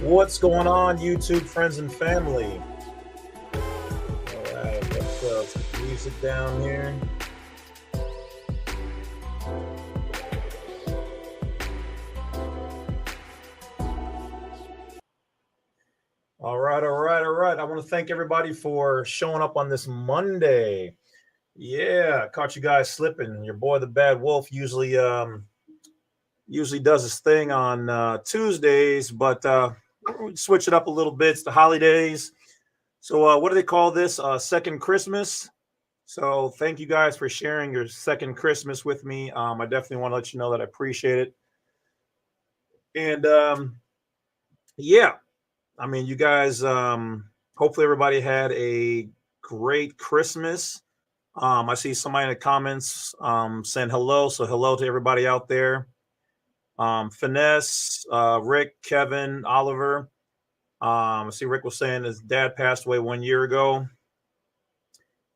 What's going on, YouTube friends and family? All right, let's get the music down here. All right. I want to thank everybody for showing up on this Monday. Yeah, caught you guys slipping. Your boy, the Bad Wolf, usually does his thing on Tuesdays, but we switch it up a little bit. It's the holidays. So what do they call this? Second Christmas. So thank you guys for sharing your second Christmas with me. I definitely want to let you know that I appreciate it. And yeah, I mean, you guys, hopefully everybody had a great Christmas. I see somebody in the comments saying hello. So hello to everybody out there. Finesse, Rick, Kevin, Oliver. I see Rick was saying his dad passed away 1 year ago.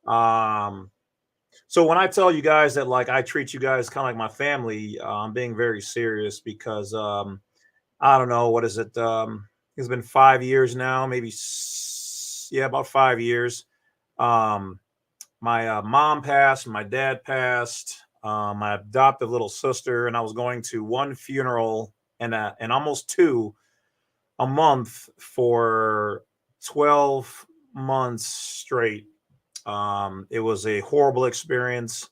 So when I tell you guys that like I treat you guys kind of like my family, I'm being very serious because I don't know, what is it? It's been 5 years now, maybe yeah, about 5 years. My mom passed, my dad passed, my adoptive little sister, and I was going to one funeral and almost two a month for 12 months straight. It was a horrible experience,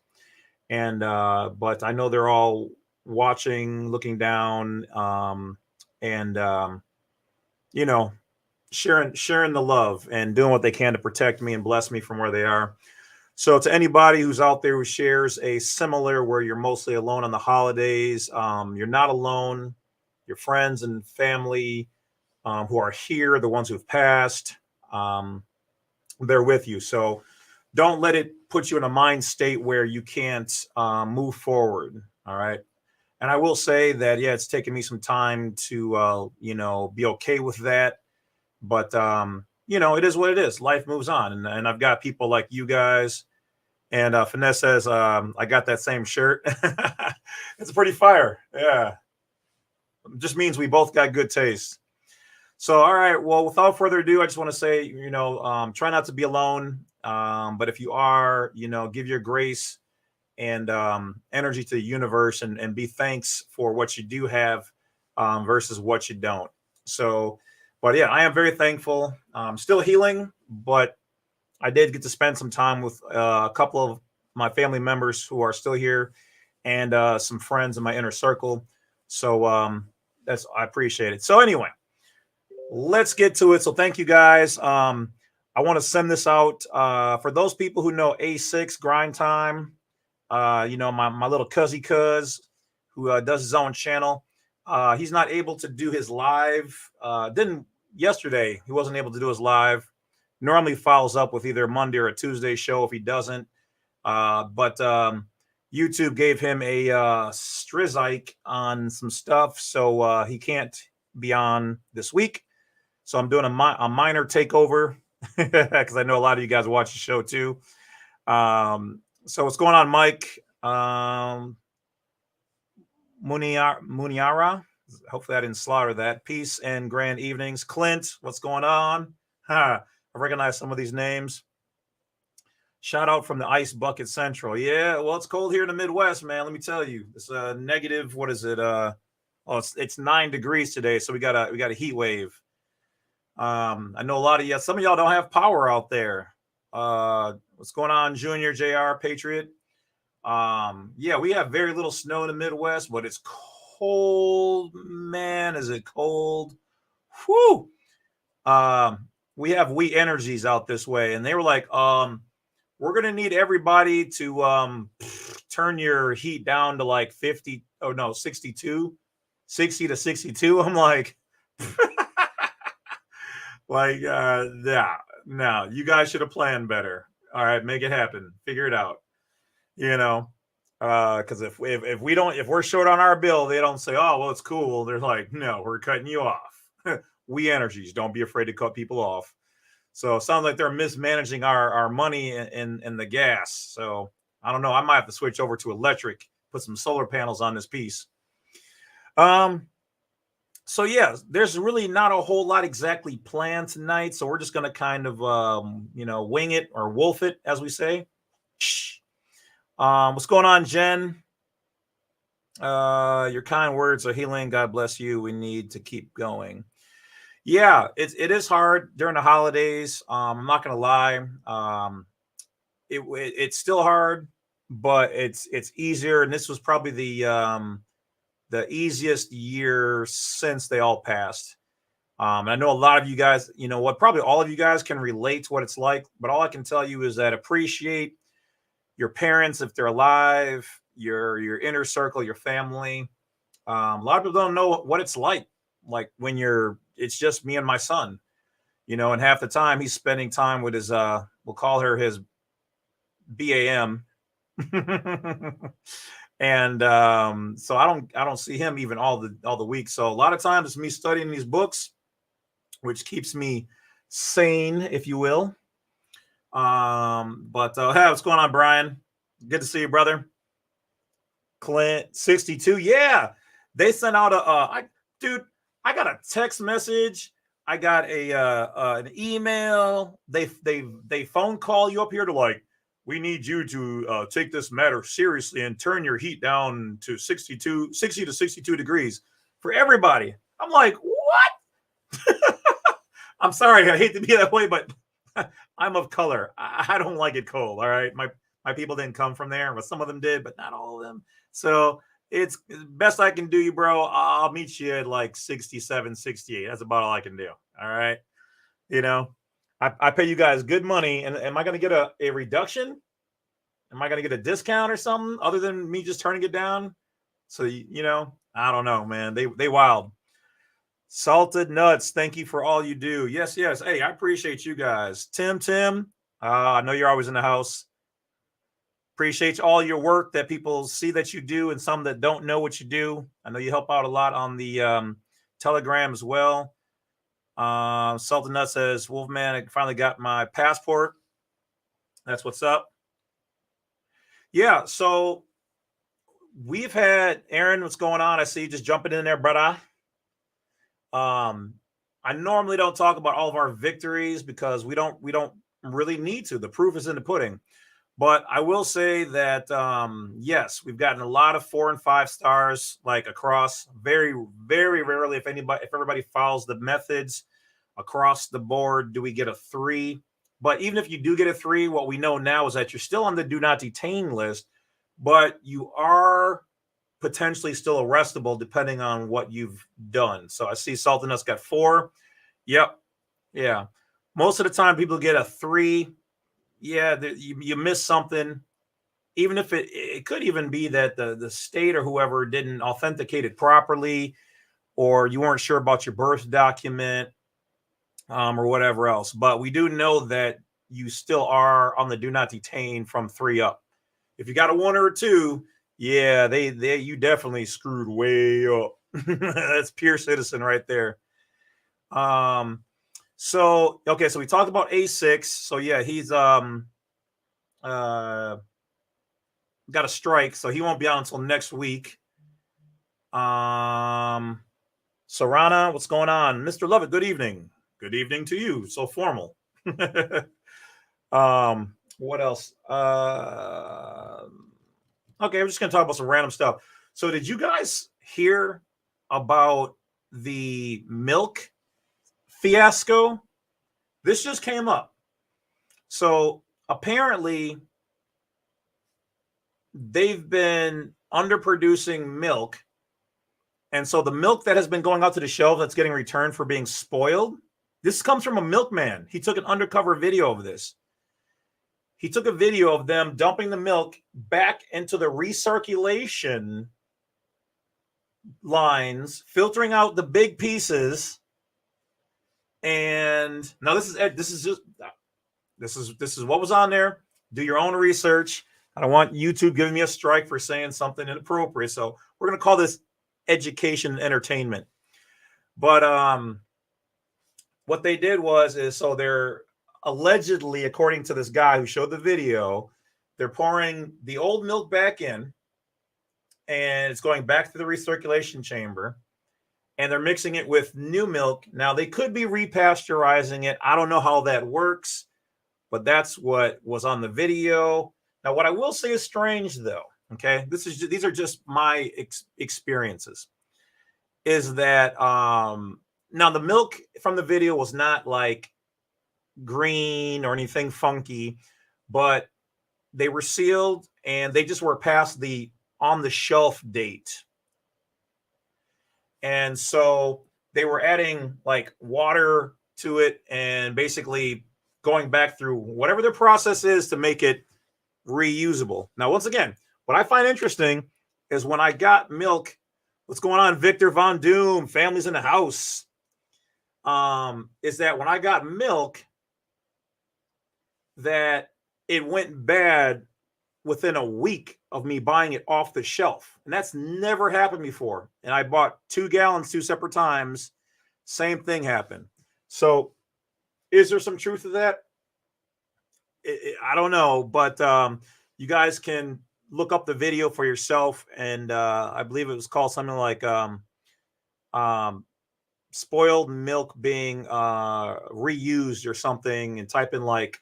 and but I know they're all watching, looking down, and you know, sharing the love and doing what they can to protect me and bless me from where they are. So to anybody who's out there who shares a similar, where you're mostly alone on the holidays, you're not alone. Your friends and family who are here, the ones who've passed, they're with you. So don't let it put you in a mind state where you can't move forward. All right. And I will say that, yeah, it's taken me some time to, be okay with that. But, it is what it is. Life moves on. And I've got people like you guys. And Finesse says, I got that same shirt. It's pretty fire. Yeah. It just means we both got good taste. So, all right. Well, without further ado, I just want to say, try not to be alone. But if you are, give your grace and energy to the universe and be thanks for what you do have versus what you don't. So, but yeah, I am very thankful. Still healing, but I did get to spend some time with a couple of my family members who are still here and some friends in my inner circle. So I appreciate it. So anyway, let's get to it. So thank you guys. I want to send this out for those people who know A6 Grind Time. My little cuz who does his own channel. He's not able to do his live. Didn't yesterday. He wasn't able to do his live. Normally follows up with either a Monday or a Tuesday show if he doesn't. But YouTube gave him a strizike on some stuff, so he can't be on this week. So I'm doing a minor takeover because I know a lot of you guys watch the show too. So what's going on, Mike? Muniara. Hopefully I didn't slaughter that. Peace and grand evenings. Clint, what's going on? I recognize some of these names. Shout out from the Ice Bucket Central. Yeah, well, it's cold here in the Midwest, man. Let me tell you. It's negative. What is it? It's 9 degrees today, so we got a heat wave. I know a lot of some of y'all don't have power out there. What's going on, Junior, JR, Patriot? Yeah, we have very little snow in the Midwest, but it's cold, man. Is it cold? Whew. We have We Energies out this way, and they were like, we're gonna need everybody to turn your heat down to like 50, 62, 60 to 62. I'm like, yeah, no, you guys should have planned better. All right, make it happen, figure it out. Because if we're short on our bill, they don't say, oh, well, it's cool. They're like, no, we're cutting you off. We Energies, don't be afraid to cut people off. So it sounds like they're mismanaging our money in the gas. So I don't know. I might have to switch over to electric, put some solar panels on this piece. So yeah, there's really not a whole lot exactly planned tonight. So we're just gonna kind of wing it or wolf it, as we say. Shh. What's going on, Jen? Your kind words are healing. God bless you. We need to keep going. Yeah, it is hard during the holidays. I'm not gonna lie. It's still hard, but it's easier. And this was probably the easiest year since they all passed. And I know a lot of you guys, you know what, probably all of you guys can relate to what it's like. But all I can tell you is that appreciate your parents if they're alive, your inner circle, your family. A lot of people don't know what it's like when it's just me and my son, and half the time he's spending time with his, we'll call her his BAM. And so I don't see him even all the week. So a lot of times it's me studying these books, which keeps me sane, if you will. But hey, what's going on, Brian? Good to see you, brother. Clint 62. Yeah, they sent out dude, I got a text message. I got an email. They phone call you up here to like, we need you to take this matter seriously and turn your heat down to 60 to 62 degrees for everybody. I'm like, what? I'm sorry, I hate to be that way, but I'm of color. I don't like it cold. All right, my people didn't come from there, but some of them did, but not all of them. So it's best I can do, you bro. I'll meet you at like 67, 68. That's about all I can do. All right, you know, I pay you guys good money, and am I going to get a reduction? Am I going to get a discount or something other than me just turning it down? So I don't know, man. They wild. Salted nuts. Thank you for all you do. Yes, yes. Hey, I appreciate you guys. Tim. I know you're always in the house. Appreciate all your work that people see that you do, and some that don't know what you do. I know you help out a lot on the Telegram as well. Salted Nut says, Wolfman, I finally got my passport. That's what's up. Yeah, so we've had Aaron, what's going on? I see you just jumping in there, brother. I normally don't talk about all of our victories because we don't really need to. The proof is in the pudding. But I will say that yes, we've gotten a lot of 4 and 5 stars, like across. Very, very rarely, if everybody follows the methods across the board, do we get a 3. But even if you do get a 3, what we know now is that you're still on the do not detain list, but you are potentially still arrestable depending on what you've done. So I see Salted Nuts got 4. Yep. Yeah. Most of the time people get a 3. Yeah, you miss something. Even if it could even be that the state or whoever didn't authenticate it properly, or you weren't sure about your birth document, or whatever else. But we do know that you still are on the do not detain from 3 up. If you got a 1 or a 2, yeah, they you definitely screwed way up. That's pure citizen right there. So okay, so we talked about A6. So yeah, he's got a strike, so he won't be out until next week. Sarana, what's going on? Mr. Lovett, good evening. Good evening to you. So formal. What else? Okay, I'm just gonna talk about some random stuff. So did you guys hear about the milk fiasco? This just came up. So apparently they've been underproducing milk. And so the milk that has been going out to the shelf that's getting returned for being spoiled, this comes from a milkman. He took an undercover video of this. He took a video of them dumping the milk back into the recirculation lines, filtering out the big pieces. And now this is what was on there. Do your own research. I don't want YouTube giving me a strike for saying something inappropriate. So we're going to call this education and entertainment. But what they did is so they're allegedly, according to this guy who showed the video, they're pouring the old milk back in, and it's going back to the recirculation chamber. and they're mixing it with new milk. Now, they could be repasteurizing it. I don't know how that works, but that's what was on the video. Now, what I will say is strange, though, okay? These are just my experiences, is that now the milk from the video was not like green or anything funky, but they were sealed and they just were past the on the shelf date. And so they were adding like water to it and basically going back through whatever their process is to make it reusable. Now, once again, what I find interesting is when I got milk, what's going on, Victor Von Doom, families in the house, is that when I got milk, that it went bad within a week of me buying it off the shelf. And that's never happened before. And I bought 2 gallons 2 separate times. Same thing happened. So is there some truth to that? I don't know, but you guys can look up the video for yourself. And I believe it was called something like spoiled milk being reused or something, and type in like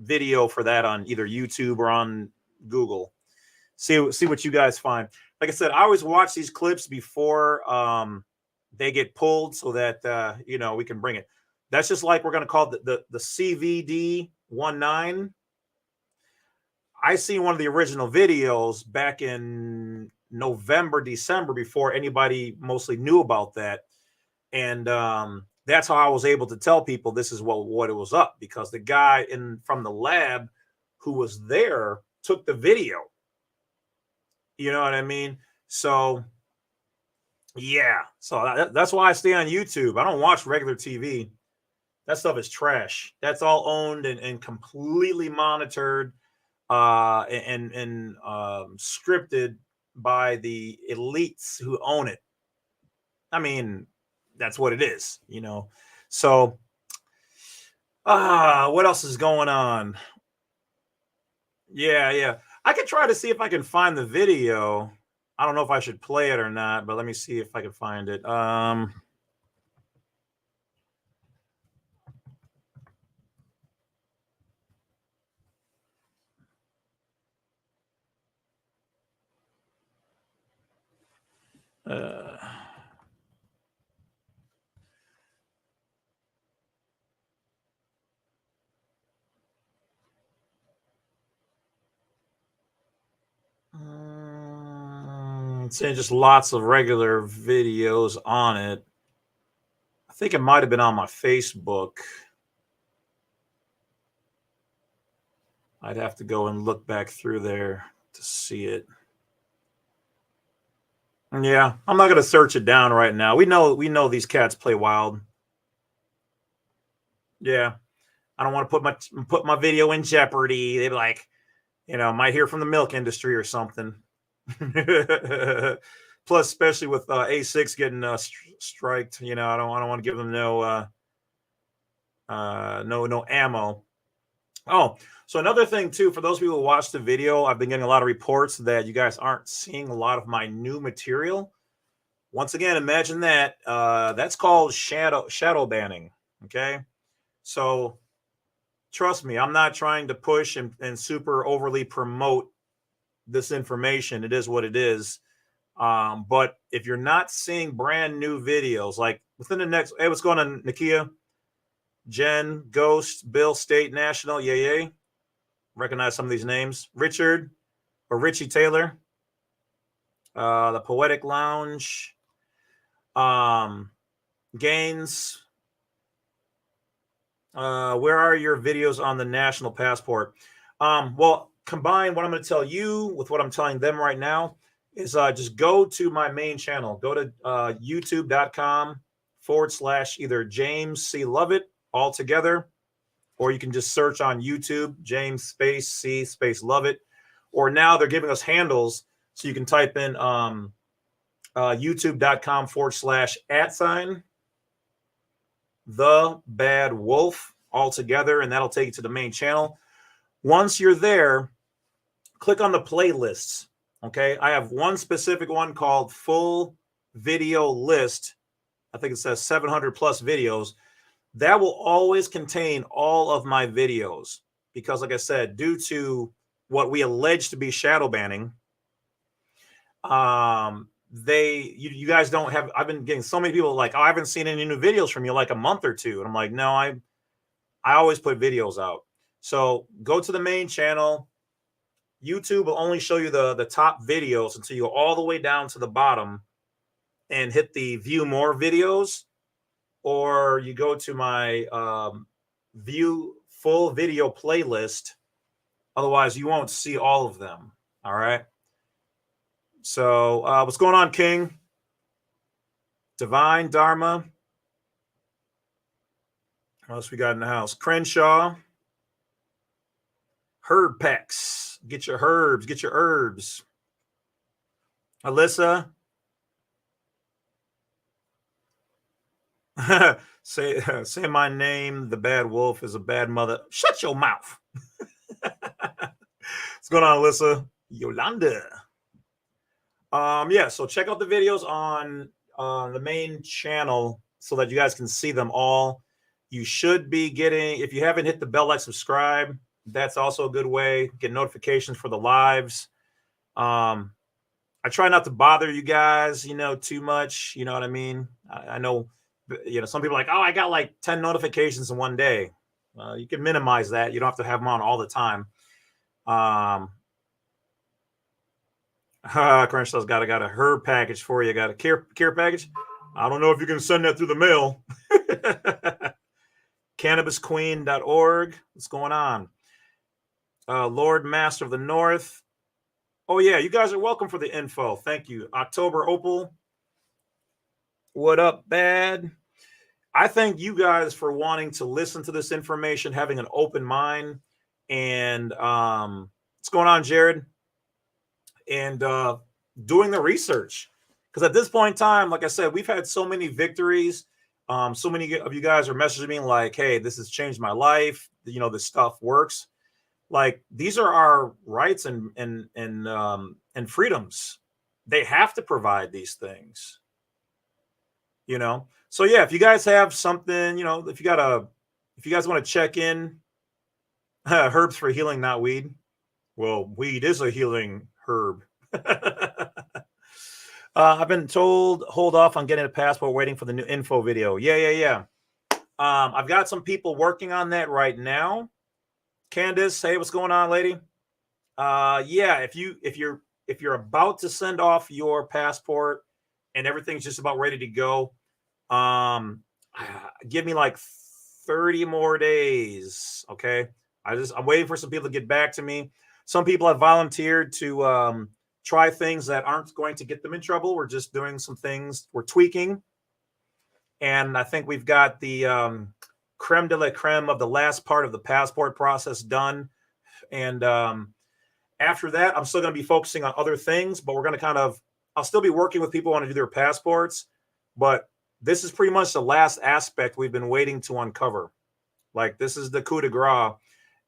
video for that on either YouTube or on Google. See what you guys find. Like I said, I always watch these clips before they get pulled so that we can bring it. That's just like we're going to call the CVD 19. I seen one of the original videos back in November, December, before anybody mostly knew about that. And that's how I was able to tell people this is what it was up, because the guy from the lab who was there took the video. You know what I mean? So, yeah. So that's why I stay on YouTube. I don't watch regular TV. That stuff is trash. That's all owned and completely monitored and scripted by the elites who own it. I mean, that's what it is, So, what else is going on? Yeah. I could try to see if I can find the video. I don't know if I should play it or not, but let me see if I can find it. Saying just lots of regular videos on it. I think it might have been on my Facebook. I'd have to go and look back through there to see it. Yeah, I'm not going to search it down right now. We know these cats play wild. Yeah, I don't want to put my video in jeopardy. They'd be like, might hear from the milk industry or something. Plus, especially with A6 getting striked, I don't want to give them no ammo. Oh, so another thing too, for those people who watch the video, I've been getting a lot of reports that you guys aren't seeing a lot of my new material. Once again, imagine that. That's called shadow banning. Okay, so trust me, I'm not trying to push and super overly promote this information. It is what it is. But if you're not seeing brand new videos, like within the next, hey, what's going on, Nakia? Jen, Ghost, Bill, State, National, yay. Recognize some of these names. Richard or Richie Taylor. The Poetic Lounge. Gaines. Where are your videos on the National Passport? Well, combine what I'm going to tell you with what I'm telling them right now is just go to my main channel. Go to youtube.com/ either James C. Lovett all together, or you can just search on YouTube, James space C space Lovett. Or now they're giving us handles, so you can type in youtube.com / The Bad Wolf all together, and that'll take you to the main channel. Once you're there, click on the playlists. Okay, I have one specific one called Full Video List, I think it says 700 plus videos. That will always contain all of my videos because, like I said, due to what we allege to be shadow banning, you guys don't have. I've been getting so many people like, oh, I haven't seen any new videos from you like a month or two, and I'm like, no, I always put videos out. So go to the main channel. YouTube will only show you the top videos until you go all the way down to the bottom and hit the view more videos, or you go to my view full video playlist. Otherwise, you won't see all of them. All right. So what's going on, King? Divine Dharma. What else we got in the house? Crenshaw. Herb packs. Get your herbs. Get your herbs. Alyssa. say my name. The bad wolf is a bad mother. Shut your mouth. What's going on, Alyssa? Yolanda. Yeah, so check out the videos on the main channel so that you guys can see them all. You should be getting, if you haven't hit the bell, like, subscribe, that's also a good way. Get notifications for the lives. I try not to bother you guys, too much. You know what I mean? I know, some people are like, oh, I got like 10 notifications in one day. You can minimize that. You don't have to have them on all the time. Crenshaw's got a herb package for you. Got a care package. I don't know if you can send that through the mail. CannabisQueen.org. What's going on? Lord Master of the North. Oh, yeah, you guys are welcome for the info. Thank you. October Opal. What up, Bad? I thank you guys for wanting to listen to this information, having an open mind. And what's going on, Jared? And doing the research. Because at this point in time, like I said, we've had so many victories. So many of you guys are messaging me like, hey, this has changed my life. This stuff works. Like, these are our rights and freedoms. They have to provide these things. So yeah, if you guys have something, if you guys want to check in, herbs for healing, not weed. Well, weed is a healing herb. I've been told hold off on getting a passport, waiting for the new info video. Yeah. I've got some people working on that right now. Candace, hey, what's going on, lady? Yeah, if you're about to send off your passport and everything's just about ready to go, give me like 30 more days. Okay. I'm waiting for some people to get back to me. Some people have volunteered to try things that aren't going to get them in trouble. We're just doing some things. We're tweaking. And I think we've got the creme de la creme of the last part of the passport process done. And after that, I'm still going to be focusing on other things, but we're going to I'll still be working with people who want to do their passports. But this is pretty much the last aspect we've been waiting to uncover. Like, this is the coup de grace.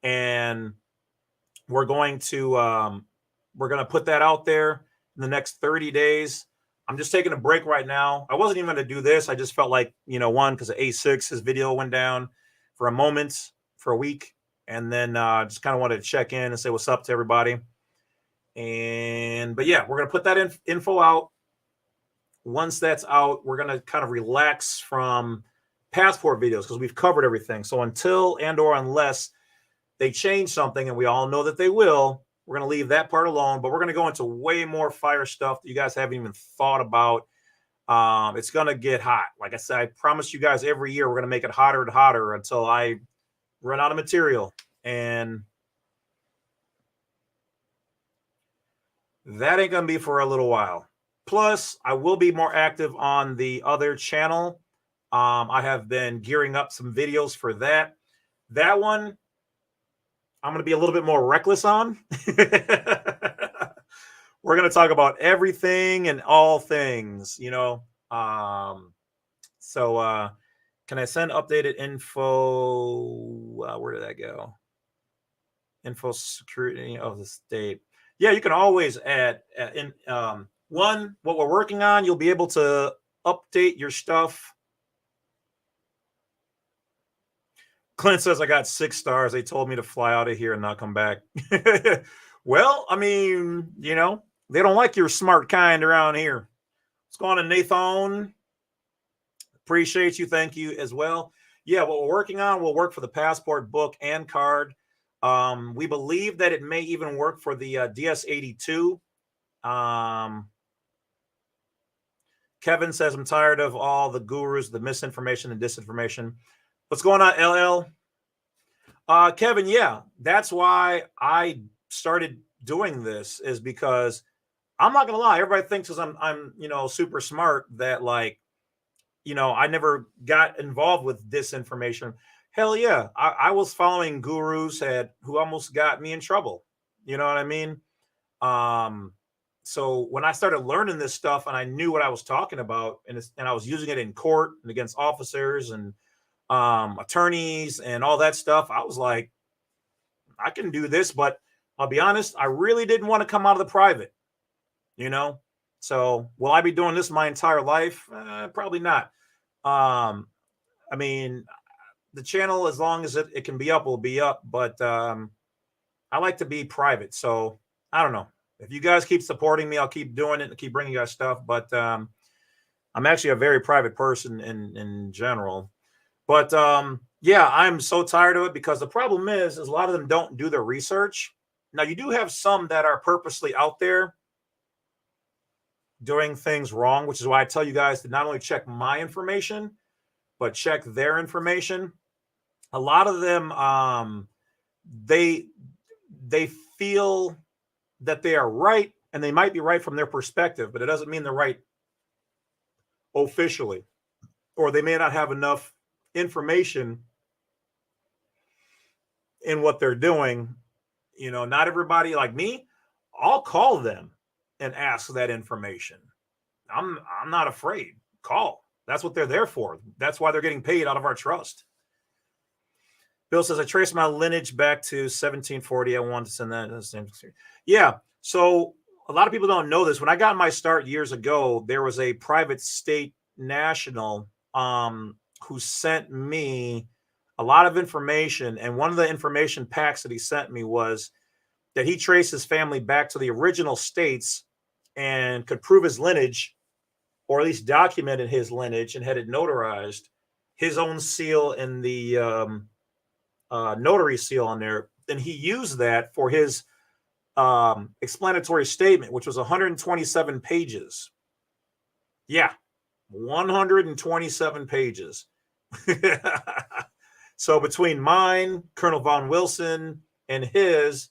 And we're going to put that out there in the next 30 days. I'm just taking a break right now. I wasn't even going to do this. I just felt like, one, because of A6, his video went down for a moment, for a week. And then just kind of wanted to check in and say what's up to everybody. But yeah, we're going to put that info out. Once that's out, we're going to kind of relax from passport videos because we've covered everything. So until or unless they change something, and we all know that they will, we're going to leave that part alone, but we're going to go into way more fire stuff that you guys haven't even thought about. It's going to get hot. Like I said, I promise you guys every year, we're going to make it hotter and hotter until I run out of material. And that ain't going to be for a little while. Plus, I will be more active on the other channel. I have been gearing up some videos for that. That one, I'm going to be a little bit more reckless on. We're going to talk about everything and all things, So can I send updated info? Where did that go? Info security of the state. Yeah, you can always add what we're working on. You'll be able to update your stuff. Clint says I got 6 stars. They told me to fly out of here and not come back. Well, I mean, you know, they don't like your smart kind around here. What's going on, Nathan? Appreciate you. Thank you as well. Yeah, what we're working on will work for the passport book and card. We believe that it may even work for the DS82. Kevin says, I'm tired of all the gurus, the misinformation and disinformation. What's going on, LL? Kevin, yeah, that's why I started doing this, is because I'm not gonna lie, everybody thinks because I'm super smart that, like, I never got involved with disinformation. Hell yeah, I was following gurus who almost got me in trouble. You know what I mean? Um, so when I started learning this stuff and I knew what I was talking about, and I was using it in court and against officers and attorneys and all that stuff, I was like, I can do this. But I'll be honest, I really didn't want to come out of the private, you know? So will I be doing this my entire life? Probably not. I mean, the channel, as long as it can be up, will be up. But I like to be private. So I don't know. If you guys keep supporting me, I'll keep doing it and keep bringing you guys stuff. But I'm actually a very private person in general. But yeah, I'm so tired of it, because the problem is a lot of them don't do their research. Now, you do have some that are purposely out there doing things wrong, which is why I tell you guys to not only check my information, but check their information. A lot of them, they feel that they are right, and they might be right from their perspective, but it doesn't mean they're right officially, or they may not have enough information in what they're doing. Not everybody, like me, I'll call them and ask that information. I'm not afraid. Call. That's what they're there for. That's why they're getting paid out of our trust. Bill says, I traced my lineage back to 1740. I wanted to send that. Yeah. So a lot of people don't know this. When I got my start years ago, there was a private state national who sent me a lot of information. And one of the information packs that he sent me was that he traced his family back to the original states and could prove his lineage, or at least documented his lineage and had it notarized, his own seal and the notary seal on there. And he used that for his explanatory statement, which was 127 pages. Yeah, 127 pages. So between mine, Colonel Von Wilson, and his,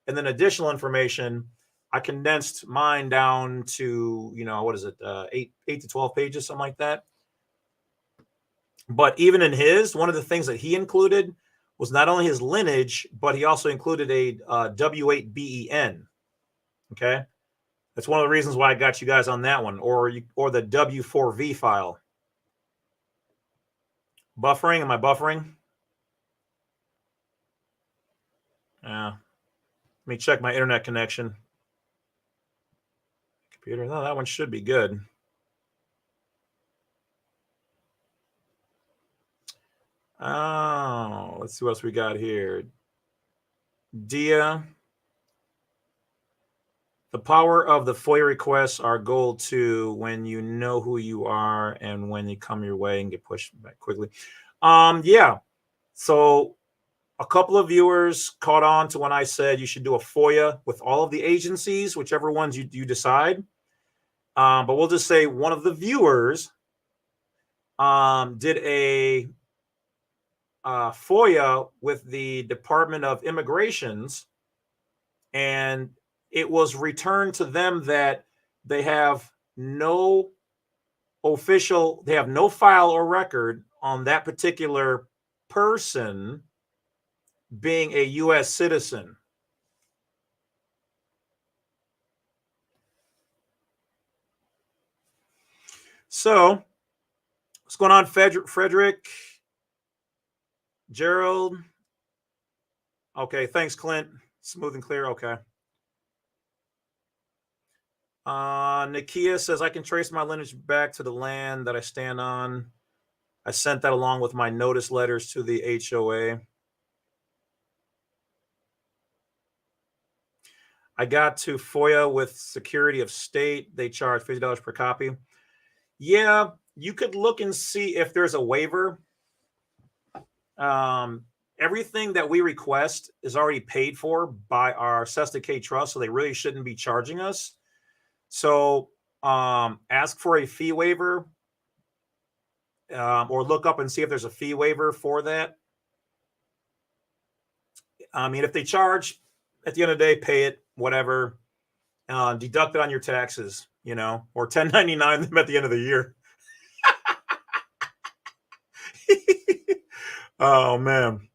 and then additional information, I condensed mine down to, what is it, 8 to 12 pages, something like that. But even in his, one of the things that he included was not only his lineage, but he also included a W8BEN. Okay, that's one of the reasons why I got you guys on that one, or the W4V file. Buffering? Am I buffering? Yeah. Let me check my internet connection. Computer. No, that one should be good. Oh, let's see what else we got here. Dia. The power of the FOIA requests are gold too, when you know who you are and when they come your way and get pushed back quickly. Yeah. So a couple of viewers caught on to when I said you should do a FOIA with all of the agencies, whichever ones you decide. But we'll just say one of the viewers did a FOIA with the Department of Immigrations, and it was returned to them that they have no file or record on that particular person being a U.S. citizen. So, what's going on, Frederick? Gerald? Okay, thanks, Clint. Smooth and clear. Okay. Nakia says, I can trace my lineage back to the land that I stand on. I sent that along with my notice letters to the HOA. I got to FOIA with Secretary of State. They charge $50 per copy. Yeah, you could look and see if there's a waiver. Everything that we request is already paid for by our Cesta K Trust, so they really shouldn't be charging us. So ask for a fee waiver, or look up and see if there's a fee waiver for that. I mean, if they charge, at the end of the day, pay it, whatever. Deduct it on your taxes, or 1099 them at the end of the year. Oh, man.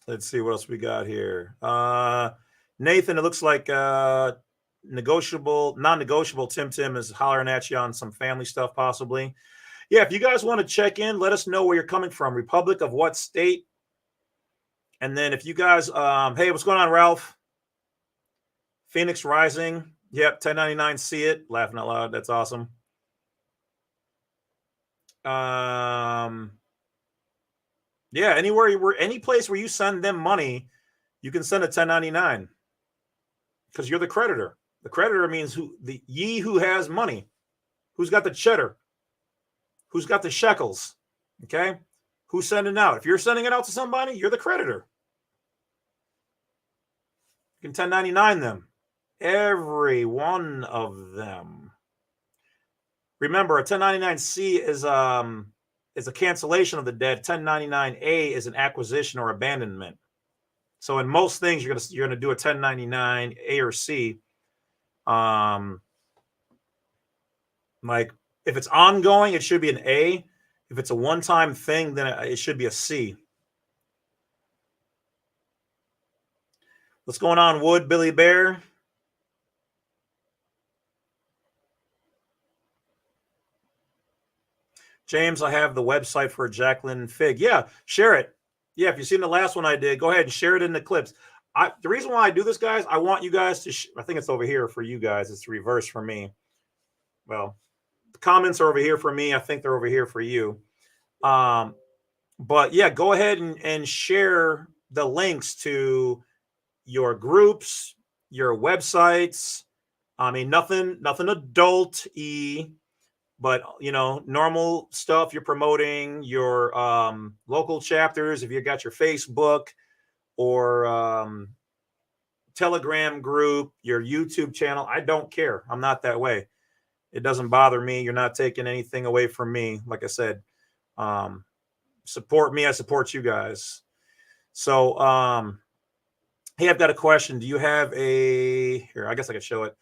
Let's see what else we got here. Nathan, it looks like non-negotiable. Tim is hollering at you on some family stuff, possibly. Yeah, if you guys want to check in, let us know where you're coming from. Republic of what state? And then if you guys, hey, what's going on, Ralph? Phoenix Rising. Yep, 1099, see it. Laughing out loud. That's awesome. Yeah, any place where you send them money, you can send a 1099 because you're the creditor. The creditor means ye who has money, who's got the cheddar, who's got the shekels. Okay, who's sending out? If you're sending it out to somebody, you're the creditor. You can 1099 them, every one of them. Remember, a 1099-C is a cancellation of the debt. 1099-A is an acquisition or abandonment. So in most things, you're gonna do a 1099-A or C. Like if it's ongoing, it should be an A. If it's a one-time thing, then it should be a C. What's going on, Wood, Billy Bear? James, I have the website for Jacqueline Fig. Yeah, share it. Yeah, if you've seen the last one I did, go ahead and share it in the clips. The reason why I do this, guys, I want you guys to, I think it's over here for you guys. It's reversed for me. Well, the comments are over here for me. I think they're over here for you. But yeah, go ahead and share the links to your groups, your websites. I mean, nothing adult-y, but normal stuff you're promoting, your local chapters, if you got your Facebook or Telegram group, your YouTube channel. I don't care. I'm not that way. It doesn't bother me. You're not taking anything away from me. Like I said, support me. I support you guys. So, hey, I've got a question. Do you have here, I guess I could show it.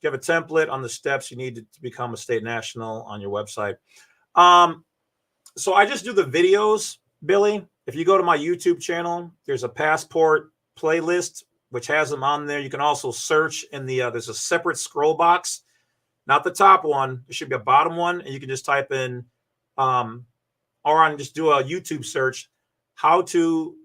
Do you have a template on the steps you need to become a state national on your website? So I just do the videos, Billy. If you go to my YouTube channel, there's a passport playlist, which has them on there. You can also search in there's a separate scroll box, not the top one. There should be a bottom one, and you can just type in, just do a YouTube search, how to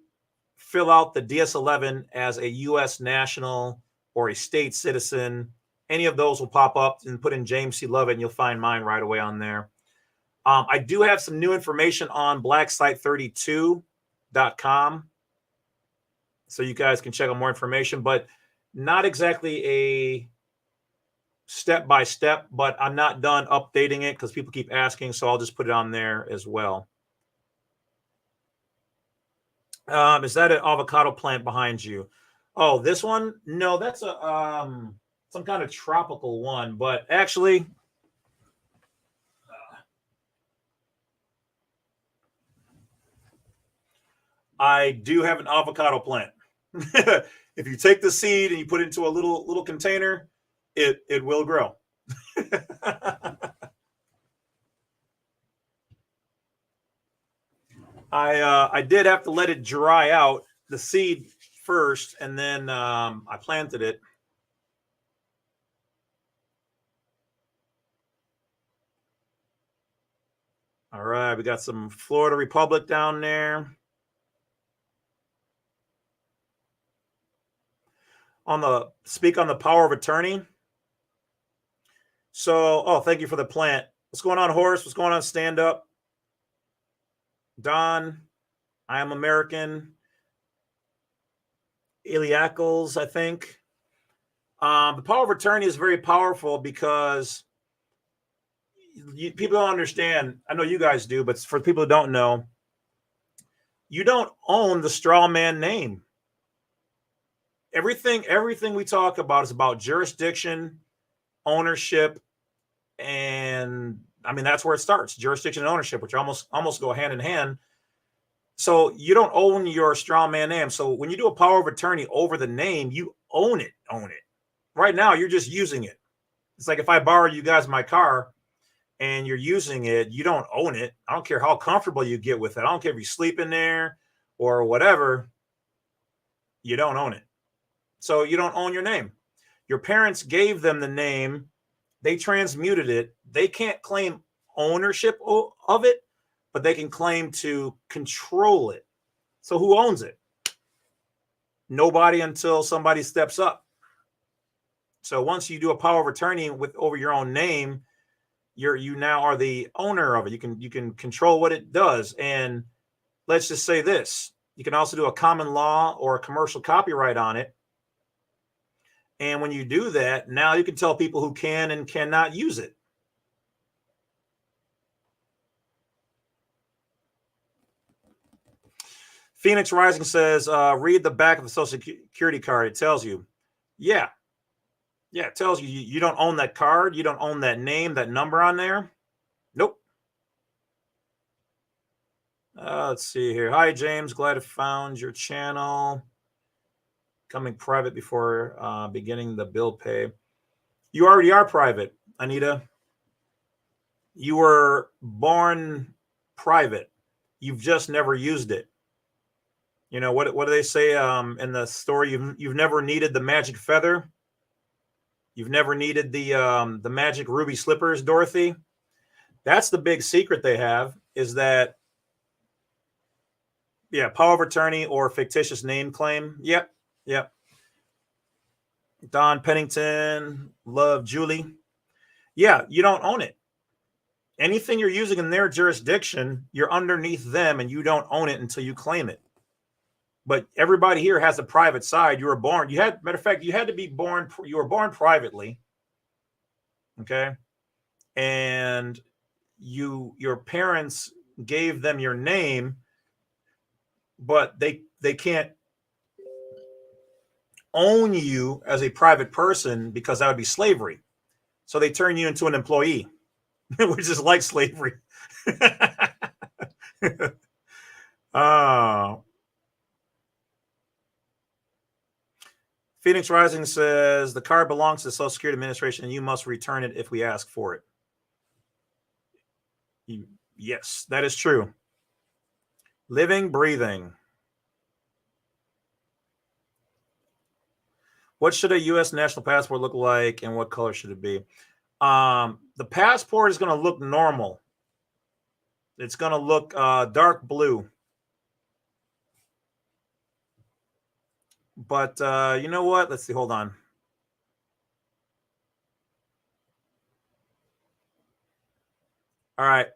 fill out the DS-11 as a U.S. national or a state citizen. Any of those will pop up, and put in James C. Lovett, and you'll find mine right away on there. I do have some new information on blacksite32.com, so you guys can check out more information, but not exactly a step-by-step, but I'm not done updating it because people keep asking, so I'll just put it on there as well. Is that an avocado plant behind you? Oh, this one? No, that's a some kind of tropical one, but actually, I do have an avocado plant. If you take the seed and you put it into a little container, it will grow. I did have to let it dry out, the seed first, and then I planted it. All right, we got some Florida Republic down there. speak on the power of attorney. So, oh, thank you for the plant. What's going on, Horace? What's going on, Stand Up? Don, I am American. Iliacles, I think. The power of attorney is very powerful because people don't understand. I know you guys do, but for people who don't know, you don't own the straw man name. Everything we talk about is about jurisdiction, ownership, and I mean that's where it starts. Jurisdiction and ownership, which almost go hand in hand. So you don't own your straw man name. So when you do a power of attorney over the name, you own it. Right now, you're just using it. It's like if I borrow you guys my car and you're using it, you don't own it. I don't care how comfortable you get with it. I don't care if you sleep in there or whatever. You don't own it. So you don't own your name. Your parents gave them the name. They transmuted it. They can't claim ownership of it, but they can claim to control it. So who owns it? Nobody until somebody steps up. So once you do a power of attorney over your own name, you now are the owner of it. You can control what it does. And let's just say this. You can also do a common law or a commercial copyright on it. And when you do that, now you can tell people who can and cannot use it. Phoenix Rising says, read the back of the Social Security card. It tells you. Yeah. Yeah, it tells you you don't own that card. You don't own that name, that number on there. Nope. Let's see here. Hi, James. Glad I found your channel. Coming private before beginning the bill pay. You already are private, Anita. You were born private. You've just never used it. You know, what do they say in the story? You've never needed the magic feather. You've never needed the magic ruby slippers, Dorothy. That's the big secret they have, is that, yeah, power of attorney or fictitious name claim. Yep. Don Pennington, love Julie. Yeah, you don't own it. Anything you're using in their jurisdiction, you're underneath them and you don't own it until you claim it. But everybody here has a private side. You were born, matter of fact, you had to be born, you were born privately. Okay. And your parents gave them your name, but they can't own you as a private person because that would be slavery. So they turn you into an employee, which is like slavery. Phoenix Rising says the card belongs to the Social Security Administration and you must return it if we ask for it. Yes, that is true. Living, breathing. What should a U.S. national passport look like and what color should it be? The passport is going to look normal. It's going to look dark blue. But you know what? Let's see. Hold on. All right.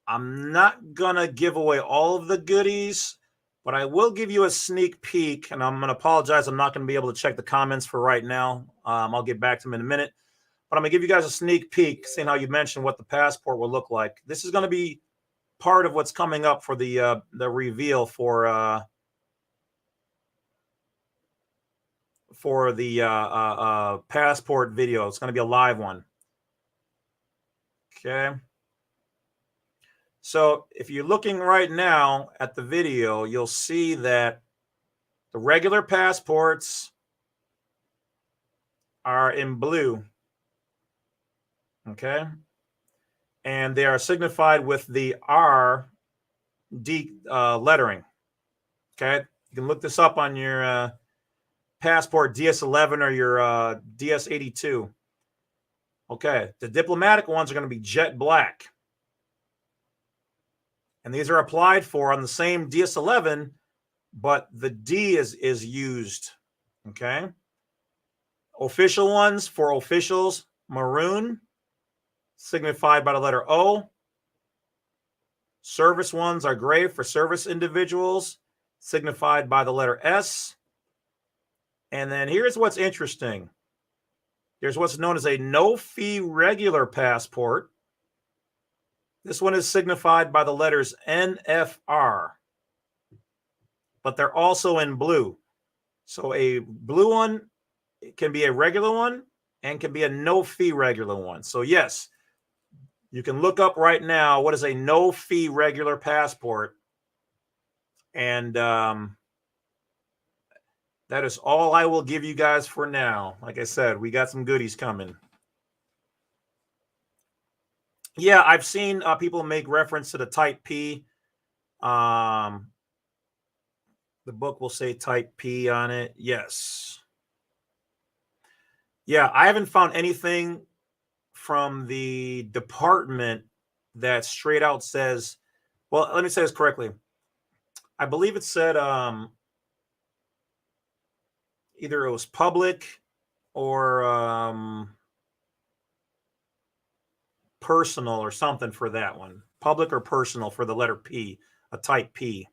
I'm not going to give away all of the goodies, but I will give you a sneak peek. And I'm going to apologize. I'm not going to be able to check the comments for right now. I'll get back to them in a minute. But I'm going to give you guys a sneak peek, seeing how you mentioned what the passport will look like. This is going to be part of what's coming up for the reveal for the passport video. It's going to be a live one. Okay. So if you're looking right now at the video, you'll see that the regular passports are in blue. Okay. And they are signified with the RD lettering. Okay. You can look this up on your passport DS11 or your DS82. Okay. The diplomatic ones are going to be jet black. And these are applied for on the same DS11, but the D is used Okay. Official ones for officials, maroon, signified by the letter O. Service ones are gray for service individuals, signified by the letter S. And then here's what's interesting. There's what's known as a no-fee regular passport. This one is signified by the letters NFR, but they're also in blue. So a blue one can be a regular one and can be a no-fee regular one. So yes, you can look up right now what is a no-fee regular passport. And that is all I will give you guys for now. Like I said, we got some goodies coming. Yeah, I've seen people make reference to the type P. The book will say type P on it. Yes. Yeah, I haven't found anything from the department that straight out says, well, let me say this correctly. I believe it said either it was public or personal or something for that one. Public or personal for the letter P, a type P.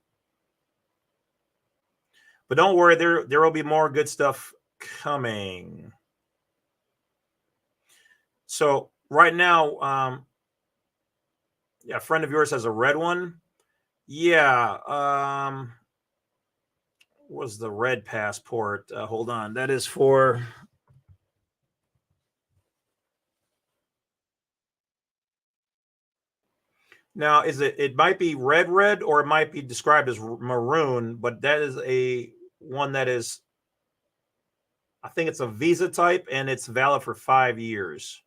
But don't worry, there will be more good stuff coming. So right now, yeah, a friend of yours has a red one. Yeah, was the red passport? Hold on, that is for. Now, is it? It might be red, or it might be described as maroon, but that is a one that is. I think it's a visa type, and it's valid for 5 years.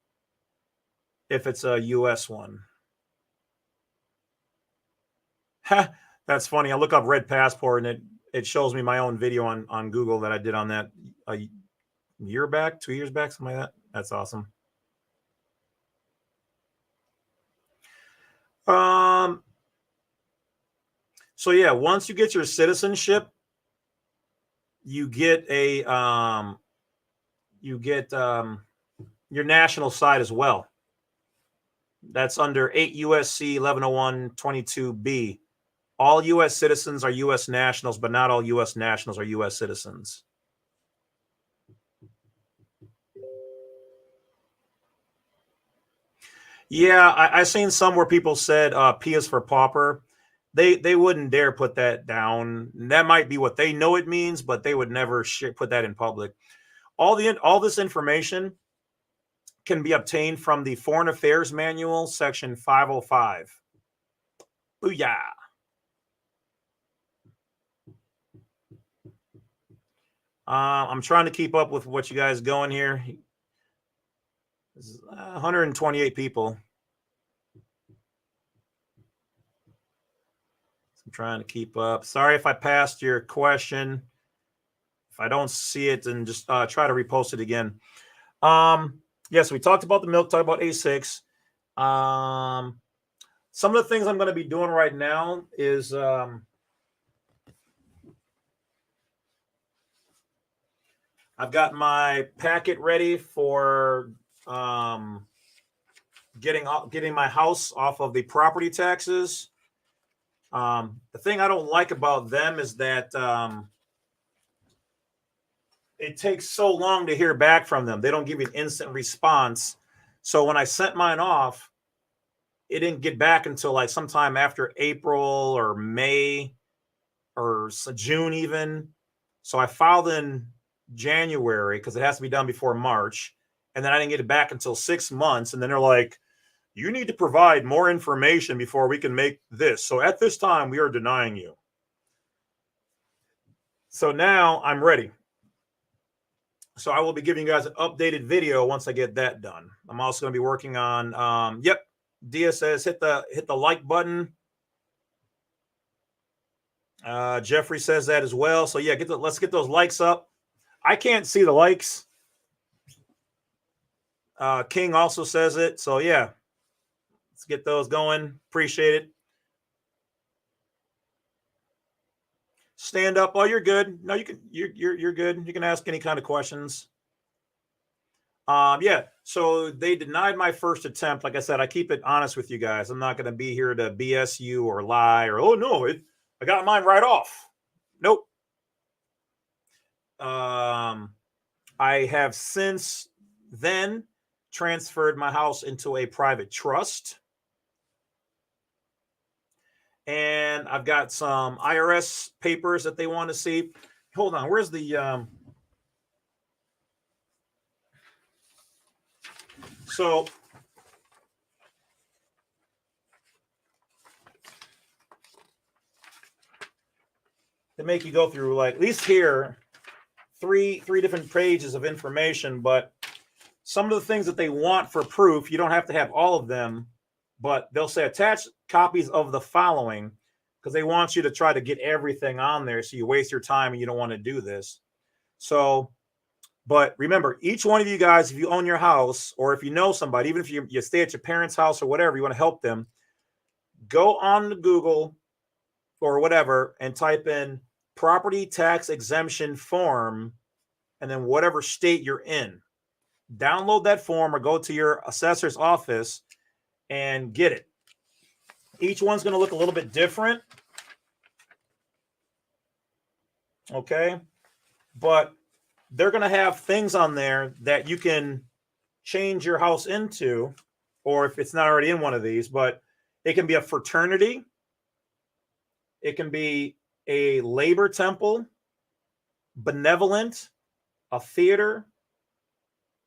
If it's a U.S. one. That's funny. I look up red passport, and it shows me my own video on Google that I did on that a year back, 2 years back, something like that. That's awesome. So yeah, once you get your citizenship, you get a your national side as well. That's under 8 USC 1101-22B. All U.S. citizens are U.S. nationals, but not all U.S. nationals are U.S. citizens. Yeah, I seen some where people said P is for pauper. They wouldn't dare put that down. That might be what they know it means, but they would never put that in public. All this information can be obtained from the Foreign Affairs Manual, Section 505. Booyah! I'm trying to keep up with what you guys going here. 128 people. I'm trying to keep up. Sorry if I passed your question. If I don't see it, then just try to repost it again. Yes, we talked about the milk, talked about A6. Some of the things I'm going to be doing right now is I've got my packet ready for getting my house off of the property taxes. The thing I don't like about them is that it takes so long to hear back from them. They don't give you an instant response. So when I sent mine off, it didn't get back until like sometime after April or May or June even. So I filed in January because it has to be done before March. And then I didn't get it back until 6 months. And then they're like, you need to provide more information before we can make this. So at this time, we are denying you. So now I'm ready. So I will be giving you guys an updated video once I get that done. I'm also going to be working on, Dia says hit the like button. Jeffrey says that as well. So yeah, let's get those likes up. I can't see the likes. King also says it. So yeah, let's get those going. Appreciate it. Stand up. Oh, you're good. No, you can. You're good. You can ask any kind of questions. Yeah. So they denied my first attempt. Like I said, I keep it honest with you guys. I'm not going to be here to BS you or lie or oh no, I got mine right off. Nope. I have since then transferred my house into a private trust. And I've got some IRS papers that they want to see. Hold on, where's the so they make you go through, like, at least here, three different pages of information, but some of the things that they want for proof, you don't have to have all of them, but they'll say attach copies of the following, because they want you to try to get everything on there, so you waste your time and you don't want to do this. So, but remember, each one of you guys, if you own your house or if you know somebody, even if you stay at your parents' house or whatever, you want to help them, go on to Google or whatever and type in property tax exemption form and then whatever state you're in. Download that form or go to your assessor's office and get it. Each one's going to look a little bit different. Okay. But they're going to have things on there that you can change your house into, or if it's not already in one of these, but it can be a fraternity. It can be a labor temple, benevolent, a theater,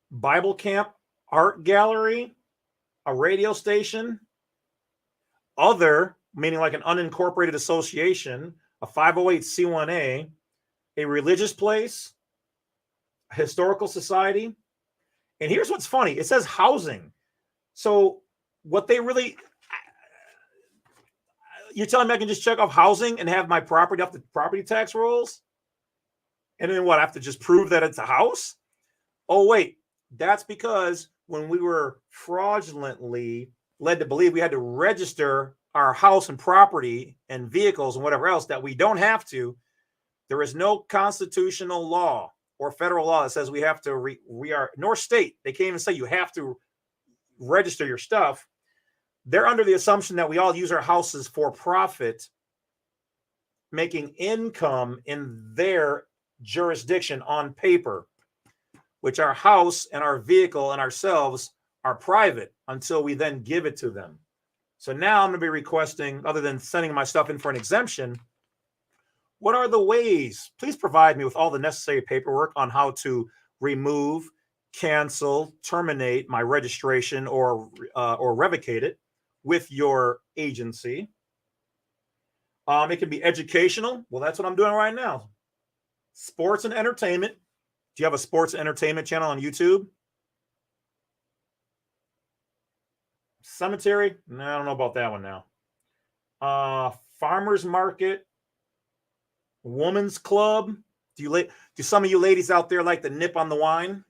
Bible camp, art gallery, a radio station, other, meaning like an unincorporated association, a 508c1a, a religious place, a historical society. And here's what's funny. It says housing. So what they really, you're telling me I can just check off housing and have my property off the property tax rolls? And then what, I have to just prove that it's a house? Oh, wait, that's because when we were fraudulently led to believe we had to register our house and property and vehicles and whatever else that we don't have to, there is no constitutional law or federal law that says we have to, nor state. They can't even say you have to register your stuff. They're under the assumption that we all use our houses for profit, making income in their jurisdiction on paper, which our house and our vehicle and ourselves are private until we then give it to them. So now I'm going to be requesting, other than sending my stuff in for an exemption, what are the ways? Please provide me with all the necessary paperwork on how to remove, cancel, terminate my registration or revocate it with your agency. It can be educational. Well, that's what I'm doing right now. Sports and entertainment. Do you have a sports and entertainment channel on YouTube? Cemetery? No, I don't know about that one now. Farmers market. Women's club. Do some of you ladies out there like to nip on the wine?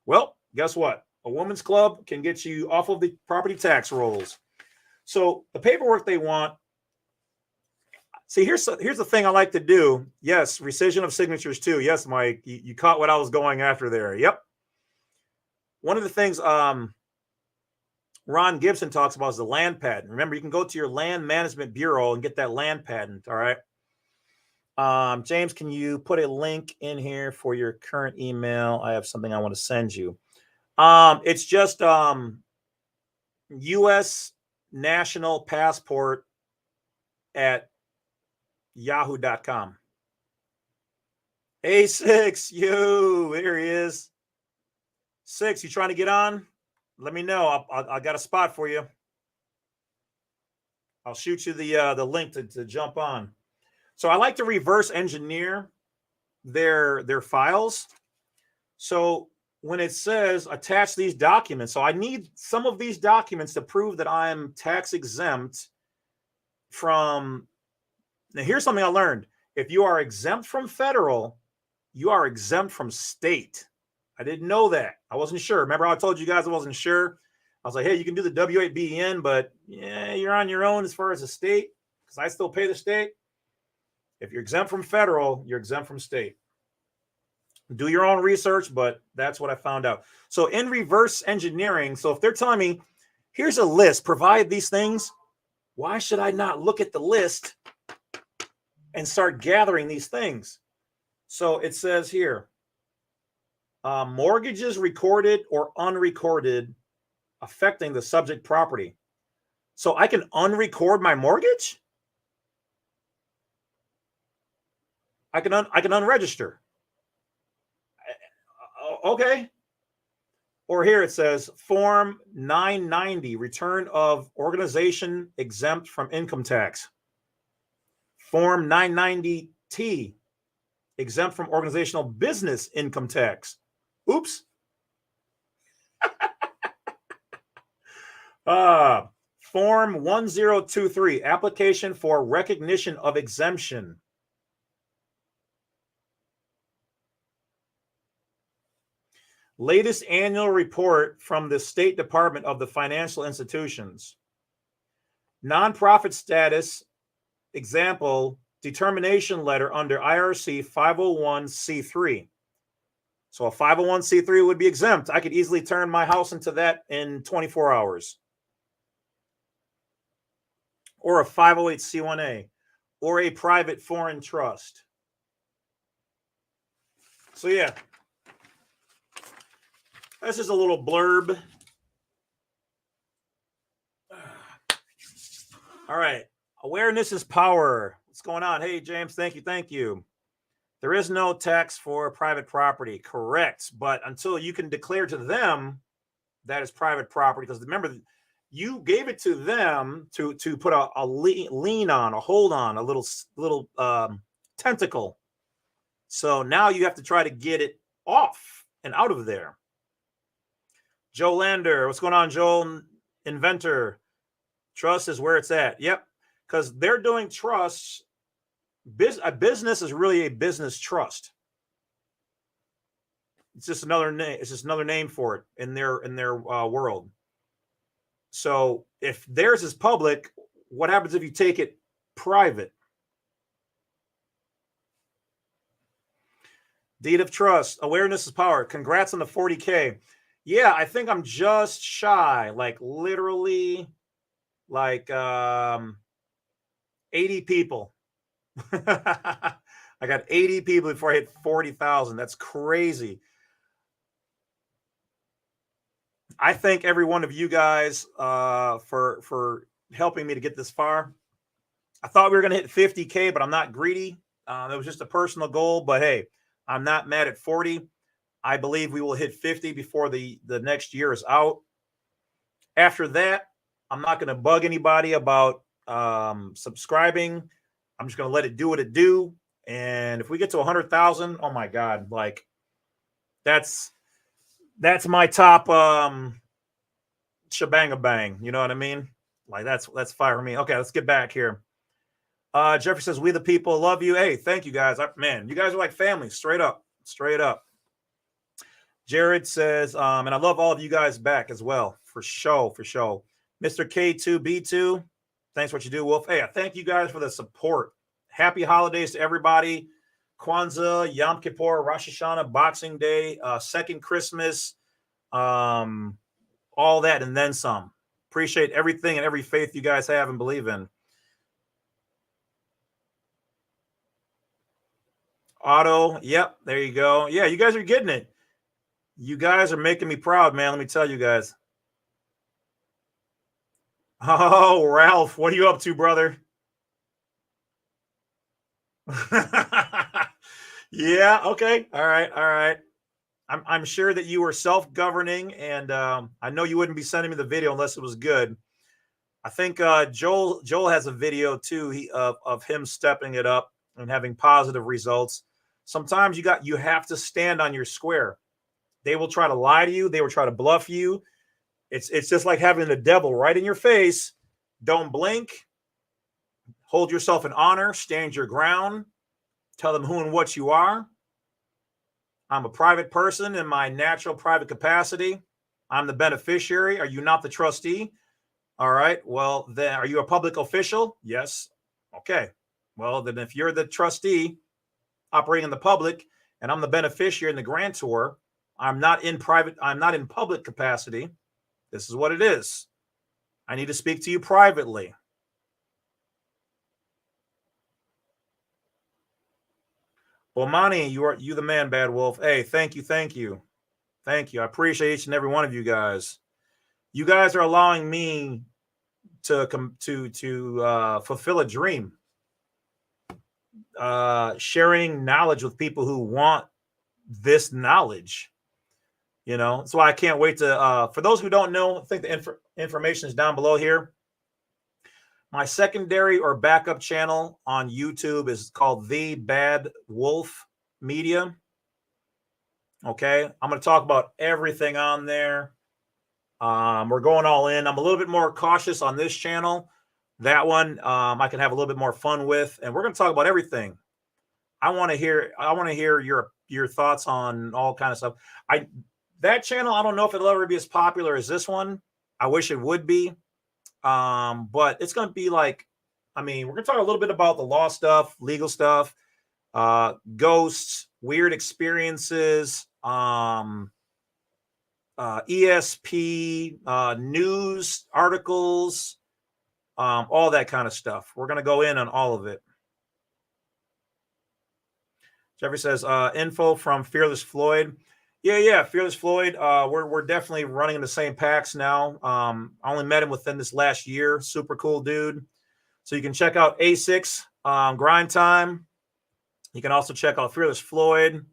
Well, guess what? A women's club can get you off of the property tax rolls. So the paperwork they want. See, here's the thing I like to do. Yes, rescission of signatures too. Yes, Mike, you caught what I was going after there. Yep. One of the things Ron Gibson talks about is the land patent. Remember, you can go to your land management bureau and get that land patent. All right. James, can you put a link in here for your current email? I have something I want to send you. It's just USNationalPassport at yahoo.com. A6, there he is. 6, you trying to get on? Let me know. I got a spot for you. I'll shoot you the link to jump on. So I like to reverse engineer their files. So when it says attach these documents, so I need some of these documents to prove that I'm tax exempt from. Now, here's something I learned. If you are exempt from federal, you are exempt from state. I didn't know that. I wasn't sure. Remember how I told you guys I wasn't sure? I was like, hey, you can do the W-8BEN, but yeah, you're on your own as far as the state because I still pay the state. If you're exempt from federal, you're exempt from state. Do your own research, but that's what I found out. So in reverse engineering, so if they're telling me, here's a list, provide these things, why should I not look at the list and start gathering these things? So it says here, mortgages recorded or unrecorded affecting the subject property. So I can unrecord my mortgage? I can unregister. Okay. Or here it says Form 990, return of organization exempt from income tax. Form 990T, exempt from organizational business income tax. Oops. Form 1023, application for recognition of exemption. Latest annual report from the State Department of the Financial Institutions. Nonprofit status, example, determination letter under IRC 501c3. So a 501c3 would be exempt. I could easily turn my house into that in 24 hours. Or a 508c1a, or a private foreign trust. So yeah, this is a little blurb. All right. Awareness is power. What's going on? Hey, James, thank you. Thank you. There is no tax for private property. Correct. But until you can declare to them that is private property, because remember, you gave it to them to put a lien on, a hold on, a little tentacle. So now you have to try to get it off and out of there. Joe Lander, what's going on, Joel? Inventor, trust is where it's at. Yep, because they're doing trusts. A business is really a business trust. It's just another name. It's just another name for it in their world. So if theirs is public, what happens if you take it private? Deed of trust. Awareness is power. Congrats on the 40K. Yeah, I think I'm just shy, like literally like 80 people. I got 80 people before I hit 40,000. That's crazy. I thank every one of you guys for helping me to get this far. I thought we were going to hit 50K, but I'm not greedy. That was just a personal goal. But hey, I'm not mad at 40. I believe we will hit 50 before the next year is out. After that, I'm not going to bug anybody about subscribing. I'm just going to let it do what it do. And if we get to 100,000, oh my God, like that's my top shebang bang. You know what I mean? Like that's fire for me. Okay, let's get back here. Jeffrey says, we the people love you. Hey, thank you guys. Man, you guys are like family, straight up. Jared says, and I love all of you guys back as well, for sure. Mr. K2B2, thanks for what you do, Wolf. Hey, I thank you guys for the support. Happy holidays to everybody. Kwanzaa, Yom Kippur, Rosh Hashanah, Boxing Day, second Christmas, all that and then some. Appreciate everything and every faith you guys have and believe in. Otto, yep, there you go. Yeah, you guys are getting it. You guys are making me proud, man. Let me tell you guys. Oh, Ralph, what are you up to, brother? Yeah, okay. All right. I'm sure that you were self-governing, and I know you wouldn't be sending me the video unless it was good. I think Joel has a video too of him stepping it up and having positive results. Sometimes you have to stand on your square. They will try to lie to you. They will try to bluff you. It's just like having the devil right in your face. Don't blink. Hold yourself in honor. Stand your ground. Tell them who and what you are. I'm a private person in my natural private capacity. I'm the beneficiary. Are you not the trustee? All right. Well, then are you a public official? Yes. Okay. Well, then if you're the trustee operating in the public and I'm the beneficiary and the grantor, I'm not in public capacity. This is what it is. I need to speak to you privately. Bomani, you the man, Bad Wolf. Hey, thank you. I appreciate each and every one of you guys. You guys are allowing me to fulfill a dream. Sharing knowledge with people who want this knowledge. That's why I can't wait to. For those who don't know, I think the information is down below here. My secondary or backup channel on YouTube is called The Bad Wolf Media. Okay, I'm going to talk about everything on there. We're going all in. I'm a little bit more cautious on this channel. That one I can have a little bit more fun with, and we're going to talk about everything. I want to hear your thoughts on all kind of stuff. That channel, I don't know if it'll ever be as popular as this one. I wish it would be. But it's going to be like, we're going to talk a little bit about the law stuff, legal stuff, ghosts, weird experiences, ESP, news articles, all that kind of stuff. We're going to go in on all of it. Jeffrey says, info from Fearless Floyd. Yeah, Fearless Floyd. We're definitely running in the same packs now. I only met him within this last year. Super cool dude. So you can check out A6 Grind Time. You can also check out Fearless Floyd.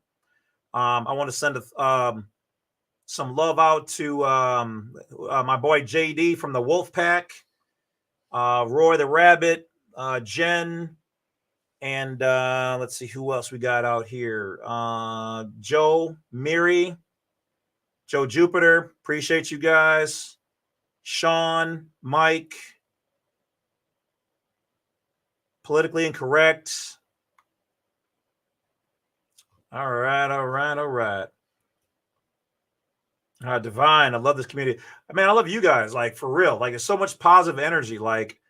I want to send some love out to my boy JD from the Wolf Pack, Roy the Rabbit, Jen. And let's see who else we got out here. Joe, Miri, Joe Jupiter. Appreciate you guys. Sean, Mike. Politically Incorrect. All right. Divine. I love this community. I love you guys. Like, for real. Like, it's so much positive energy. Like,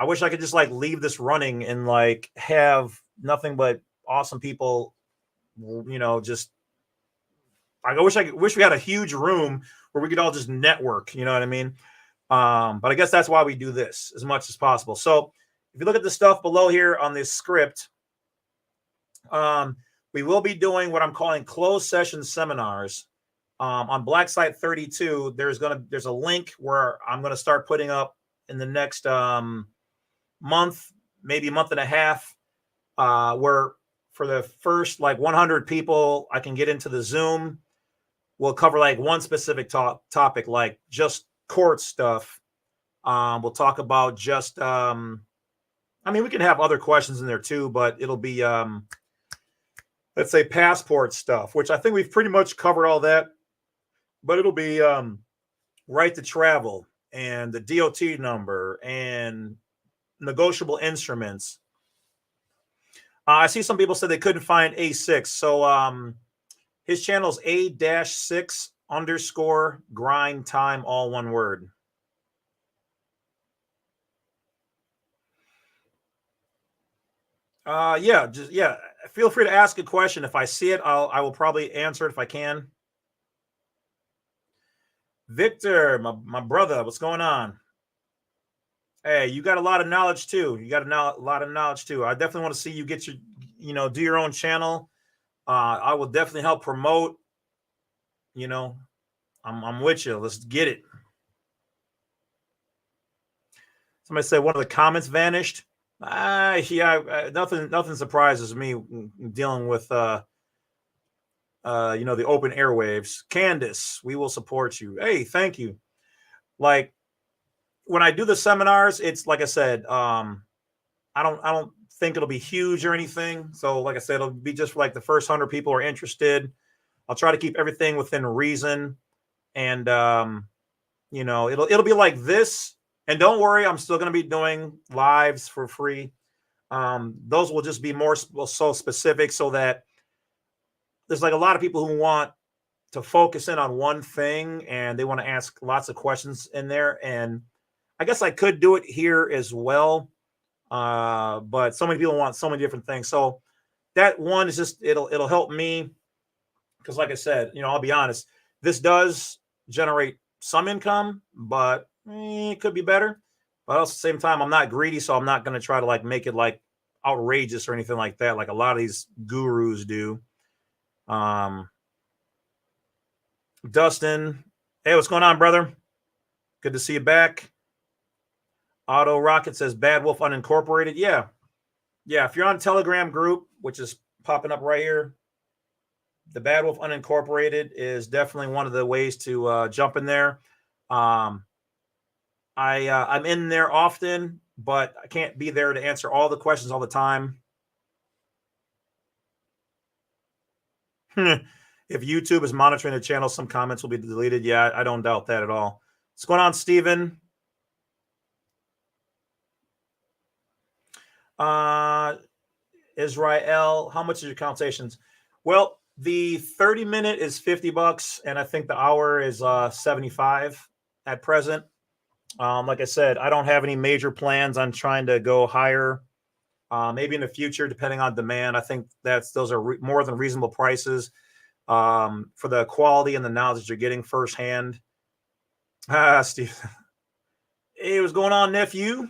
I wish I could just like leave this running and like have nothing but awesome people, just I wish we had a huge room where we could all just network, you know what I mean? But I guess that's why we do this as much as possible. So if you look at the stuff below here on this script, we will be doing what I'm calling closed session seminars. On Black Site 32, there's a link where I'm going to start putting up in the next month, maybe a month and a half, where for the first like 100 people I can get into the Zoom. We'll cover like one specific topic, like just court stuff. We'll talk about just we can have other questions in there too, but it'll be let's say passport stuff, which I think we've pretty much covered all that, but it'll be right to travel and the DOT number and negotiable instruments. I see some people said they couldn't find A6. So his channel is A-6 _ grind time, all one word. Feel free to ask a question. If I see it, I will probably answer it if I can. Victor, my brother, what's going on? Hey, you got a lot of knowledge too. I definitely want to see you get your, do your own channel. I will definitely help promote. I'm with you. Let's get it. Somebody said one of the comments vanished. Nothing surprises me dealing with the open airwaves. Candace, we will support you. Hey, thank you. Like, when I do the seminars, it's like I said, I don't think it'll be huge or anything. So like I said, it'll be just for like the first 100 people who are interested. I'll try to keep everything within reason. And, it'll be like this. And don't worry, I'm still going to be doing lives for free. Those will just be more so specific so that there's like a lot of people who want to focus in on one thing and they want to ask lots of questions in there. And I guess I could do it here as well. But so many people want so many different things. So that one is just, it'll help me. Because like I said, I'll be honest, this does generate some income, but it could be better. But at the same time, I'm not greedy, so I'm not going to try to like make it like outrageous or anything like that, like a lot of these gurus do. Dustin, hey, what's going on, brother? Good to see you back. Auto Rocket says Bad Wolf Unincorporated. Yeah. If you're on a Telegram group, which is popping up right here, the Bad Wolf Unincorporated is definitely one of the ways to jump in there. I'm in there often, but I can't be there to answer all the questions all the time. If YouTube is monitoring the channel, some comments will be deleted. Yeah, I don't doubt that at all. What's going on, Steven? Israel, how much is your consultations? Well, the 30-minute is $50, and I think the hour is 75 at present. Like I said, I don't have any major plans on trying to go higher. Maybe in the future, depending on demand. I think those are more than reasonable prices for the quality and the knowledge that you're getting firsthand. Steve. Hey, what's going on, nephew?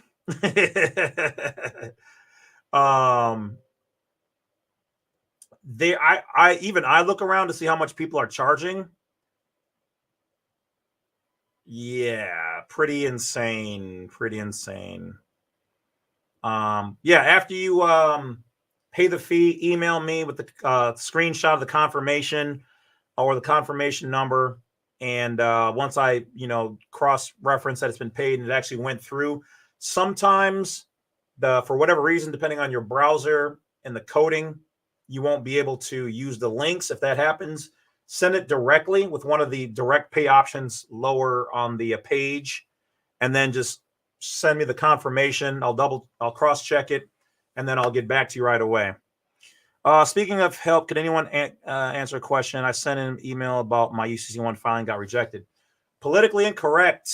I look around to see how much people are charging. Yeah, pretty insane. After you pay the fee, email me with the screenshot of the confirmation or the confirmation number. And once I, cross-reference that it's been paid and it actually went through, sometimes for whatever reason, depending on your browser and the coding, you won't be able to use the links. If that happens, send it directly with one of the direct pay options lower on the page, and then just send me the confirmation. I'll cross-check it, and then I'll get back to you right away. Speaking of help, could anyone answer a question? I sent an email about my UCC1 filing got rejected. Politically incorrect.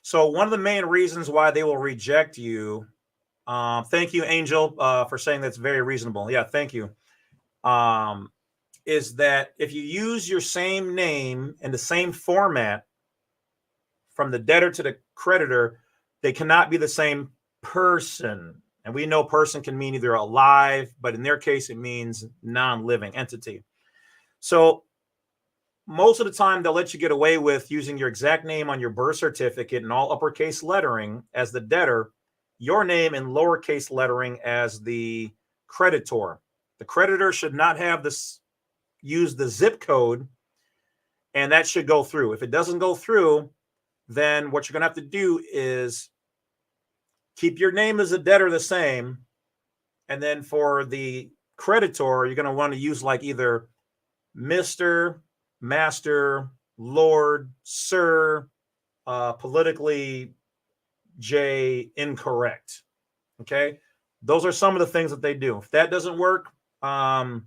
So one of the main reasons why they will reject you, thank you, Angel, for saying that's very reasonable. Yeah, thank you. Is that if you use your same name in the same format from the debtor to the creditor, they cannot be the same person. And we know person can mean either alive, but in their case, it means non-living entity. So most of the time, they'll let you get away with using your exact name on your birth certificate in all uppercase lettering as the debtor, your name in lowercase lettering as the creditor. The creditor should not have this, use the zip code, and that should go through. If it doesn't go through, then what you're going to have to do is keep your name as a debtor the same. And then for the creditor, you're going to want to use like either Mr., Master, Lord, Sir, politically J, incorrect. Okay. Those are some of the things that they do. If that doesn't work, I'd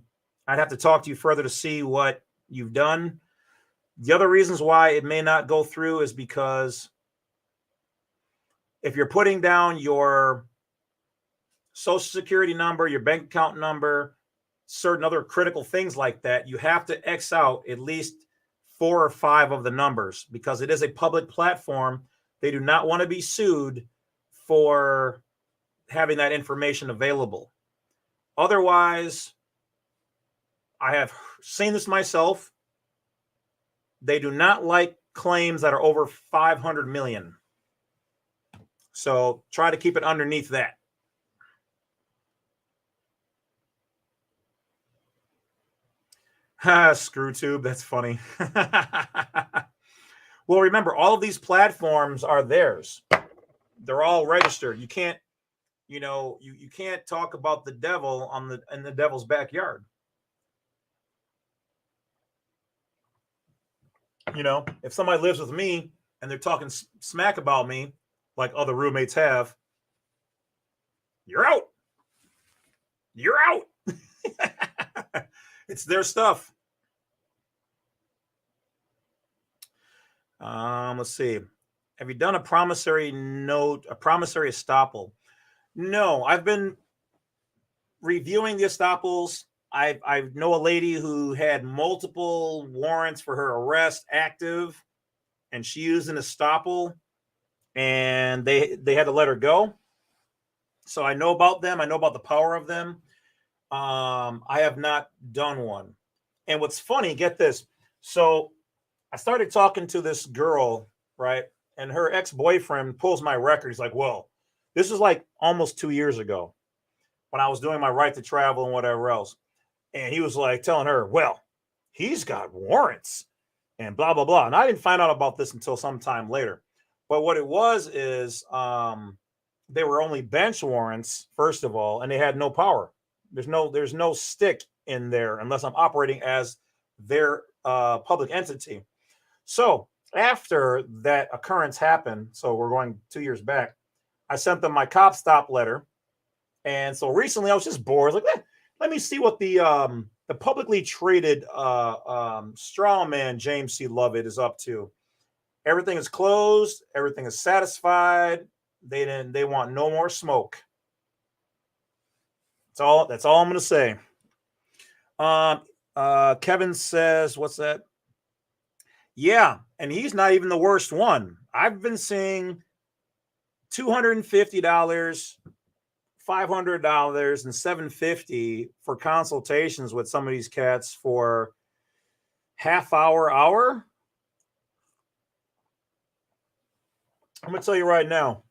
have to talk to you further to see what you've done. The other reasons why it may not go through is because if you're putting down your social security number, your bank account number, certain other critical things like that, you have to X out at least 4 or 5 of the numbers because it is a public platform. They do not want to be sued for having that information available. Otherwise, I have seen this myself. They do not like claims that are over 500 million. So try to keep it underneath that. ScrewTube, that's funny. Well, remember, all of these platforms are theirs. They're all registered. You can't, you can't talk about the devil in the devil's backyard. If somebody lives with me and they're talking smack about me, like other roommates have, you're out. You're out. It's their stuff. Let's see. Have you done a promissory note, a promissory estoppel? No, I've been reviewing the estoppels. I know a lady who had multiple warrants for her arrest active, and she used an estoppel, and they had to let her go. So I know about them. I know about the power of them. I have not done one. And what's funny, get this. So I started talking to this girl, right? And her ex-boyfriend pulls my record. He's like, well, this is like almost 2 years ago when I was doing my right to travel and whatever else. And he was like telling her, well, he's got warrants and blah, blah, blah. And I didn't find out about this until sometime later. But what it was is they were only bench warrants, first of all, and they had no power. There's no stick in there unless I'm operating as their public entity. So after that occurrence happened, so we're going 2 years back, I sent them my cop stop letter. And so recently I was just bored. I was like, let me see what the publicly traded strawman James C. Lovett is up to. Everything is closed. Everything is satisfied. They want no more smoke. That's all I'm going to say. Kevin says, what's that? Yeah, and he's not even the worst one. I've been seeing $250, $500, and $750 for consultations with some of these cats for half hour. I'm gonna tell you right now,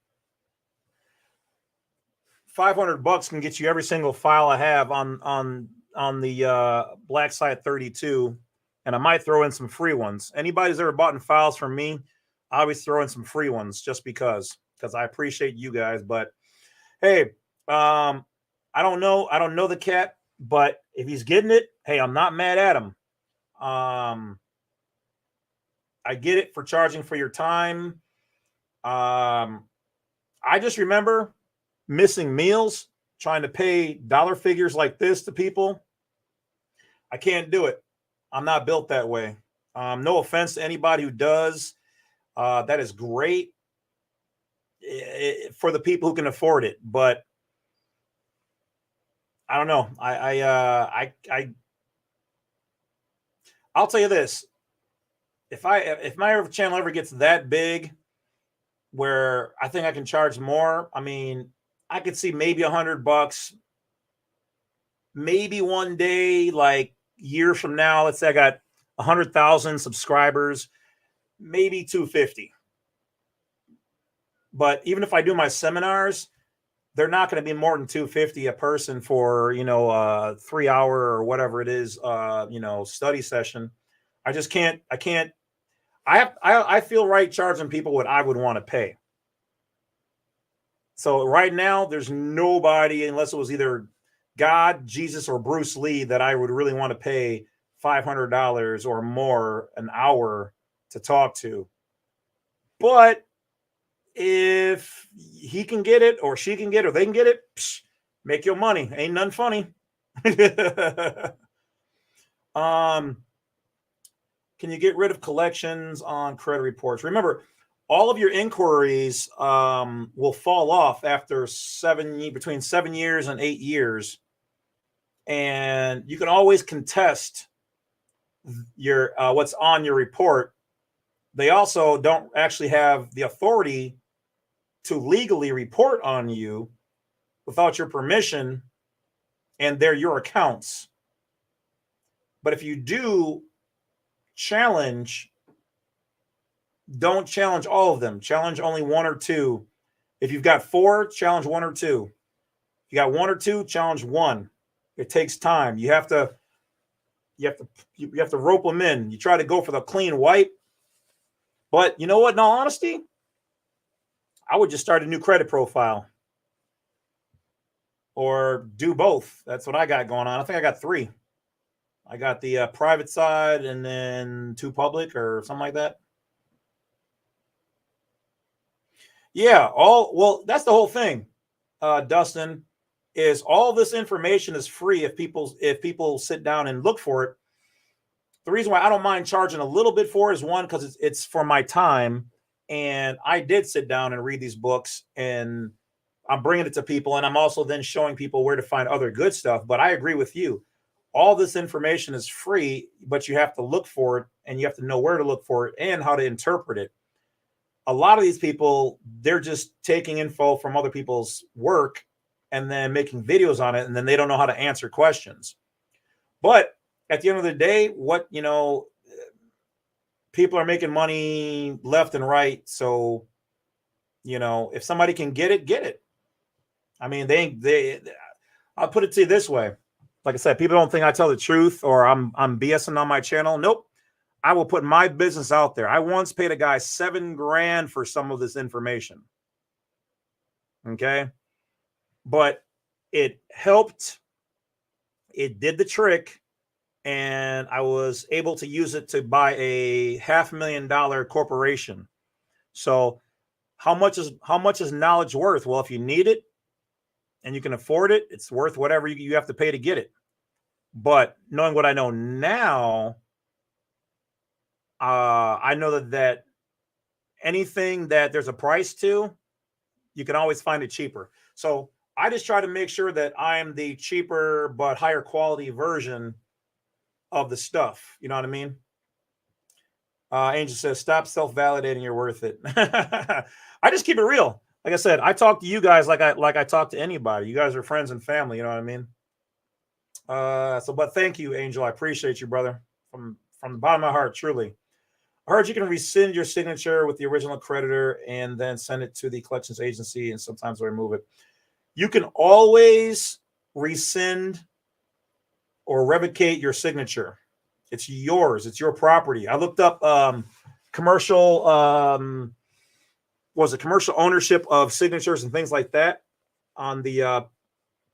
$500 can get you every single file I have on the Black Site 32, and I might throw in some free ones. Anybody's ever bought in files from me, I always throw in some free ones just because I appreciate you guys. But hey, I don't know the cat, but if he's getting it, hey, I'm not mad at him. I get it for charging for your time. I just remember missing meals, trying to pay dollar figures like this to people. I can't do it. I'm not built that way. No offense to anybody who does. That is great for the people who can afford it, but I don't know. I'll tell you this: if my channel ever gets that big, where I think I can charge more, I mean, I could see maybe $100, maybe one day, like years from now. Let's say I got 100,000 subscribers, maybe 250. But even if I do my seminars, they're not going to be more than 250 a person for, 3 hour or whatever it is, study session. I just can't, I feel right charging people what I would want to pay. So right now there's nobody, unless it was either God, Jesus, or Bruce Lee, that I would really want to pay $500 or more an hour to talk to. But if he can get it, or she can get it, or they can get it, make your money. Ain't none funny. Can you get rid of collections on credit reports? Remember, all of your inquiries will fall off after between 7 years and 8 years. And you can always contest your what's on your report. They also don't actually have the authority to legally report on you without your permission, and they're your accounts. But if you do challenge, don't challenge all of them. Challenge only one or two. If you've got 4, challenge 1 or 2. If you got 1 or 2, challenge 1. It takes time. You have to rope them in. You try to go for the clean wipe. But you know what? In all honesty, I would just start a new credit profile or do both. That's what I got going on. I think I got 3. I got the private side and then 2 public or something like that. Yeah. Well, that's the whole thing, Dustin, is all this information is free if people sit down and look for it. The reason why I don't mind charging a little bit for it is, one, because it's for my time. And I did sit down and read these books, and I'm bringing it to people, and I'm also then showing people where to find other good stuff. But I agree with you. All this information is free, but you have to look for it, and you have to know where to look for it and how to interpret it. A lot of these people, they're just taking info from other people's work and then making videos on it, and then they don't know how to answer questions. But at the end of the day, people are making money left and right. So, if somebody can get it, get it. I mean, I'll put it to you this way. Like I said, people don't think I tell the truth or I'm BSing on my channel. Nope. I will put my business out there. I once paid a guy $7,000 for some of this information. Okay. But it helped. It did the trick. And I was able to use it to buy a $500,000 corporation. So how much is knowledge worth? Well, if you need it and you can afford it, it's worth whatever you have to pay to get it. But knowing what I know now, I know that anything that there's a price to, you can always find it cheaper. So I just try to make sure that I'm the cheaper but higher quality version of the stuff. You know what I mean? Angel says, stop self-validating, you're worth it. I just keep it real. Like I said, I talk to you guys like I talk to anybody. You guys are friends and family, you know what I mean? But thank you, Angel. I appreciate you, brother. From the bottom of my heart, truly. I heard you can rescind your signature with the original creditor and then send it to the collections agency, and sometimes they'll remove it. You can always rescind or revocate your signature. It's yours. It's your property. I looked up commercial ownership of signatures and things like that on the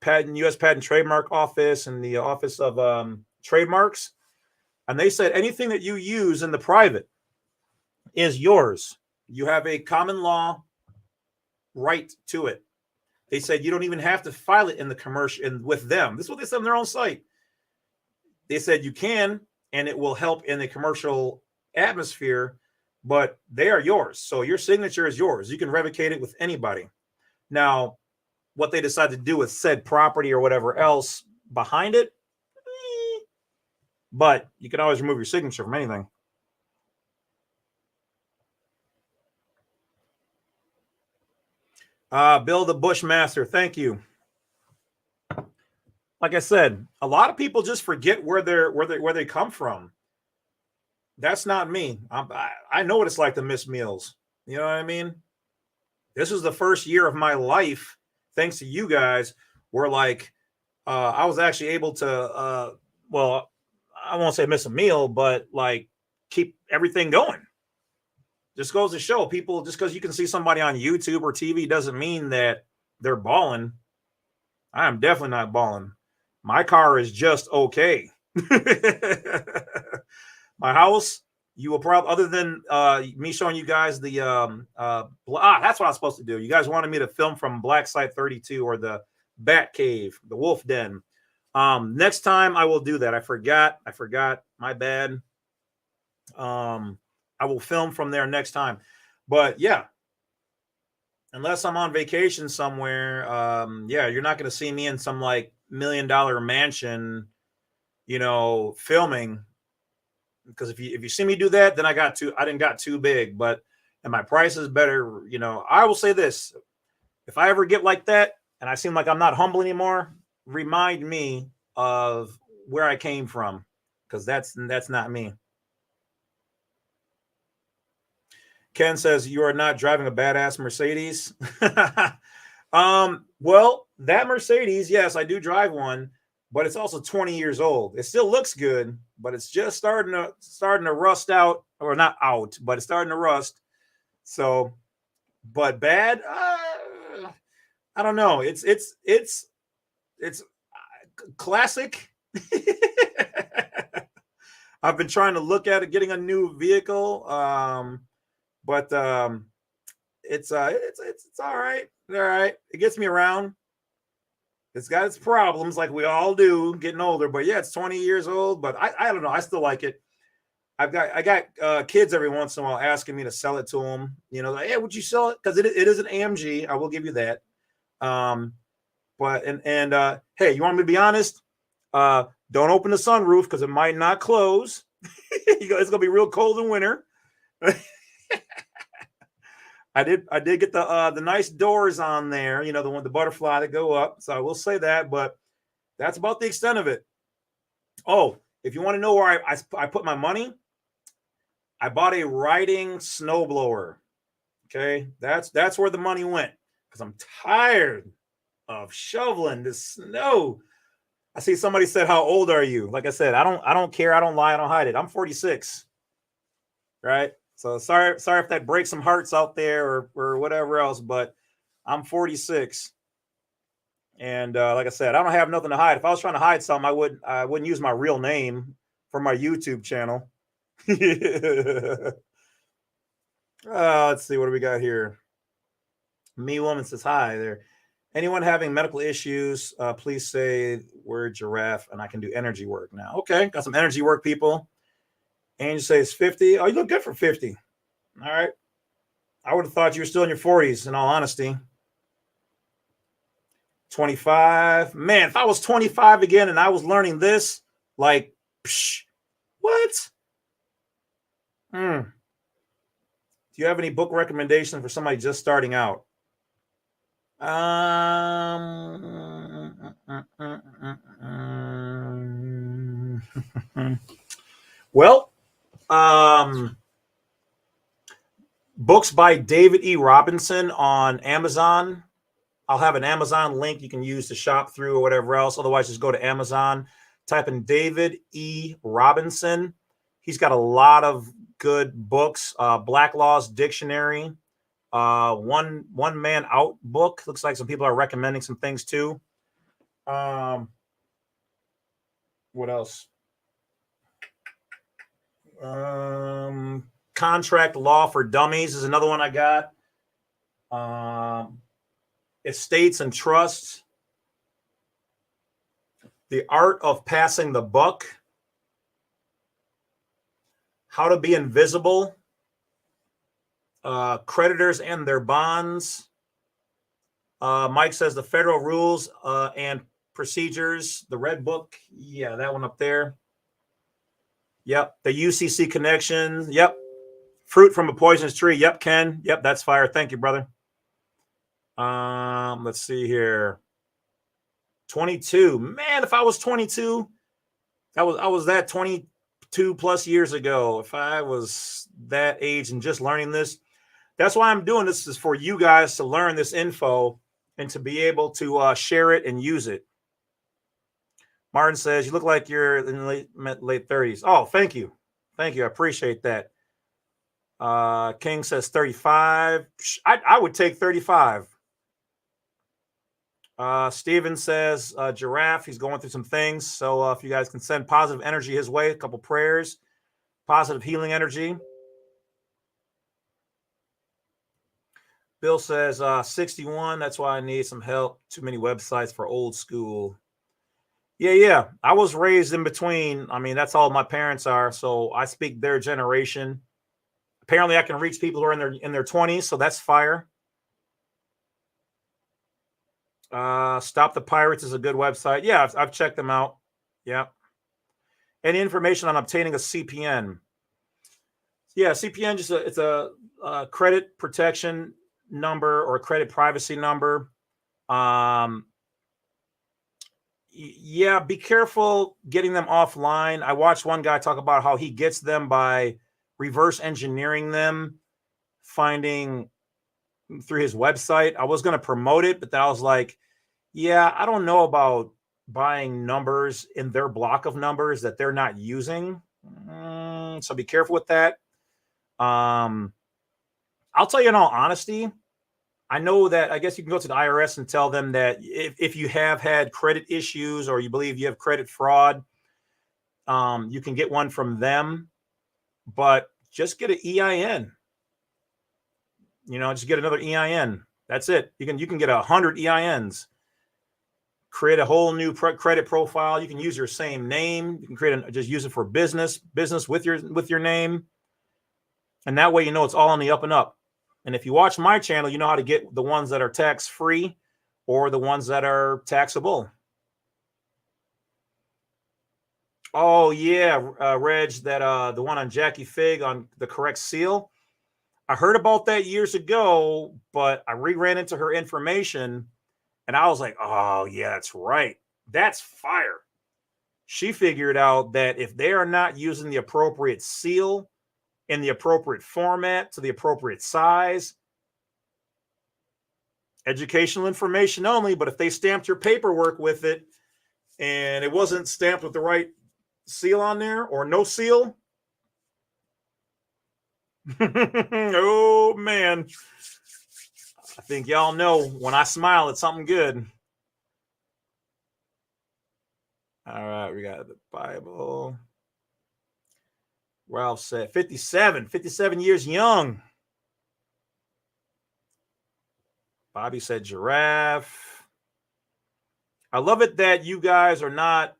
U.S. Patent Trademark Office and the Office of Trademarks. And they said anything that you use in the private is yours. You have a common law right to it. They said you don't even have to file it in the commercial and with them. This is what they said on their own site. They said you can, and it will help in the commercial atmosphere, but they are yours. So your signature is yours. You can revocate it with anybody. Now, what they decide to do with said property or whatever else behind it, but you can always remove your signature from anything. Bill the Bushmaster, thank you. Like I said, a lot of people just forget where they come from. That's not me. I know what it's like to miss meals. You know what I mean? This was the first year of my life, thanks to you guys, where I was actually able to, well, I won't say miss a meal, but like keep everything going. Just goes to show people, just because you can see somebody on YouTube or TV doesn't mean that they're balling. I am definitely not balling. My car is just okay. My house, you will probably, other than me showing you guys the that's what I was supposed to do. You guys wanted me to film from Black Site 32 or the Bat Cave, the Wolf Den. Next time I will do that. I forgot. My bad. I will film from there next time. But yeah, unless I'm on vacation somewhere, yeah, you're not going to see me in some like $1 million mansion, filming. Because if you see me do that, then I didn't got too big. But and my price is better, I will say this: if I ever get like that and I seem like I'm not humble anymore, remind me of where I came from, because that's not me. Ken says, you are not driving a badass Mercedes. Well, that Mercedes, yes, I do drive one, but it's also 20 years old. It still looks good, but it's just starting to rust out, or not out, but it's starting to rust. So, but bad, I don't know. It's classic. I've been trying to look at it, getting a new vehicle. But it's all right. All right. It gets me around. It's got its problems, like we all do, getting older. But yeah, it's 20 years old. But I don't know. I still like it. I got kids every once in a while asking me to sell it to them. Like, hey, would you sell it? Because it is an AMG. I will give you that. But hey, you want me to be honest? Don't open the sunroof because it might not close. It's gonna be real cold in winter. I did get the nice doors on there, the butterfly that go up. So I will say that, but that's about the extent of it. Oh, if you want to know where I put my money, I bought a riding snowblower. Okay, that's where the money went because I'm tired of shoveling the snow. I see somebody said, "How old are you?" Like I said, I don't care. I don't lie. I don't hide it. I'm 46. Right. So sorry if that breaks some hearts out there or whatever else, but I'm 46. And like I said, I don't have nothing to hide. If I was trying to hide something, I wouldn't use my real name for my YouTube channel. Let's see, what do we got here? Me Woman says hi there. Anyone having medical issues, please say word giraffe and I can do energy work now. Okay, got some energy work, people. Angel says 50. Oh, you look good for 50. All right. I would have thought you were still in your 40s, in all honesty. 25. Man, if I was 25 again and I was learning this, like, what? Do you have any book recommendations for somebody just starting out? Well, books by David E. Robinson on Amazon. I'll have an Amazon link you can use to shop through or whatever else. Otherwise, just go to Amazon, type in David E. Robinson. He's got a lot of good books. Black Laws Dictionary, one Man Out book. Looks like some people are recommending some things too. What else? Contract Law for Dummies is another one I got. Estates and Trusts. The Art of Passing the Buck. How to Be Invisible. Creditors and Their Bonds. Mike says the Federal Rules and Procedures. The Red Book. Yeah, that one up there. Yep. The UCC Connections. Yep. Fruit from a Poisonous Tree. Yep, Ken. Yep, that's fire. Thank you, brother. Let's see here. 22. Man, if I was 22, I was that 22 plus years ago. If I was that age and just learning this, that's why I'm doing this, is for you guys to learn this info and to be able to share it and use it. Martin says, you look like you're in the late 30s. Oh, thank you. Thank you. I appreciate that. King says 35. I would take 35. Steven says giraffe. He's going through some things. So if you guys can send positive energy his way, a couple prayers, positive healing energy. Bill says 61. That's why I need some help. Too many websites for old school. Yeah. I was raised in between. I mean, that's all my parents are. So I speak their generation. Apparently, I can reach people who are in their 20s. So that's fire. Stop the Pirates is a good website. Yeah, I've checked them out. Yeah. Any information on obtaining a CPN? Yeah, CPN it's a credit protection number or a credit privacy number. Yeah, be careful getting them offline. I watched one guy talk about how he gets them by reverse engineering them, finding through his website. I was going to promote it, but then I was like, yeah, I don't know about buying numbers in their block of numbers that they're not using. So be careful with that. I'll tell you in all honesty, I know that I guess you can go to the IRS and tell them that if you have had credit issues or you believe you have credit fraud, you can get one from them, but just get an EIN. Just get another EIN. That's it. You can get 100 EINs. create a whole new credit profile. You can use your same name. You can just use it for business with your name. And that way, it's all on the up and up. And if you watch my channel, you know how to get the ones that are tax-free or the ones that are taxable. Oh yeah, Reg, that the one on Jackie Fig on the correct seal. I heard about that years ago, but I ran into her information and I was like, oh yeah, that's right. That's fire. She figured out that if they are not using the appropriate seal in the appropriate format to the appropriate size, educational information only, but if they stamped your paperwork with it and it wasn't stamped with the right seal on there or no seal, oh man, I think y'all know when I smile, it's something good. All right, we got the Bible. Ralph said 57 years young. Bobby said giraffe. I love it that you guys are not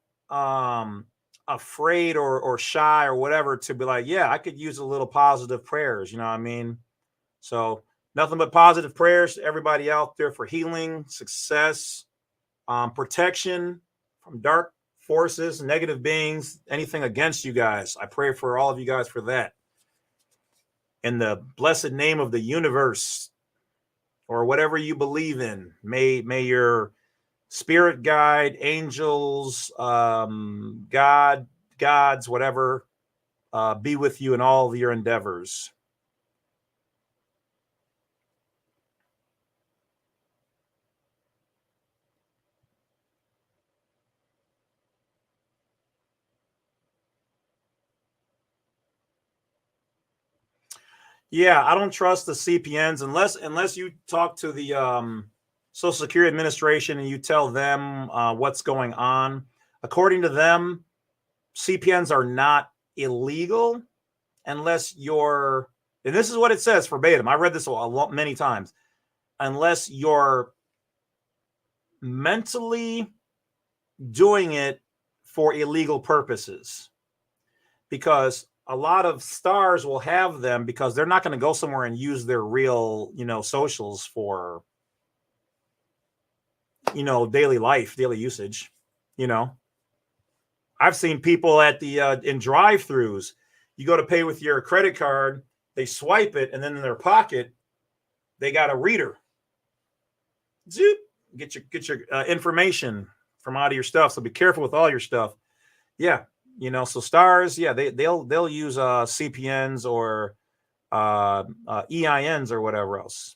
afraid or shy or whatever to be like, yeah, I could use a little positive prayers. You know what I mean? So nothing but positive prayers to everybody out there for healing, success, protection from dark forces, negative beings, anything against you guys. I pray for all of you guys for that. In the blessed name of the universe or whatever you believe in, may your spirit guide, angels, gods, whatever, be with you in all of your endeavors. Yeah, I don't trust the CPNs unless you talk to the Social Security Administration and you tell them what's going on. According to them, CPNs are not illegal unless you're, and this is what it says verbatim. I read this many times. Unless you're mentally doing it for illegal purposes, because a lot of stars will have them because they're not going to go somewhere and use their real, socials for, daily life, daily usage. I've seen people at the in drive-throughs. You go to pay with your credit card, they swipe it, and then in their pocket, they got a reader. Zoop, get your information from out of your stuff. So be careful with all your stuff. Yeah, so stars, yeah, they'll use CPNs or EINs or whatever else.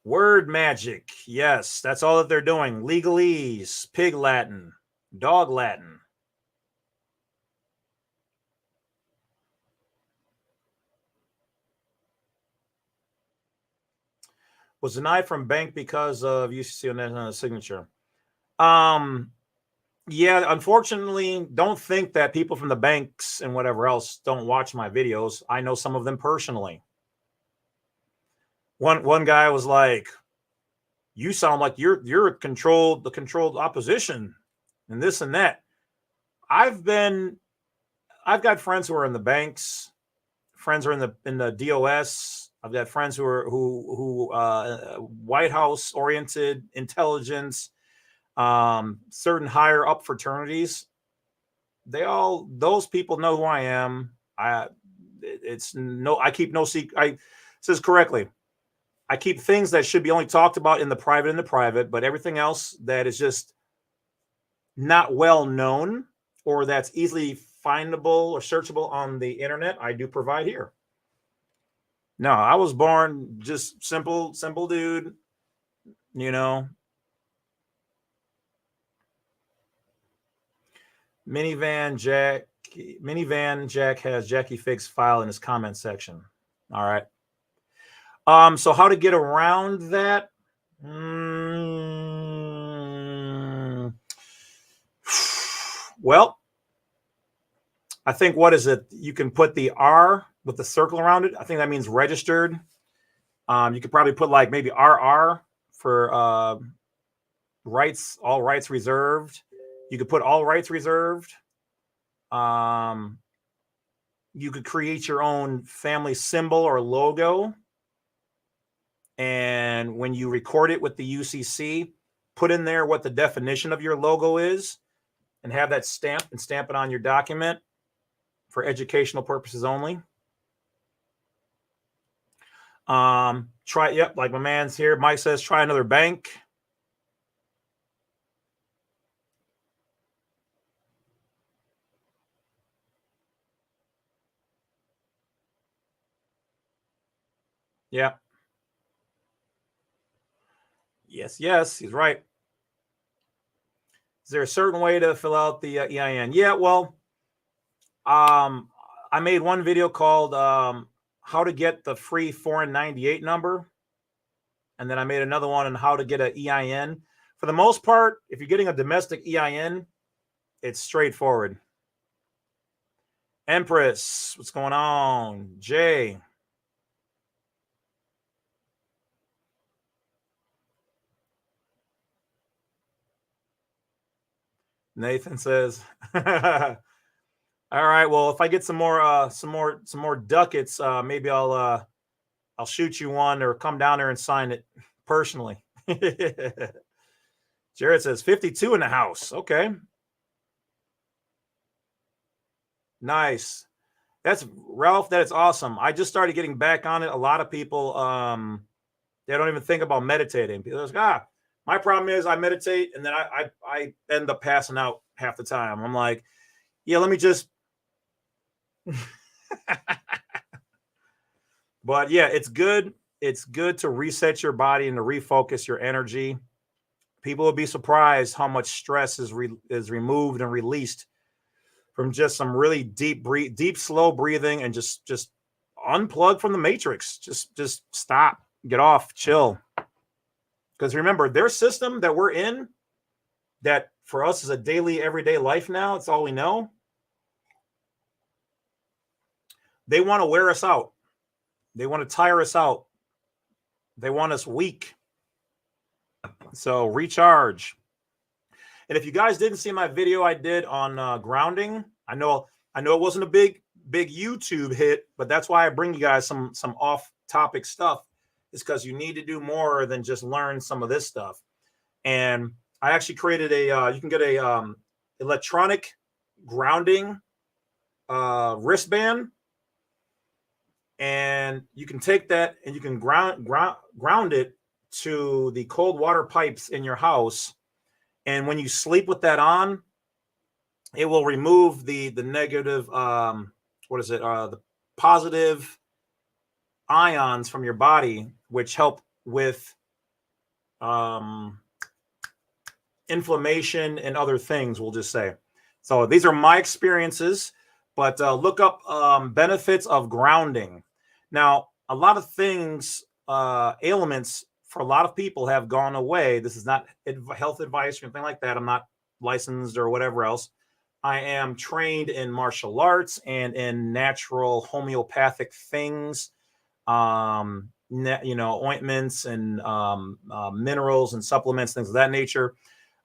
Word magic, yes, that's all that they're doing. Legalese, pig Latin, dog Latin. Was denied from bank because of UCC on signature. Yeah, unfortunately, don't think that people from the banks and whatever else don't watch my videos. I know some of them personally. One guy was like, "You sound like you're the controlled opposition, and this and that." I've got friends who are in the banks, friends are in the DOS. I've got friends who are White House oriented intelligence, certain higher up fraternities. Those people know who I am. I keep no secret. Says correctly. I keep things that should be only talked about in the private, but everything else that is just not well known or that's easily findable or searchable on the internet, I do provide here. No, I was born just simple dude, Minivan Jack has Jackie Fig's file in his comment section. All right. So how to get around that? Well, I think, what is it? You can put the R with the circle around it. I think that means registered. You could probably put like maybe RR for rights, all rights reserved. You could put all rights reserved. You could create your own family symbol or logo. And when you record it with the UCC, put in there what the definition of your logo is and have that stamped and stamp it on your document for educational purposes only. Yep, like my man's here. Mike says, try another bank. Yeah. Yes, he's right. Is there a certain way to fill out the EIN? Yeah, well, I made one video called how to get the free foreign 98 number. And then I made another one on how to get an EIN. For the most part, if you're getting a domestic EIN, it's straightforward. Empress, what's going on? Jay. Nathan says, all right, well, if I get some more ducats, maybe I'll shoot you one or come down there and sign it personally. Jared says 52 in the house. Okay. Nice. That's Ralph. That is awesome. I just started getting back on it. A lot of people, they don't even think about meditating. People are like, my problem is I meditate and then I end up passing out half the time. I'm like, yeah, let me just. But yeah, it's good. It's good to reset your body and to refocus your energy. People will be surprised how much stress is removed and released from just some really deep, slow breathing and just unplug from the matrix. Just stop, get off, chill. Because remember, their system that we're in, that for us is a daily, everyday life now, it's all we know. They want to wear us out. They want to tire us out. They want us weak. So recharge. And if you guys didn't see my video I did on grounding, I know it wasn't a big YouTube hit, but that's why I bring you guys some off-topic stuff. Is because you need to do more than just learn some of this stuff. And I actually created you can get a electronic grounding wristband, and you can take that and you can ground it to the cold water pipes in your house. And when you sleep with that on, it will remove the negative, the positive ions from your body, which help with inflammation and other things, we'll just say. So these are my experiences, but look up benefits of grounding. Now, a lot of things, ailments for a lot of people have gone away. This is not health advice or anything like that. I'm not licensed or whatever else. I am trained in martial arts and in natural homeopathic things, ointments and minerals and supplements, things of that nature.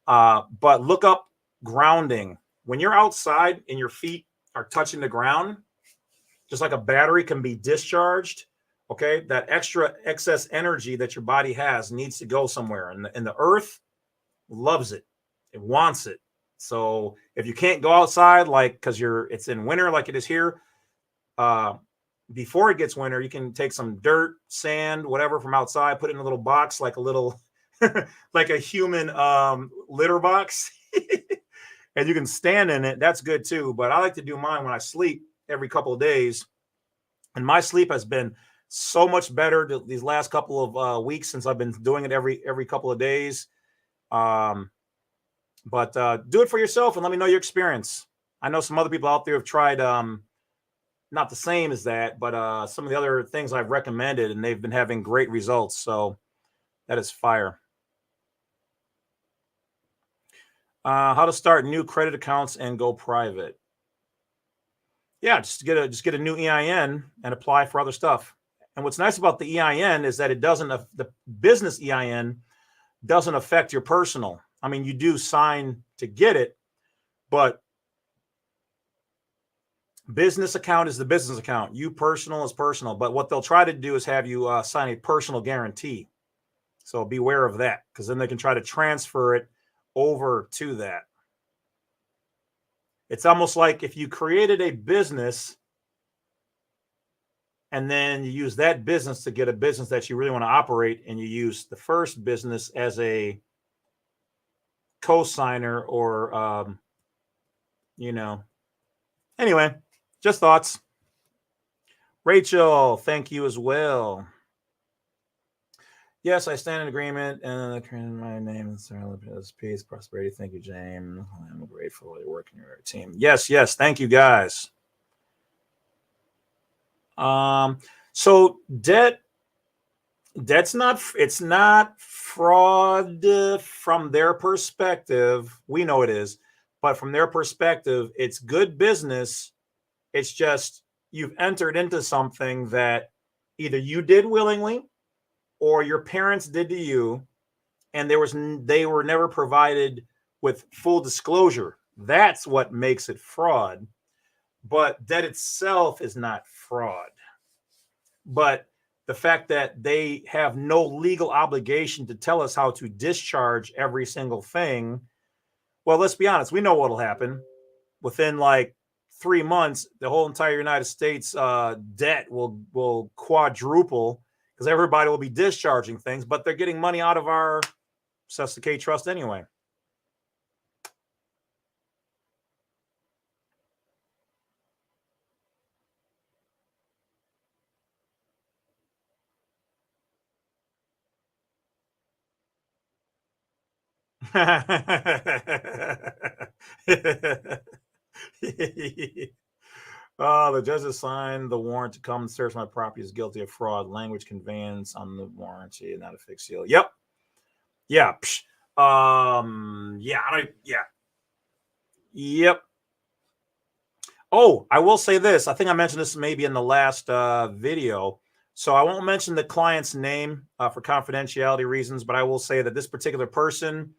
But look up grounding. When you're outside and your feet are touching the ground, just like a battery can be discharged, okay, that extra excess energy that your body has needs to go somewhere. And the earth loves it. It wants it. So if you can't go outside, like, because it's in winter like it is here, before it gets winter, you can take some dirt, sand, whatever from outside, put it in a little box, like a little, like a human litter box, and you can stand in it. That's good too. But I like to do mine when I sleep every couple of days, and my sleep has been so much better these last couple of weeks since I've been doing it every couple of days. But do it for yourself and let me know your experience. I know some other people out there have tried, not the same as that, but some of the other things I've recommended, and they've been having great results. So that is fire. How to start new credit accounts and go private. Yeah, just get a new EIN and apply for other stuff. And what's nice about the EIN is that it doesn't, the business EIN doesn't affect your personal. I mean, you do sign to get it, but business account is the business account. You personal is personal. But what they'll try to do is have you sign a personal guarantee. So beware of that, because then they can try to transfer it over to that. It's almost like if you created a business and then you use that business to get a business that you really want to operate, and you use the first business as a co-signer or, you know, anyway, just thoughts. Rachel, thank you as well. Yes, I stand in agreement, and my name is peace, prosperity. Thank you, James. I'm grateful to work in your team. Yes, yes, thank you, guys. So debt's not, it's not fraud from their perspective. We know it is, but from their perspective, it's good business. It's just you've entered into something that either you did willingly or your parents did to you, and they were never provided with full disclosure. That's what makes it fraud. But debt itself is not fraud. But the fact that they have no legal obligation to tell us how to discharge every single thing, well, let's be honest, we know what'll happen. Within like 3 months, the whole entire United States debt will quadruple, because everybody will be discharging things, but they're getting money out of our Cessna K Trust anyway. The judges signed the warrant to come and search my property is guilty of fraud. Language conveyance on the warranty, not a fixed seal. Yep. Yeah. Yeah. Yeah. Yep. Oh, I will say this. I think I mentioned this maybe in the last video. So I won't mention the client's name for confidentiality reasons, but I will say that this particular person,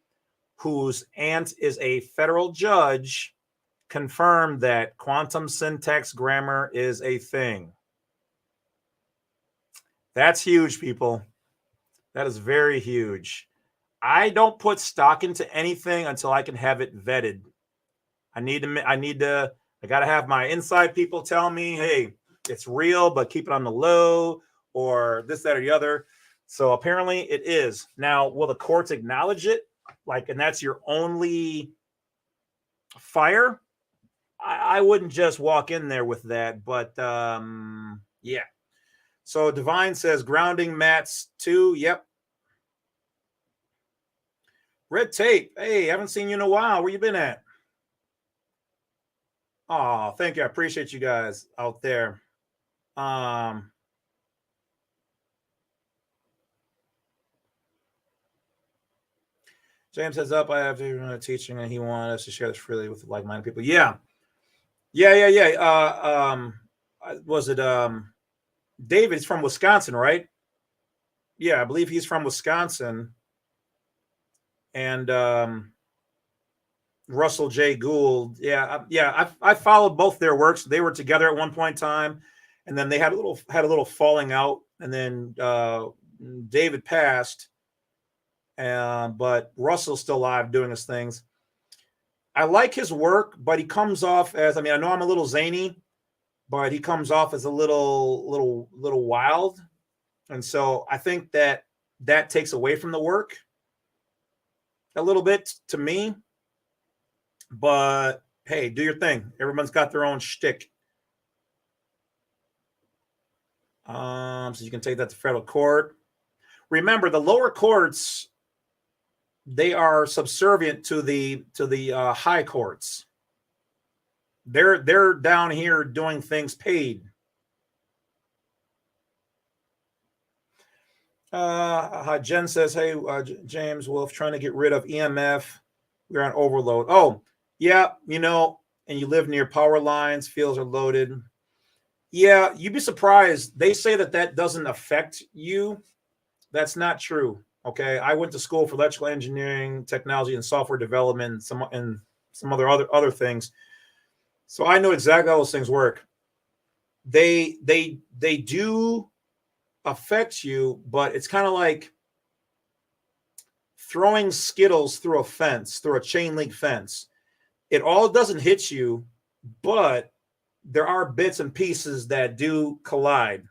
whose aunt is a federal judge, confirmed that quantum syntax grammar is a thing. That's huge, people. That is very huge. I don't put stock into anything until I can have it vetted. I got to have my inside people tell me, hey, it's real, but keep it on the low, or this, that, or the other. So apparently it is. Now, will the courts acknowledge it? Like, and that's your only fire? I wouldn't just walk in there with that, but yeah. So Divine says grounding mats too. Yep. Red Tape. Hey, haven't seen you in a while. Where you been at? Oh, thank you. I appreciate you guys out there. James heads up. I have to teaching, and he wanted us to share this freely with like-minded people. Yeah. Was it David's from Wisconsin, right? Yeah, I believe he's from Wisconsin. And Russell J. Gould. Yeah. I followed both their works. They were together at one point in time, and then they had a little falling out, and then David passed. But Russell's still alive doing his things. I like his work, but he comes off as, I mean, I know I'm a little zany, but he comes off as a little wild. And so I think that takes away from the work a little bit to me. But hey, do your thing. Everyone's got their own shtick. So you can take that to federal court. Remember, the lower courts, they are subservient to the high courts. They're down here doing things paid. Jen says, hey, James Wolf, trying to get rid of EMF. We're on overload. Oh, yeah, and you live near power lines, fields are loaded. Yeah, you'd be surprised. They say that doesn't affect you. That's not true. Okay, I went to school for electrical engineering, technology, and software development, some other things. So I know exactly how those things work. They do affect you, but it's kind of like throwing Skittles through a fence, through a chain link fence. It all doesn't hit you, but there are bits and pieces that do collide.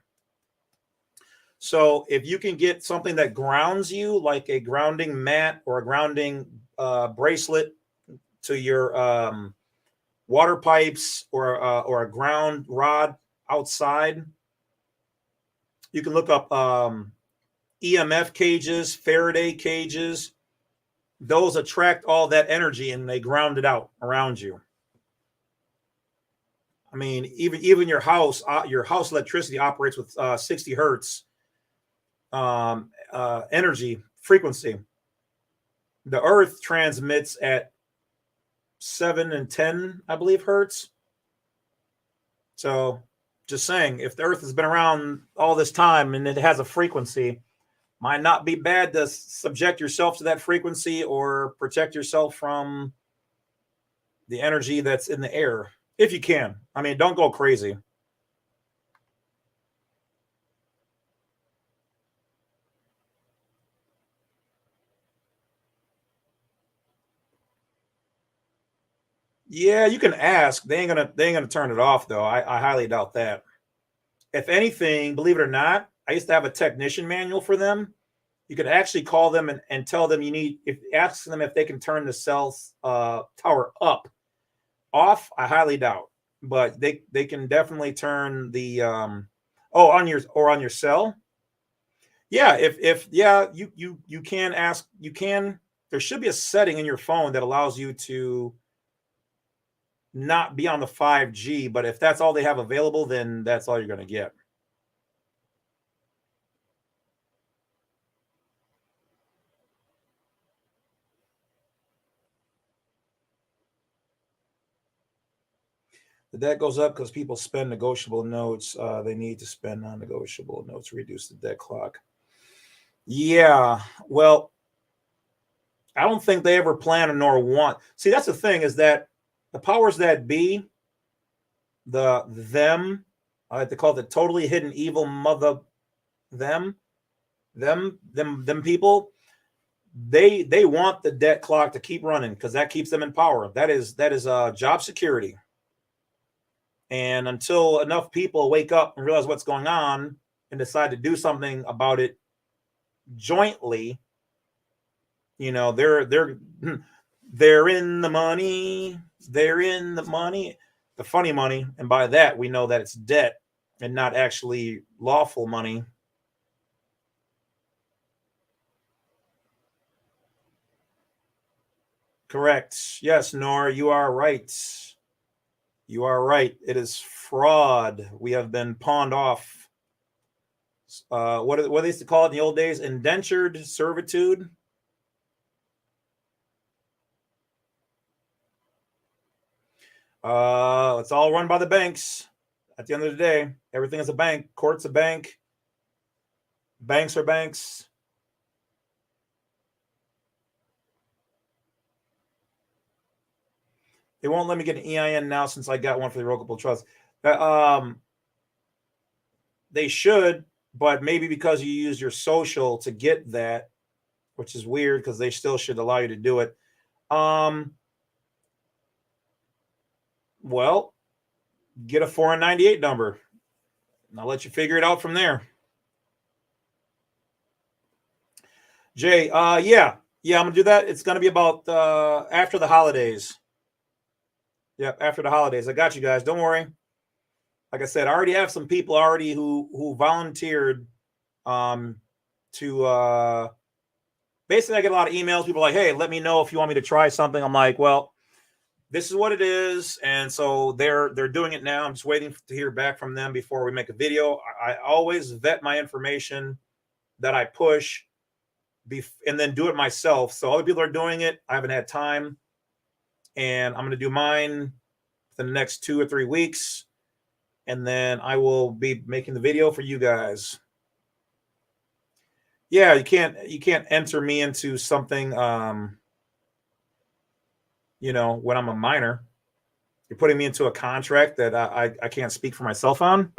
So if you can get something that grounds you, like a grounding mat or a grounding bracelet to your water pipes or a ground rod outside, you can look up EMF cages, Faraday cages. Those attract all that energy and they ground it out around you. I mean, even your house electricity operates with 60 hertz energy frequency. The Earth transmits at 7 and 10, I believe, hertz. So, just saying, if the Earth has been around all this time and it has a frequency, might not be bad to subject yourself to that frequency or protect yourself from the energy that's in the air if you can. I mean, don't go crazy. Yeah, you can ask. They ain't gonna turn it off though. I highly doubt that. If anything, believe it or not, I used to have a technician manual for them. You could actually call them and tell them you need if ask them if they can turn the cell tower up. Off, I highly doubt. But they can definitely turn the on your cell. Yeah, if yeah, you can ask you can there should be a setting in your phone that allows you to not be on the 5G, but if that's all they have available, then that's all you're going to get. The debt goes up because people spend negotiable notes. They need to spend non-negotiable notes, reduce the debt clock. Yeah, well, I don't think they ever plan nor want. See, that's the thing is that the powers that be, them, I like to call it the totally hidden evil mother, them, them people. They want the debt clock to keep running because that keeps them in power. That is job security. And until enough people wake up and realize what's going on and decide to do something about it jointly, they're in the money. They're in the money, the funny money, and by that we know that it's debt and not actually lawful money. Correct. Yes, Nora, you are right. You are right. It is fraud. We have been pawned off. What they used to call it in the old days? Indentured servitude. It's all run by the banks. At the end of the day, everything is a bank. Court's a bank. Banks are banks. They won't let me get an EIN now since I got one for the irrevocable trust. They should, but maybe because you use your social to get that, which is weird because they still should allow you to do it. Well, get a 498 number. And I'll let you figure it out from there. Jay, yeah, I'm gonna do that. It's gonna be about after the holidays. Yep, after the holidays. I got you guys. Don't worry. Like I said, I already have some people already who volunteered to basically I get a lot of emails. People are like, hey, let me know if you want me to try something. I'm like, well, this is what it is, and so they're doing it now. I'm just waiting to hear back from them before we make a video. I always vet my information that I push, and then do it myself. So other people are doing it. I haven't had time, and I'm going to do mine for the next 2 or 3 weeks, and then I will be making the video for you guys. Yeah, you can't enter me into something, you know, when I'm a minor. You're putting me into a contract that I can't speak for myself on.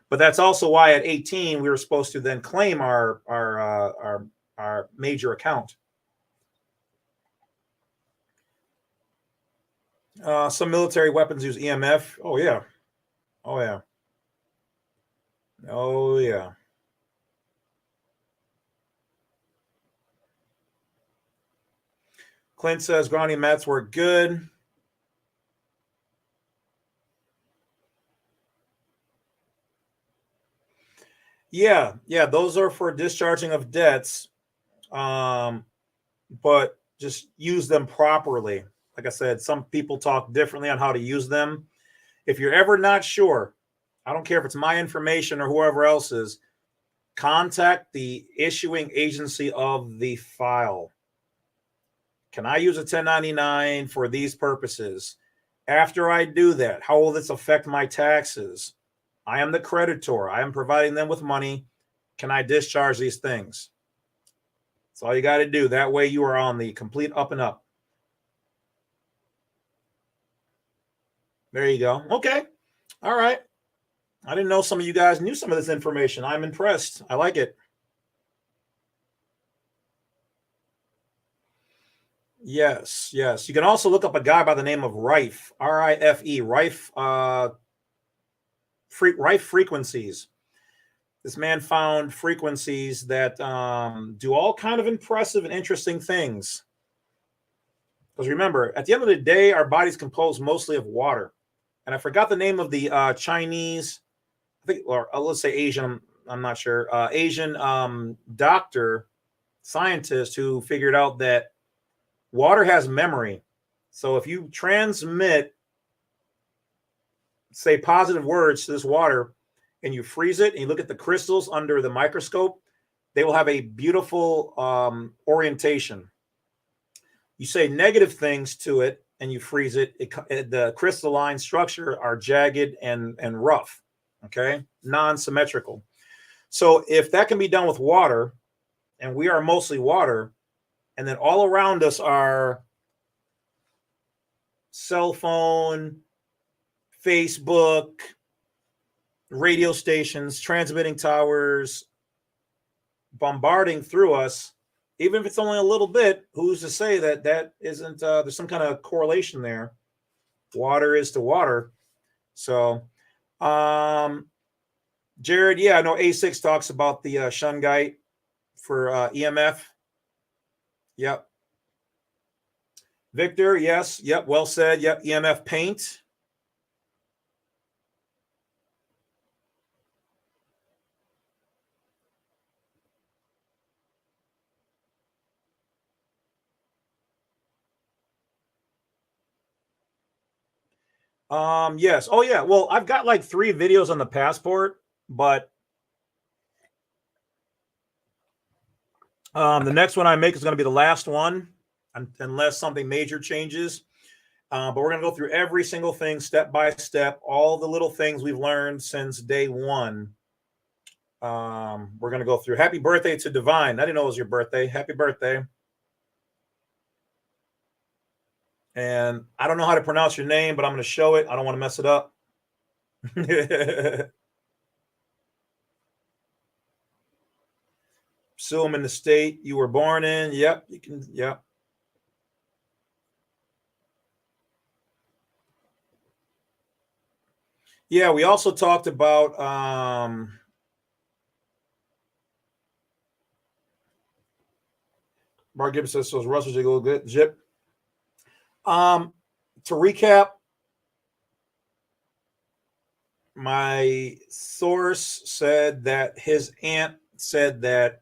But that's also why at 18 we were supposed to then claim our major account. Some military weapons use EMF. Oh yeah, oh yeah, oh yeah. Clint says grounding mats were good. Yeah, yeah, those are for discharging of debts. But just use them properly. Like I said, some people talk differently on how to use them. If you're ever not sure, I don't care if it's my information or whoever else's, contact the issuing agency of the file. Can I use a 1099 for these purposes? After I do that, how will this affect my taxes? I am the creditor. I am providing them with money. Can I discharge these things? That's all you got to do. That way you are on the complete up and up. There you go. Okay. All right. I didn't know some of you guys knew some of this information. I'm impressed. I like it. Yes, yes. You can also look up a guy by the name of Rife, R-I-F-E, Rife, Rife frequencies. This man found frequencies that do all kind of impressive and interesting things. Because remember, at the end of the day, our body's composed mostly of water. And I forgot the name of the Chinese, I think, or let's say Asian, I'm not sure, Asian doctor, scientist who figured out that water has memory. So if you transmit, say, positive words to this water and you freeze it and you look at the crystals under the microscope, they will have a beautiful orientation. You say negative things to it and you freeze it, the crystalline structure are jagged and rough, okay, non-symmetrical. So if that can be done with water, and we are mostly water, and then all around us are cell phone, Facebook, radio stations, transmitting towers, bombarding through us, even if it's only a little bit, who's to say that that isn't, there's some kind of correlation there. Water is to water. So, Jared, yeah, I know A6 talks about the shungite for EMF. Yep. Victor, yes. Yep, well said. Yep, EMF paint. Yes. Oh, yeah. Well, I've got like 3 videos on the passport, but the next one I make is going to be the last one, unless something major changes. But we're going to go through every single thing step by step, all the little things we've learned since day one. We're going to go through. Happy birthday to Divine. I didn't know it was your birthday. Happy birthday. And I don't know how to pronounce your name, but I'm going to show it. I don't want to mess it up. Assume in the state you were born in. Yep, you can. Yep. Yeah, we also talked about Mark Gibson says, so is Russell Jiggle good? Jip. To recap, my source said that his aunt said that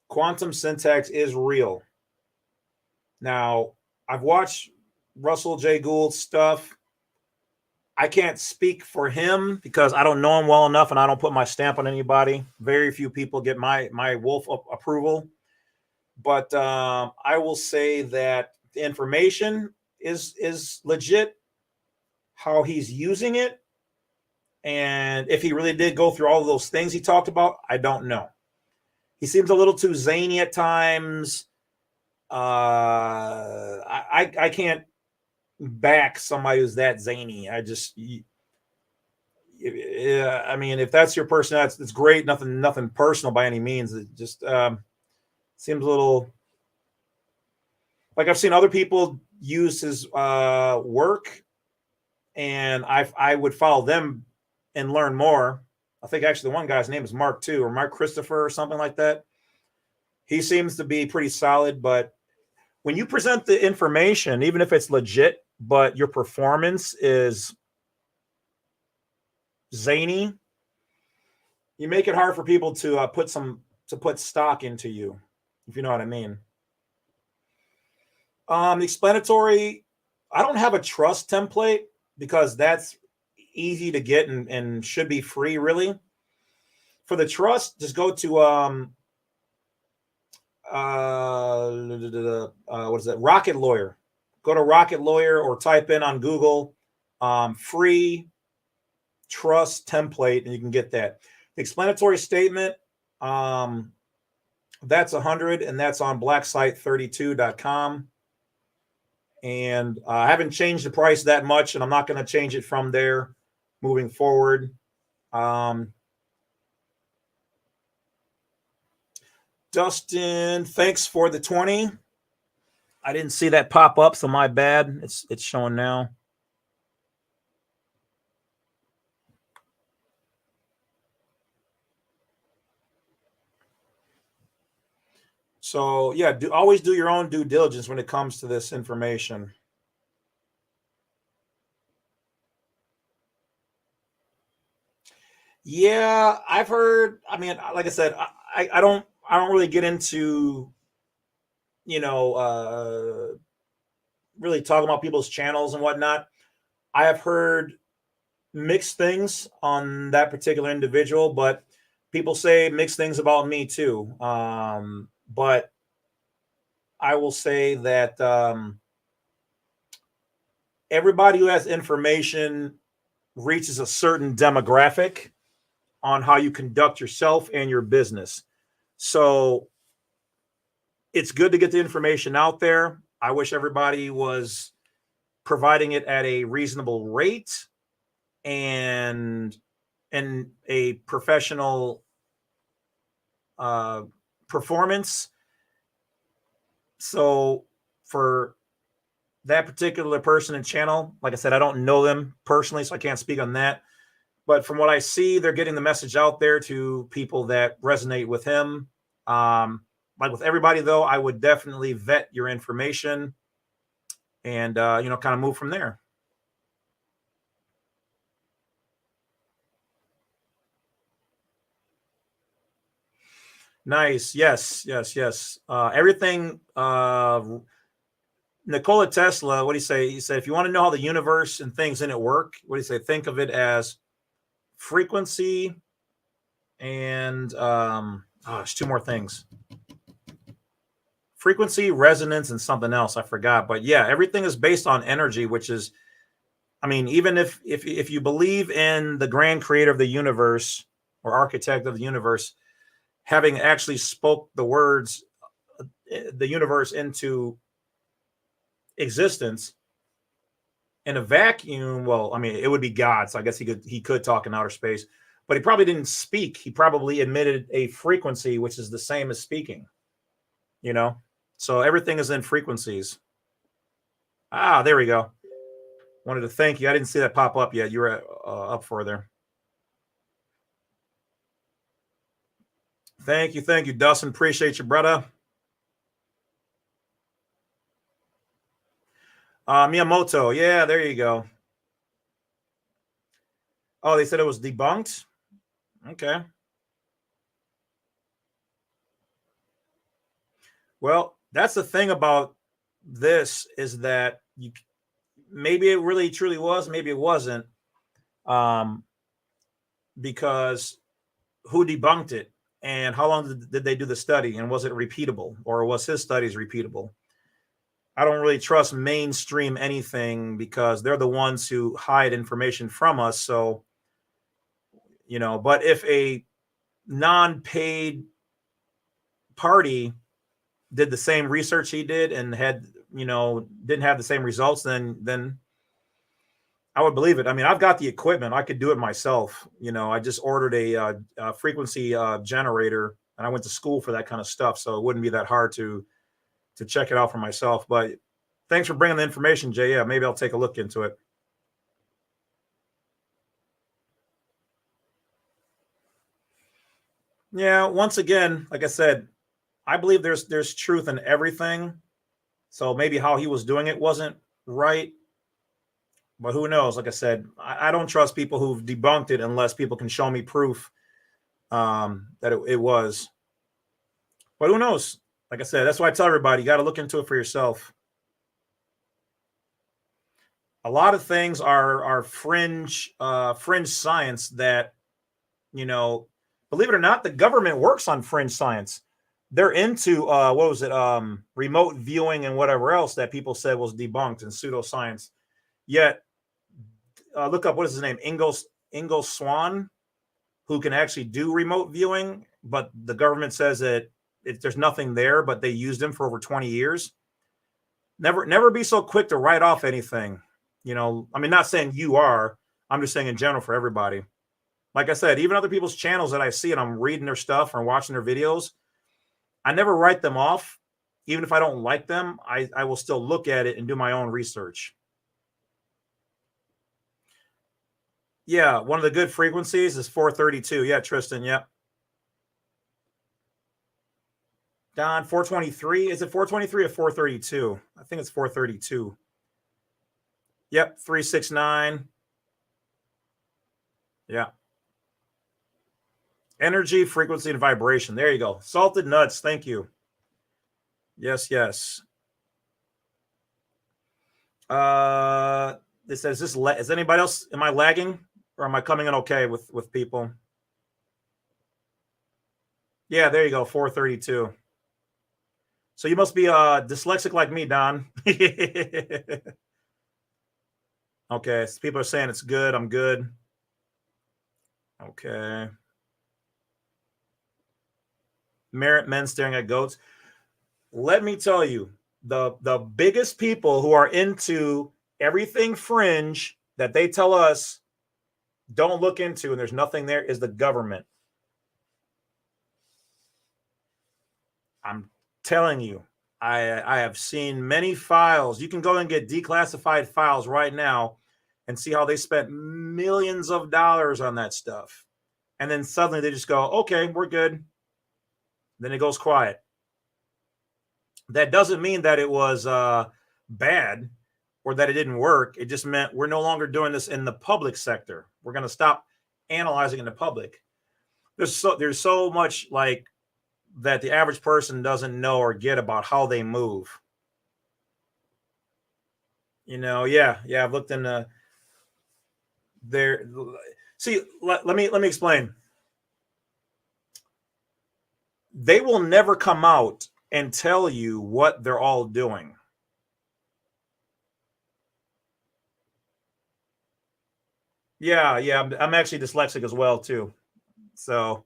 quantum syntax is real. Now, I've watched Russell J. Gould's stuff. I can't speak for him because I don't know him well enough and I don't put my stamp on anybody. Very few people get my wolf approval. But I will say that the information is legit. How he's using it And if he really did go through all of those things he talked about, I don't know. He seems a little too zany at times. I can't back somebody who's that zany. I mean, if that's your person, that's great. Nothing personal by any means. It just seems a little like I've seen other people use his work, and I would follow them and learn more. I think actually the one guy's name is Mark too, or Mark Christopher or something like that. He seems to be pretty solid, but when you present the information, even if it's legit, but your performance is zany, you make it hard for people to put stock into you, if you know what I mean. Explanatory. I don't have a trust template because that's easy to get and should be free, really. For the trust, just go to what is that? Rocket Lawyer. Go to Rocket Lawyer or type in on Google free trust template, and you can get that. The explanatory statement, that's 100, and that's on blacksite32.com. And I haven't changed the price that much, and I'm not going to change it from there moving forward. Dustin, thanks for the 20. I didn't see that pop up, so my bad. It's showing now. So yeah, always do your own due diligence when it comes to this information. Yeah, I've heard. I mean, like I said, I don't really get into really talking about people's channels and whatnot. I have heard mixed things on that particular individual, but people say mixed things about me too. But I will say that everybody who has information reaches a certain demographic on how you conduct yourself and your business. So it's good to get the information out there. I wish everybody was providing it at a reasonable rate and a professional performance. So for that particular person and channel, like I said, I don't know them personally, so I can't speak on that. But from what I see, they're getting the message out there to people that resonate with him. Like with everybody, though, I would definitely vet your information and, kind of move from there. Nice. Yes. Everything. Nikola Tesla, what do you say? He said, if you want to know how the universe and things in it work, what do you say? Think of it as frequency and there's two more things. Frequency, resonance, and something else. I forgot. But yeah, everything is based on energy, which is, I mean, even if you believe in the grand creator of the universe or architect of the universe, having actually spoke the words, the universe into existence in a vacuum, well, I mean, it would be God, so I guess he could talk in outer space, but he probably didn't speak. He probably emitted a frequency which is the same as speaking, so everything is in frequencies. There we go. Wanted to thank you. I didn't see that pop up yet. You were up for there. Thank you, Dustin. Appreciate you, brother. Miyamoto. Yeah, there you go. Oh, they said it was debunked? Okay. Well, that's the thing about this is that maybe it really truly was, maybe it wasn't, because who debunked it and how long did they do the study, and was it repeatable, or was his studies repeatable? I don't really trust mainstream anything because they're the ones who hide information from us. So But if a non-paid party did the same research he did and had, didn't have the same results, then I would believe it. I mean, I've got the equipment. I could do it myself. I just ordered a frequency generator, and I went to school for that kind of stuff. So it wouldn't be that hard to check it out for myself. But thanks for bringing the information, Jay. Yeah, maybe I'll take a look into it. Yeah, once again, like I said, I believe there's truth in everything. So maybe how he was doing it wasn't right. But who knows? Like I said, I don't trust people who've debunked it unless people can show me proof that it was. But who knows? Like I said, that's why I tell everybody, you got to look into it for yourself. A lot of things are fringe science that, believe it or not, the government works on fringe science. They're into what was it? Remote viewing and whatever else that people said was debunked and pseudoscience. Yet, look up, what is his name? Ingo Swann, who can actually do remote viewing, but the government says that there's nothing there, but they used him for over 20 years. Never be so quick to write off anything. I mean, not saying you are. I'm just saying in general for everybody. Like I said, even other people's channels that I see and I'm reading their stuff or watching their videos, I never write them off. Even if I don't like them, I will still look at it and do my own research. Yeah, one of the good frequencies is 432. Yeah, Tristan, yeah. Don, 423. Is it 423 or 432? I think it's 432. Yep, 369. Yeah. Energy, frequency, and vibration. There you go. Salted nuts. Thank you. Yes, yes. It says this. Is anybody else? Am I lagging, or am I coming in okay with people? Yeah, there you go. 432. So you must be dyslexic like me, Don. Okay, so people are saying it's good. I'm good. Okay. Merit men staring at goats. Let me tell you, the biggest people who are into everything fringe that they tell us don't look into and there's nothing there is the government. I'm telling you, I have seen many files. You can go and get declassified files right now and see how they spent millions of dollars on that stuff. And then suddenly they just go, okay, we're good. Then it goes quiet. That doesn't mean that it was bad or that it didn't work. It just meant we're no longer doing this in the public sector. We're going to stop analyzing in the public. There's so much like that the average person doesn't know or get about how they move. Yeah, I've looked in there. See, let me explain. They will never come out and tell you what they're all doing. Yeah, I'm actually dyslexic as well too. So,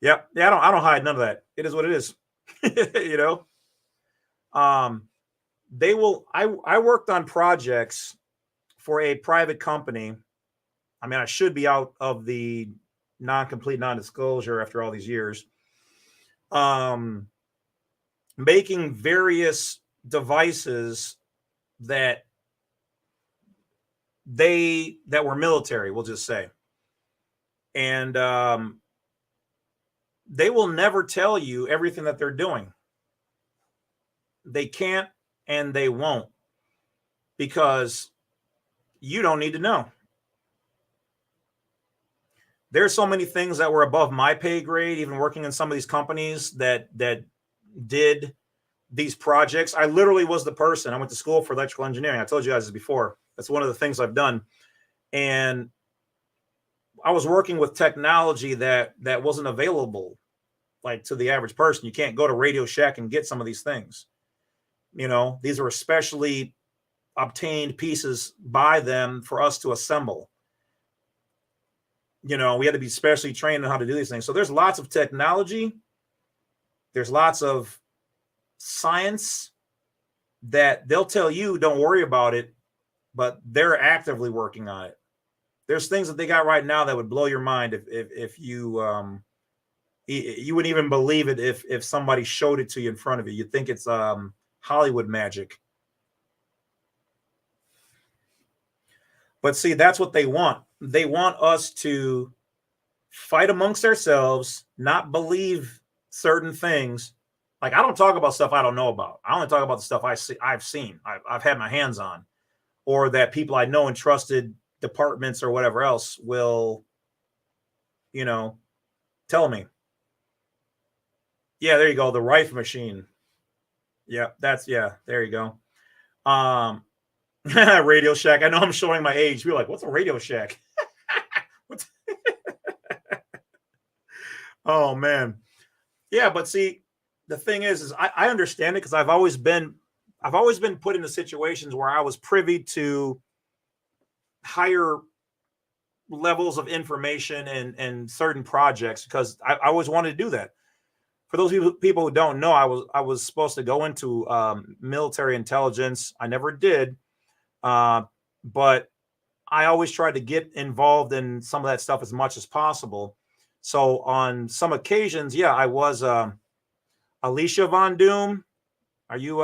yeah, I don't hide none of that. It is what it is. They will. I worked on projects for a private company. I mean, I should be out of the non-complete non-disclosure after all these years. Making various devices that were military, we'll just say. And they will never tell you everything that they're doing. They can't and they won't, because you don't need to know. There's so many things that were above my pay grade, even working in some of these companies that did these projects. I literally was the person. I went to school for electrical engineering. I told you guys this before. That's one of the things I've done. And I was working with technology that wasn't available like to the average person. You can't go to Radio Shack and get some of these things. These are especially obtained pieces by them for us to assemble. we had to be specially trained on how to do these things. So there's lots of technology. There's lots of science that they'll tell you, don't worry about it, but they're actively working on it. There's things that they got right now that would blow your mind if you wouldn't even believe it if somebody showed it to you in front of you. You'd think it's Hollywood magic. But see, that's what they want. They want us to fight amongst ourselves, not believe certain things. Like, I don't talk about stuff I don't know about. I only talk about the stuff I've seen, I've had my hands on, or that people I know and trusted departments or whatever else will, tell me. Yeah, there you go. The Rife machine. Yeah, there you go. Radio Shack. I know I'm showing my age. We're like, what's a Radio Shack? Oh man. Yeah, but see, the thing is I understand it because I've always been put into situations where I was privy to higher levels of information and certain projects because I always wanted to do that. For those people who don't know, I was supposed to go into military intelligence. I never did, but I always tried to get involved in some of that stuff as much as possible. So on some occasions, yeah, I was Alicia Von Doom. Are you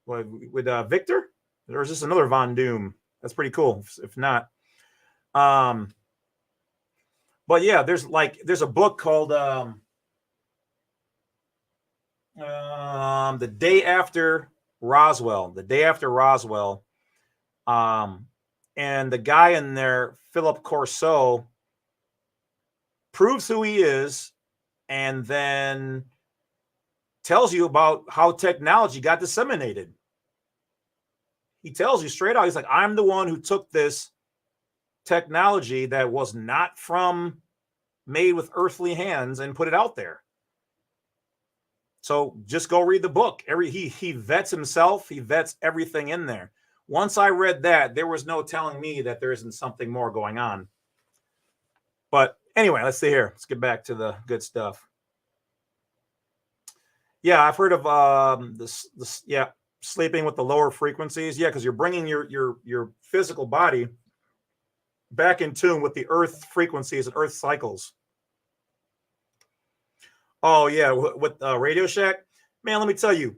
with Victor? Or is this another Von Doom? That's pretty cool. If not, but yeah, there's a book called The Day After Roswell. The Day After Roswell. And the guy in there, Philip Corso, proves who he is and then tells you about how technology got disseminated. He tells you straight out, he's like, I'm the one who took this technology that was not made with earthly hands and put it out there. So just go read the book. He vets himself. He vets everything in there. Once I read that, there was no telling me that there isn't something more going on. But anyway, let's see here. Let's get back to the good stuff. Yeah, I've heard of this. Yeah, sleeping with the lower frequencies. Yeah, because you're bringing your physical body back in tune with the Earth frequencies and Earth cycles. Oh yeah, with Radio Shack, man. Let me tell you,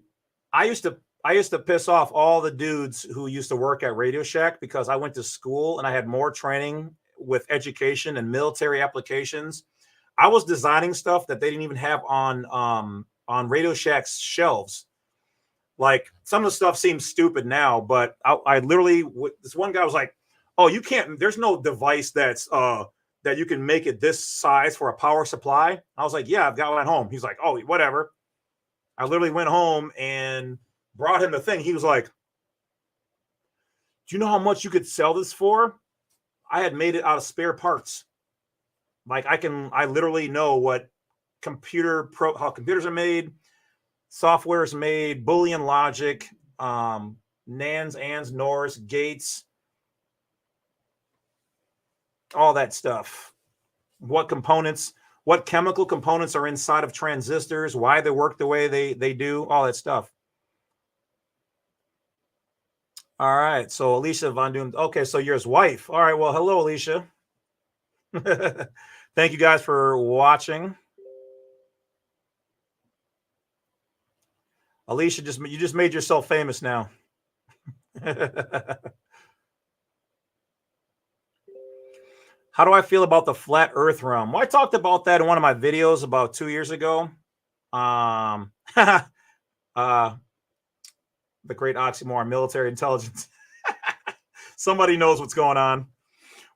I used to piss off all the dudes who used to work at Radio Shack because I went to school and I had more training with education and military applications. I was designing stuff that they didn't even have on Radio Shack's shelves. Like, some of the stuff seems stupid now, but I literally, this one guy was like, "Oh, you can't. There's no device that's that you can make it this size for a power supply." I was like, "Yeah, I've got one at home." He's like, "Oh, whatever." I literally went home and brought him the thing. He was like, "Do you know how much you could sell this for?" I had made it out of spare parts. Like, I literally know what how computers are made, software is made, Boolean logic, nans, ands, nors, gates, all that stuff. What chemical components are inside of transistors, why they work the way they do, all that stuff. All right, so Alicia Von Doom. Okay, so you're his wife. All right, well, hello, Alicia. Thank you guys for watching. Alicia, you just made yourself famous now. How do I feel about the flat Earth realm? Well, I talked about that in one of my videos about 2 years ago. The great oxymoron, military intelligence. Somebody knows what's going on.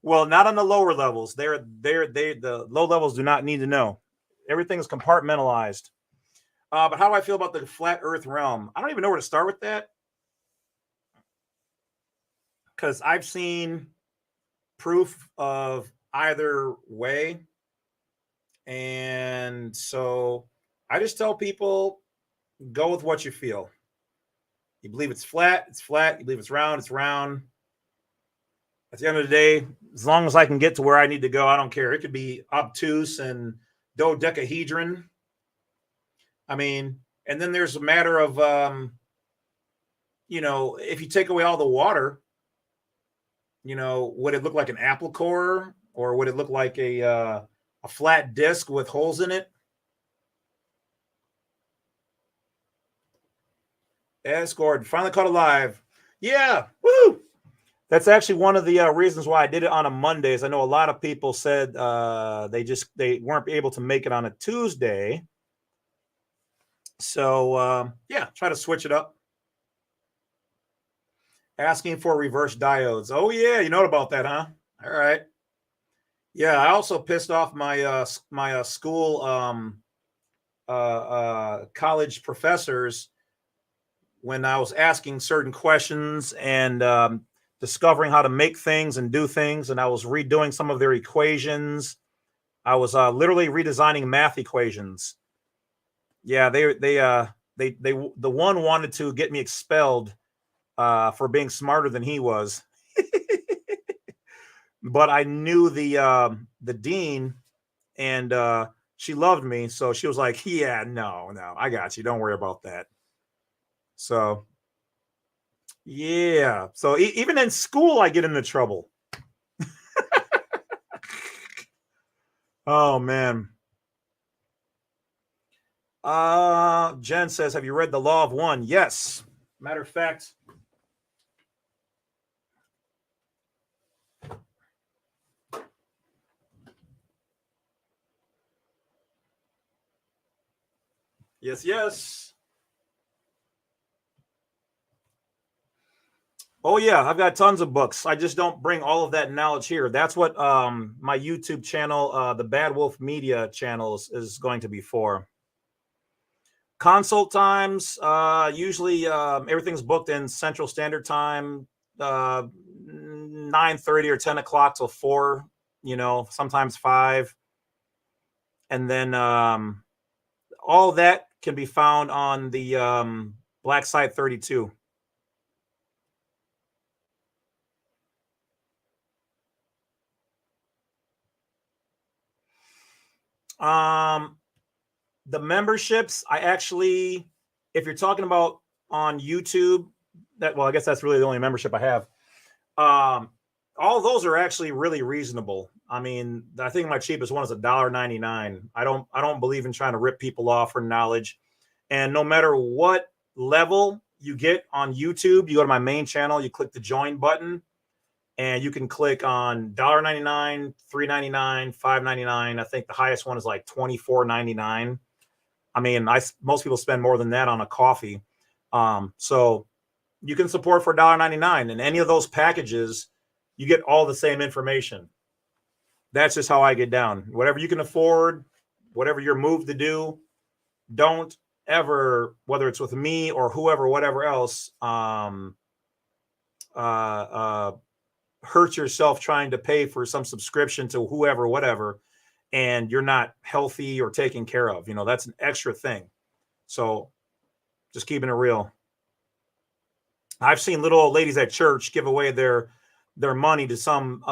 Well, not on the lower levels. The low levels do not need to know. Everything is compartmentalized. But how do I feel about the flat Earth realm? I don't even know where to start with that, because I've seen proof of either way. And so I just tell people, go with what you feel. You believe it's flat, it's flat. You believe it's round, it's round. At the end of the day, as long as I can get to where I need to go, I don't care. It could be obtuse and dodecahedron. I mean, and then there's a matter of, if you take away all the water, would it look like an apple core, or would it look like a flat disc with holes in it? Escort finally caught alive. Yeah, woo! That's actually one of the reasons why I did it on a Monday. Is I know a lot of people said they weren't able to make it on a Tuesday. So yeah, try to switch it up. Asking for reverse diodes. Oh yeah, you know about that, huh? All right. Yeah, I also pissed off my school college professors when I was asking certain questions and discovering how to make things and do things, and I was redoing some of their equations. I was literally redesigning math equations. Yeah, they the one wanted to get me expelled for being smarter than he was, but I knew the dean, and she loved me, so she was like, "Yeah, no, I got you. Don't worry about that." So yeah, so even in school, I get into trouble. Oh man. Jen says, "Have you read The Law of One?" Yes. Matter of fact, yes, yes. Oh yeah, I've got tons of books. I just don't bring all of that knowledge here. That's what my YouTube channel, the Bad Wolf Media channel, is going to be for. Consult times, usually everything's booked in Central Standard Time, 9:30 or 10 o'clock till 4. Sometimes 5, and then all that can be found on the Black Site 32. Um, the memberships, I actually, if you're talking about on YouTube, I guess that's really the only membership I have. Um, all those are actually really reasonable. I mean, I think my cheapest one is $1.99. I don't believe in trying to rip people off for knowledge. And no matter what level you get on YouTube, you go to my main channel, you click the join button, and you can click on $1.99, $3.99, $5.99. I think the highest one is like $24.99. I mean, most people spend more than that on a coffee. So you can support for $1.99, and any of those packages, you get all the same information. That's just how I get down. Whatever you can afford, whatever you're moved to do, don't ever, whether it's with me or whoever, whatever else, uh, uh, hurt yourself trying to pay for some subscription to whoever, whatever, and you're not healthy or taken care of. That's an extra thing. So just keeping it real. I've seen little old ladies at church give away their money to some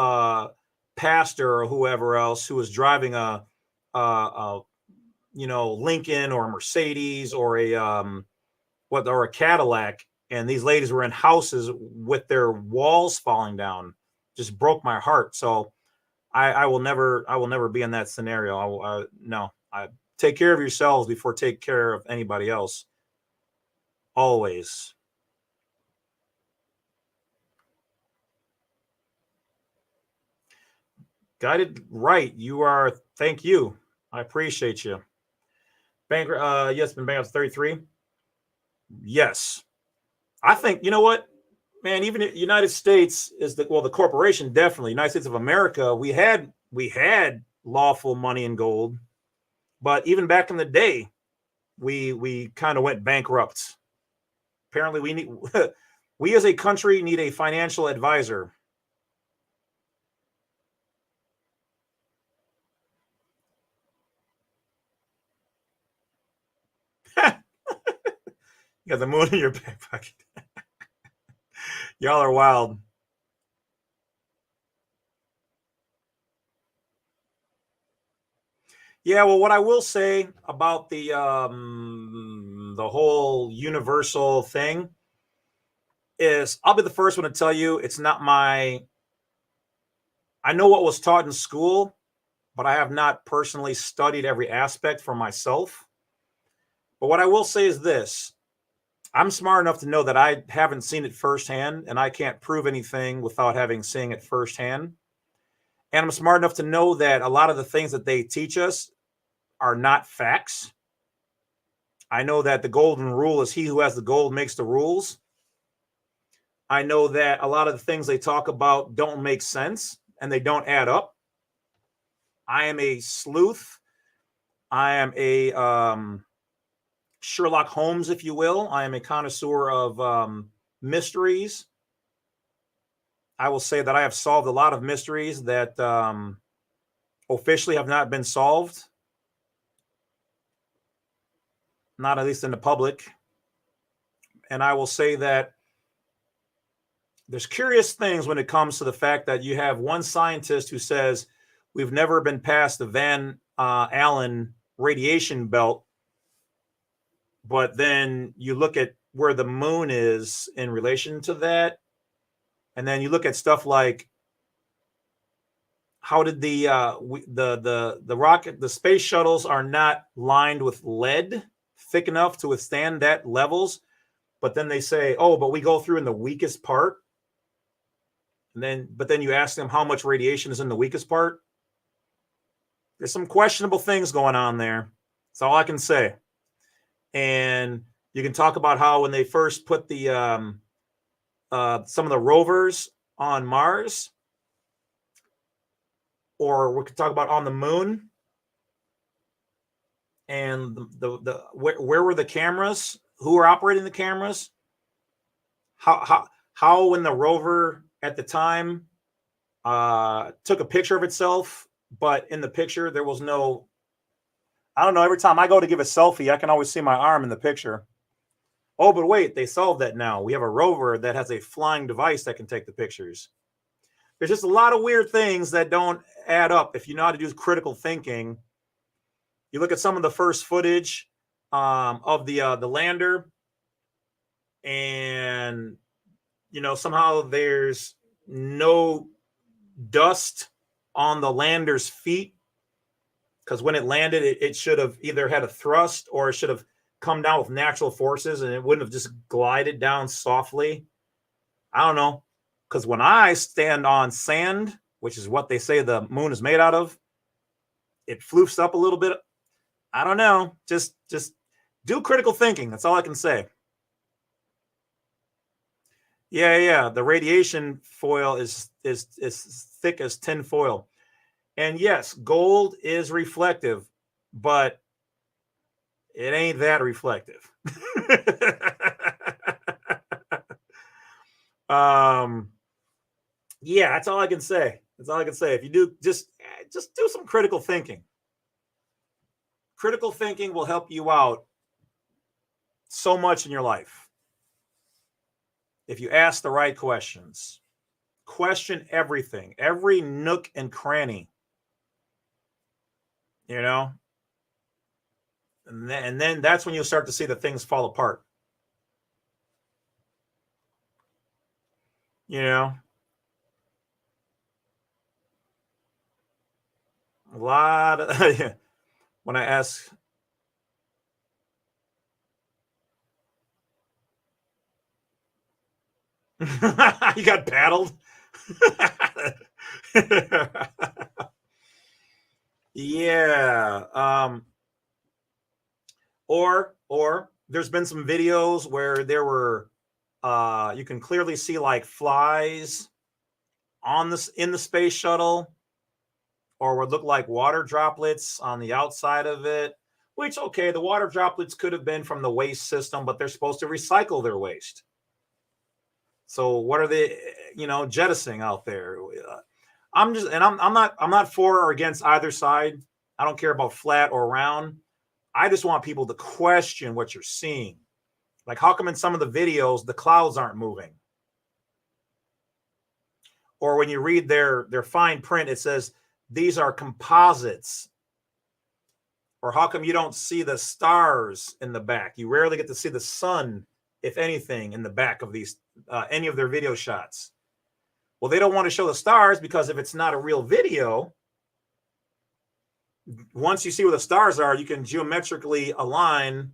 pastor or whoever else who was driving a Lincoln or a Mercedes or a Cadillac, and these ladies were in houses with their walls falling down. Just broke my heart. So I will never be in that scenario. No. I take care of yourselves before take care of anybody else. Always. Guided right. You are. Thank you. I appreciate you. Banker. Yes, been bankrupt 33. Yes. I think, you know what, man, even the United States is the corporation, definitely United States of America. We had lawful money and gold, but even back in the day, we kind of went bankrupt. Apparently, we as a country need a financial advisor. You got the moon in your back pocket. Y'all are wild. Yeah, well, what I will say about the whole universal thing is I'll be the first one to tell you it's not my. I know what was taught in school, but I have not personally studied every aspect for myself. But what I will say is this: I'm smart enough to know that I haven't seen it firsthand, and I can't prove anything without having seen it firsthand. And I'm smart enough to know that a lot of the things that they teach us are not facts. I know that the golden rule is he who has the gold makes the rules. I know that a lot of the things they talk about don't make sense and they don't add up. I am a sleuth. I am a Sherlock Holmes, if you will. I am a connoisseur of mysteries. I will say that I have solved a lot of mysteries that officially have not been solved, not at least in the public. And I will say that there's curious things when it comes to the fact that you have one scientist who says we've never been past the Van Allen radiation belt, but then you look at where the moon is in relation to that, and then you look at stuff like how did the rocket, the space shuttles are not lined with lead thick enough to withstand that levels, but then they say, oh, but we go through in the weakest part. But then you ask them how much radiation is in the weakest part. There's some questionable things going on there. That's all I can say. And you can talk about how when they first put the some of the rovers on Mars, or we could talk about on the moon, and where were the cameras? Who were operating the cameras? How when the rover at the time took a picture of itself, but in the picture there was no. I don't know. Every time I go to give a selfie, I can always see my arm in the picture. Oh, but wait, they solved that now. We have a rover that has a flying device that can take the pictures. There's just a lot of weird things that don't add up. If you know how to do critical thinking, you look at some of the first footage of the lander, and somehow there's no dust on the lander's feet, because when it landed, it should have either had a thrust or it should have come down with natural forces, and it wouldn't have just glided down softly. I don't know, because when I stand on sand, which is what they say the moon is made out of, it floofs up a little bit. I don't know. Just do critical thinking. That's all I can say. Yeah. The radiation foil is thick as tin foil. And yes, gold is reflective, but it ain't that reflective. Yeah, that's all I can say. That's all I can say. If you do, just do some critical thinking. Critical thinking will help you out so much in your life. If you ask the right questions, question everything, every nook and cranny, and then that's when you'll start to see the things fall apart. A lot of when I ask. You got paddled. Yeah. Or there's been some videos where there were you can clearly see like flies in the space shuttle, or would look like water droplets on the outside of it, which, okay, the water droplets could have been from the waste system, but they're supposed to recycle their waste. So what are they, jettisoning out there? I'm not for or against either side. I don't care about flat or round. I just want people to question what you're seeing. Like, how come in some of the videos the clouds aren't moving? Or when you read their fine print, it says these are composites. Or how come you don't see the stars in the back? You rarely get to see the sun, if anything, in the back of these any of their video shots. Well, they don't want to show the stars because if it's not a real video, once you see where the stars are, you can geometrically align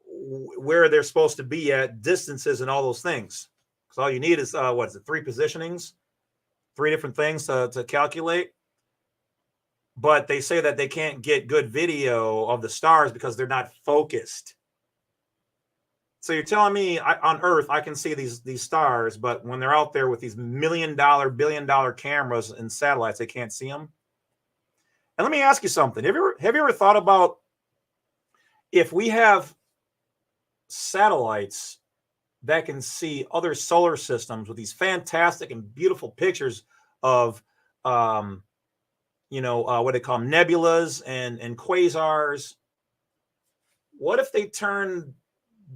where they're supposed to be at, distances, and all those things. So all you need is what is it, 3 positionings, 3 different things to calculate. But they say that they can't get good video of the stars because they're not focused. So you're telling me on Earth I can see these stars, but when they're out there with these $1 million, $1 billion cameras and satellites, they can't see them? And let me ask you something. Have you ever thought about if we have satellites that can see other solar systems with these fantastic and beautiful pictures of, what they call them, nebulas and quasars? What if they turn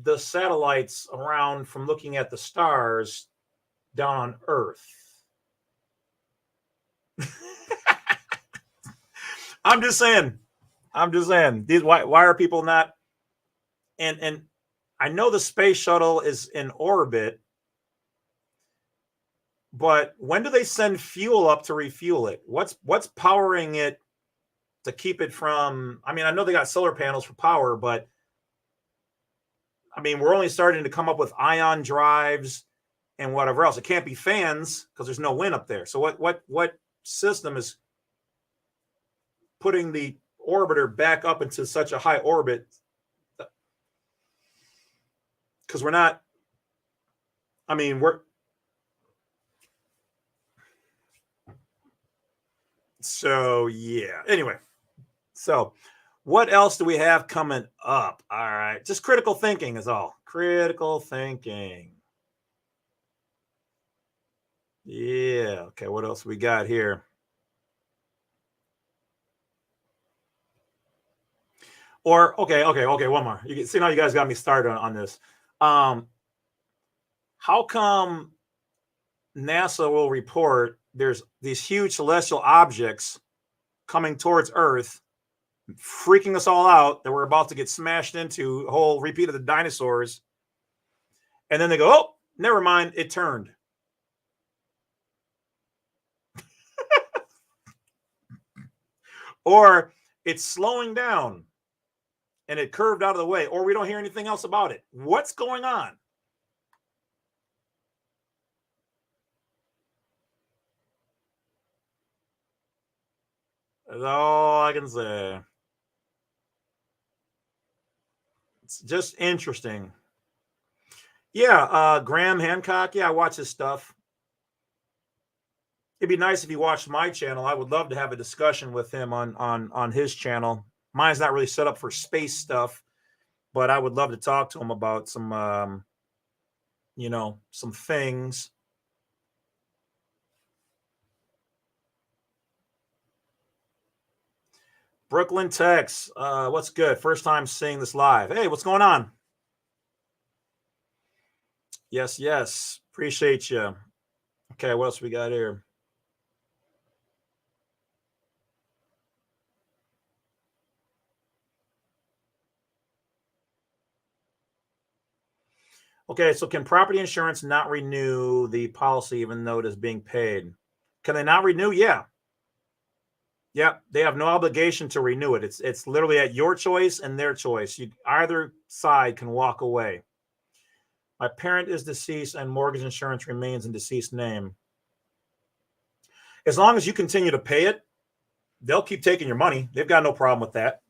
the satellites around from looking at the stars down on Earth? I'm just saying. Why are people not? And I know the space shuttle is in orbit, but when do they send fuel up to refuel it? What's powering it to keep it from? I mean, I know they got solar panels for power, but I mean, we're only starting to come up with ion drives and whatever else. It can't be fans because there's no wind up there. So what system is putting the orbiter back up into such a high orbit? Because we're not, I mean, so yeah. Anyway, so what else do we have coming up? All right, just critical thinking is all. Critical thinking. Yeah. Okay, what else we got here? Or okay, one more. You can see now you guys got me started on this. How come NASA will report there's these huge celestial objects coming towards Earth, freaking us all out that we're about to get smashed into, a whole repeat of the dinosaurs, and then they go, oh, never mind, it turned. Or it's slowing down and it curved out of the way, or we don't hear anything else about it. What's going on? That's all I can say. It's just interesting. Yeah, Graham Hancock. Yeah, I watch his stuff. It'd be nice if he watched my channel. I would love to have a discussion with him on his channel. Mine's not really set up for space stuff, but I would love to talk to him about some, some things. Brooklyn Tex, what's good? First time seeing this live. Hey, what's going on? Yes. Appreciate you. Okay, what else we got here? Okay, so can property insurance not renew the policy even though it is being paid? Can they not renew? Yeah. Yeah, they have no obligation to renew it. It's literally at your choice and their choice. Either side can walk away. My parent is deceased and mortgage insurance remains in deceased name. As long as you continue to pay it, they'll keep taking your money. They've got no problem with that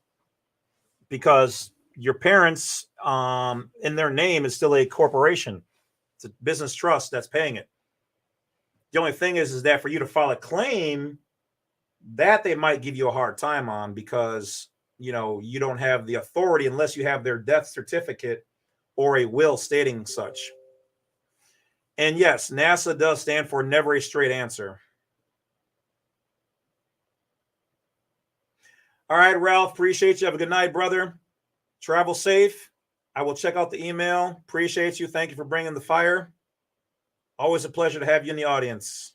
because your parents, in their name, is still a corporation. It's a business trust that's paying it. The only thing is that for you to file a claim, that they might give you a hard time on because, you don't have the authority unless you have their death certificate or a will stating such. And yes, NASA does stand for never a straight answer. All right, Ralph, appreciate you. Have a good night, brother. Travel safe. I will check out the email. Appreciate you. Thank you for bringing the fire. Always a pleasure to have you in the audience.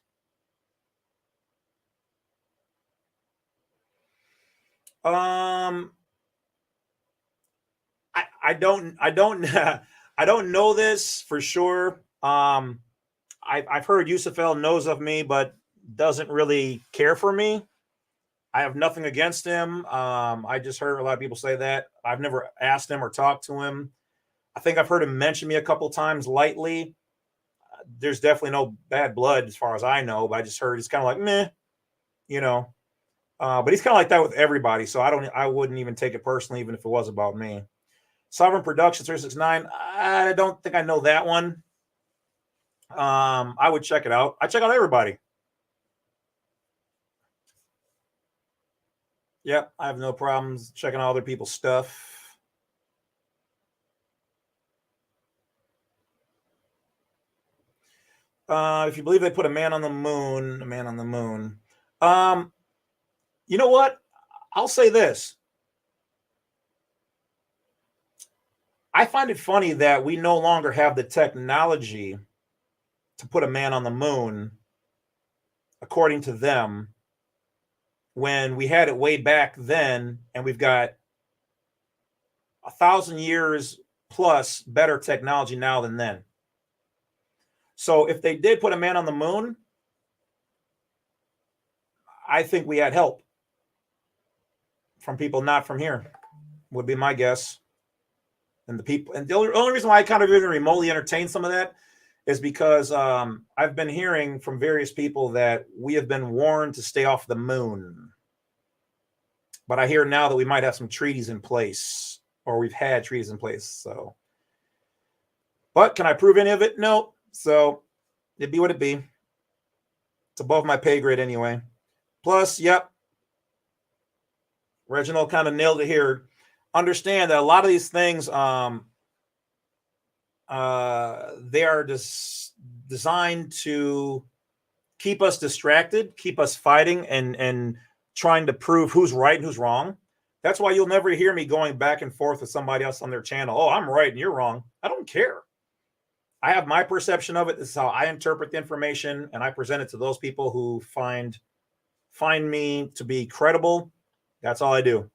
Um, I don't I don't know this for sure. I've heard Yusufel knows of me, but doesn't really care for me. I have nothing against him. I just heard a lot of people say that. I've never asked him or talked to him. I think I've heard him mention me a couple times lightly. There's definitely no bad blood as far as I know, but I just heard he's kind of like meh, you know. But he's kind of like that with everybody, so I wouldn't even take it personally, even if it was about me. Sovereign Productions 369. I don't think I know that one. I would check it out. I check out everybody. Yeah, I have no problems checking out other people's stuff. If you believe they put a man on the moon, a man on the moon. Um, you know what? I'll say this. I find it funny that we no longer have the technology to put a man on the moon, according to them, when we had it way back then, and we've got 1,000 years plus better technology now than then. So if they did put a man on the moon, I think we had help from people not from here, would be my guess. And the only reason why I kind of even remotely entertain some of that is because I've been hearing from various people that we have been warned to stay off the moon. But I hear now that we might have some treaties in place, or we've had treaties in place. So, but can I prove any of it? No. So it'd be what it be. It's above my pay grade anyway. Plus, yep, Reginald kind of nailed it here. Understand that a lot of these things, they are designed to keep us distracted, keep us fighting, and trying to prove who's right and who's wrong. That's why you'll never hear me going back and forth with somebody else on their channel. Oh, I'm right and you're wrong. I don't care. I have my perception of it. This is how I interpret the information, and I present it to those people who find me to be credible. That's all I do.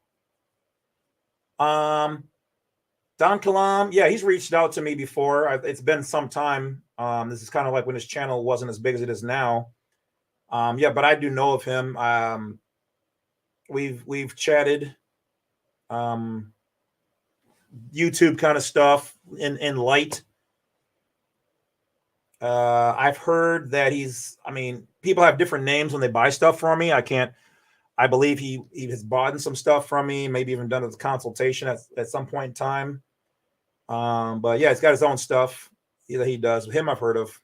Don Kalam, yeah, he's reached out to me before. It's been some time. This is kind of like when his channel wasn't as big as it is now. Yeah, but I do know of him. We've chatted, YouTube kind of stuff in light. I've heard that people have different names when they buy stuff from me. I believe he has bought some stuff from me, maybe even done a consultation at some point in time. But yeah, he's got his own stuff that he does. Him I've heard of.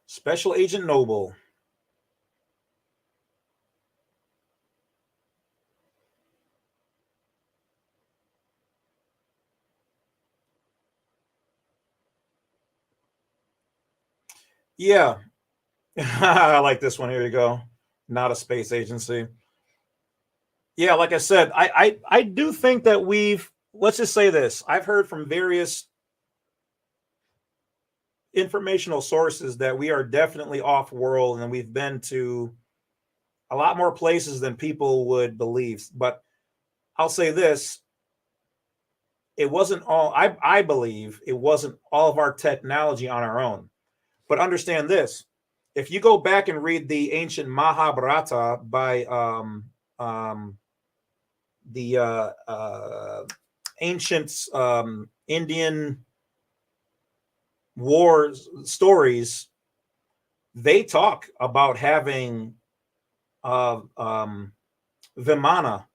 Special Agent Noble. Yeah. I like this one. Here you go. Not a space agency. Yeah, like I said, I do think that let's just say this. I've heard from various informational sources that we are definitely off world, and we've been to a lot more places than people would believe. But I'll say this. It wasn't all, I believe it wasn't all of our technology on our own. But understand this. If you go back and read the ancient Mahabharata by the ancient Indian wars stories, they talk about having Vimana.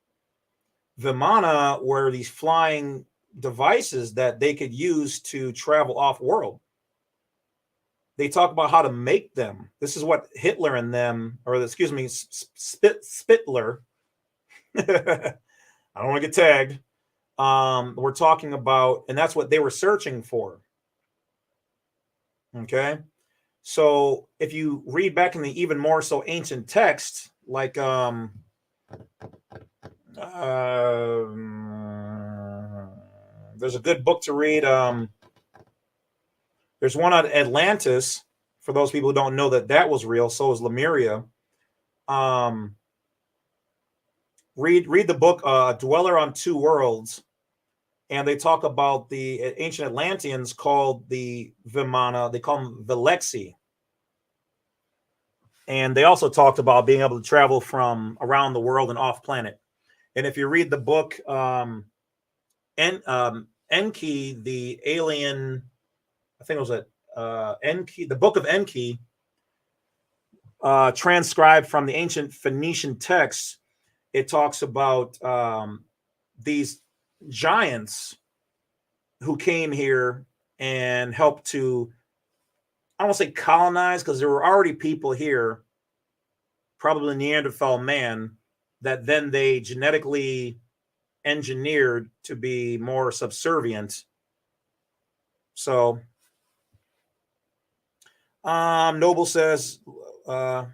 Vimana were these flying devices that they could use to travel off world. They talk about how to make them. This is what Hitler and them, or excuse me, Spittler. I don't want to get tagged. We're talking about, and that's what they were searching for. Okay. So if you read back in the even more so ancient text, like there's a good book to read. There's one on Atlantis. For those people who don't know that was real, so is Lemuria. Read the book Dweller on Two Worlds, and they talk about the ancient Atlanteans called the Vimana. They call them Velexi. And they also talked about being able to travel from around the world and off planet. And if you read the book Enki, the alien, I think it was Enki, the book of Enki, transcribed from the ancient Phoenician texts, it talks about these giants who came here and helped to, I don't want to say colonize, because there were already people here, probably Neanderthal man, that then they genetically engineered to be more subservient. So Noble says, well,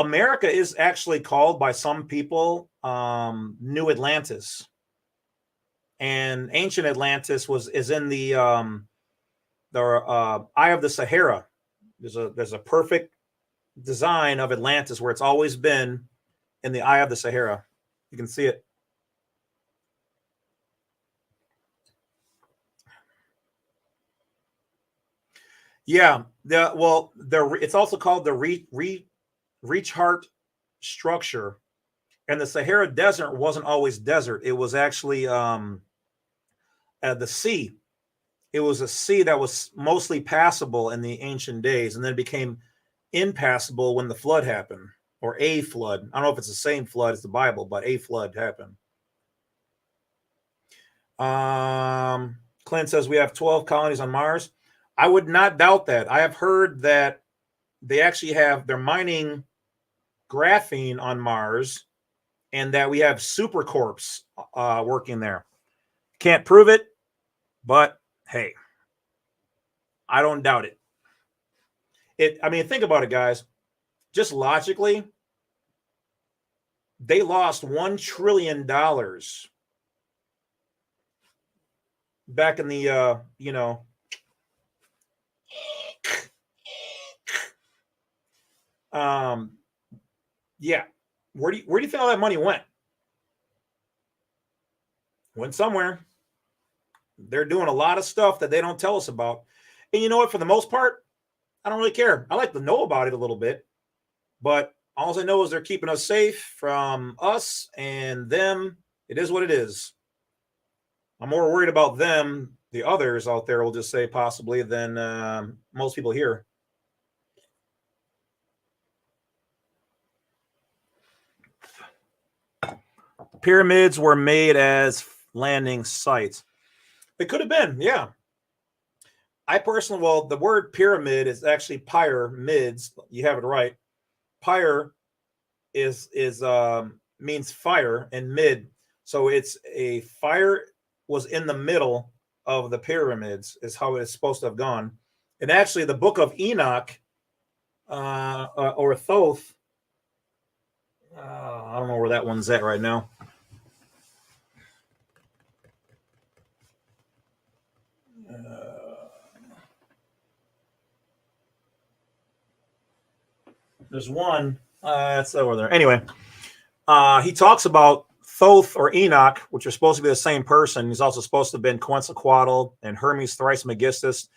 America is actually called by some people New Atlantis, and ancient Atlantis is in the Eye of the Sahara. There's a perfect design of Atlantis where it's always been in the Eye of the Sahara. You can see it. Yeah, it's also called the Reachart structure. And the Sahara Desert wasn't always desert. It was actually the sea. It was a sea that was mostly passable in the ancient days, and then it became impassable when the flood happened, or a flood. I don't know if it's the same flood as the Bible, but a flood happened. Clint says we have 12 colonies on Mars. I would not doubt that. I have heard that they're mining graphene on Mars, and that we have supercorps working there. Can't prove it, but hey, I don't doubt it. I mean, think about it, guys. Just logically, they lost $1 trillion back in the, yeah. Where do you think all that money went? Went somewhere. They're doing a lot of stuff that they don't tell us about. And you know what? For the most part, I don't really care. I like to know about it a little bit, but all I know is they're keeping us safe from us and them. It is what it is. I'm more worried about them, the others out there, will just say possibly, than most people here. Pyramids were made as landing sites. They could have been, yeah. I personally, well, the word pyramid is actually pyramids. You have it right. Pyre is means fire, and mid. So it's a fire was in the middle of the pyramids is how it's supposed to have gone. And actually, the book of Enoch or Thoth, I don't know where that one's at right now. There's one. It's over there. Anyway, he talks about Thoth or Enoch, which are supposed to be the same person. He's also supposed to have been Quetzalcoatl and Hermes Thrice-Megistus,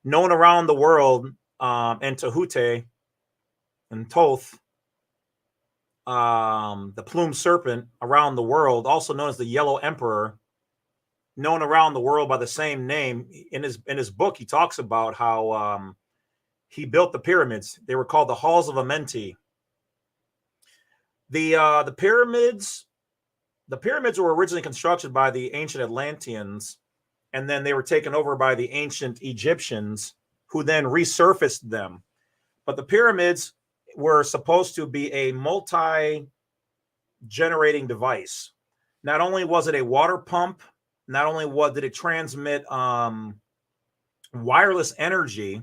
known around the world, and Tahuti and Thoth, the plumed serpent around the world, also known as the Yellow Emperor, known around the world by the same name. In his book, he talks about how he built the pyramids. They were called the Halls of Amenti. The pyramids were originally constructed by the ancient Atlanteans, and then they were taken over by the ancient Egyptians, who then resurfaced them. But the pyramids were supposed to be a multi-generating device. Not only was it a water pump, not only did it transmit wireless energy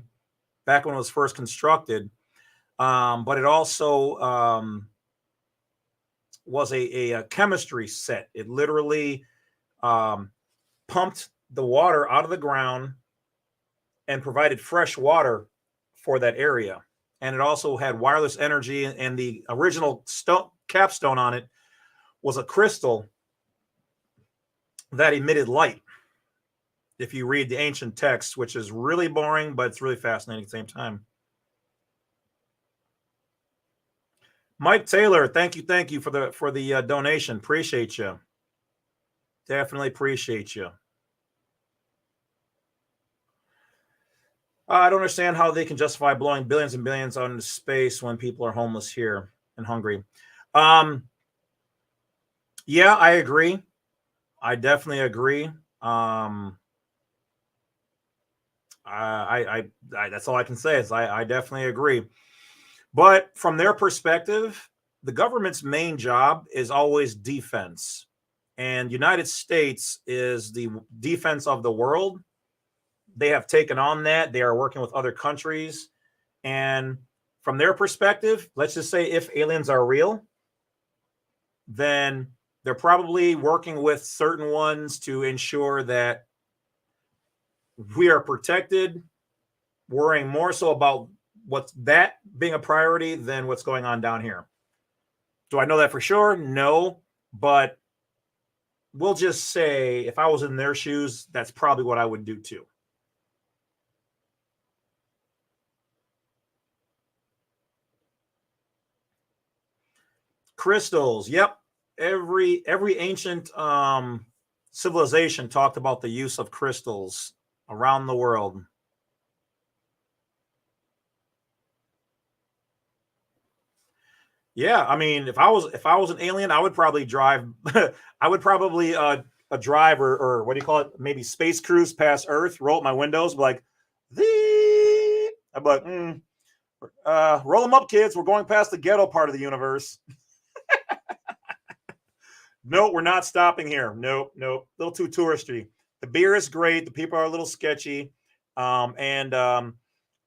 back when it was first constructed, but it also was a chemistry set. It literally pumped the water out of the ground and provided fresh water for that area. And it also had wireless energy, and the original capstone on it was a crystal that emitted light. If you read the ancient text, which is really boring, but it's really fascinating at the same time. Mike Taylor, thank you for the donation. Appreciate you. Definitely appreciate you. I don't understand how they can justify blowing billions and billions on space when people are homeless here and hungry. Yeah, I agree. I definitely agree. I that's all I can say is I definitely agree. But from their perspective, the government's main job is always defense. And United States is the defense of the world. They have taken on that. They are working with other countries. And from their perspective, let's just say if aliens are real, then they're probably working with certain ones to ensure that we are protected, worrying more so about what's that being a priority than what's going on down here. Do I know that for sure? No, but we'll just say if I was in their shoes, that's probably what I would do too. Crystals. Yep. Every ancient civilization talked about the use of crystals around the world. Yeah, I mean, if I was an alien, I would probably drive. I would probably a drive or what do you call it? Maybe space cruise past Earth. Roll up my windows, be like, I'm like, roll them up, kids. We're going past the ghetto part of the universe. No, we're not stopping here. Nope. A little too touristy. The beer is great. The people are a little sketchy. And on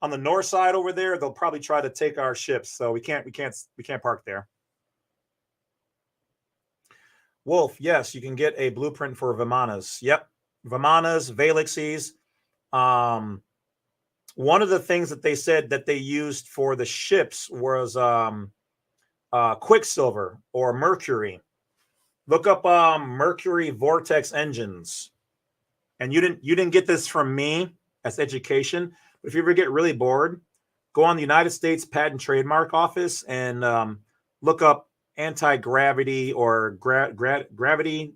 the north side over there, they'll probably try to take our ships. So we can't park there. Wolf, yes, you can get a blueprint for Vimanas. Yep. Vimanas, Valixes. One of the things that they said that they used for the ships was Quicksilver or Mercury. Look up Mercury vortex engines. And you didn't get this from me as education. But if you ever get really bored, go on the United States Patent Trademark Office and look up anti-gravity or gravity.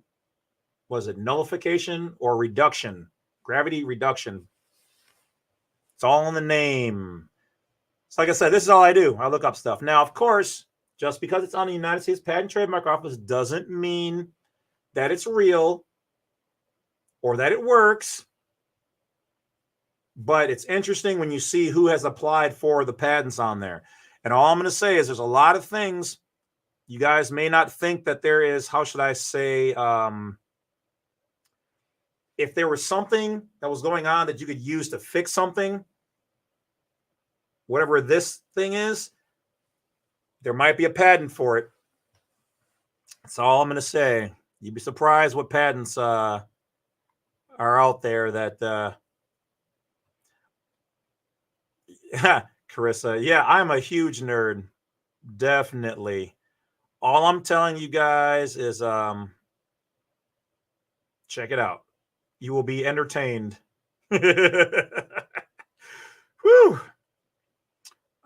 Was it nullification or reduction? Gravity reduction. It's all in the name. So like I said, this is all I do. I look up stuff. Now, of course, just because it's on the United States Patent Trademark Office doesn't mean that it's real or that it works. But it's interesting when you see who has applied for the patents on there. And all I'm going to say is there's a lot of things you guys may not think that there is. How should I say? If there was something that was going on that you could use to fix something, whatever this thing is, there might be a patent for it. That's all I'm going to say. You'd be surprised what patents are out there that Carissa. Yeah, I'm a huge nerd. Definitely. All I'm telling you guys is check it out. You will be entertained. Whew.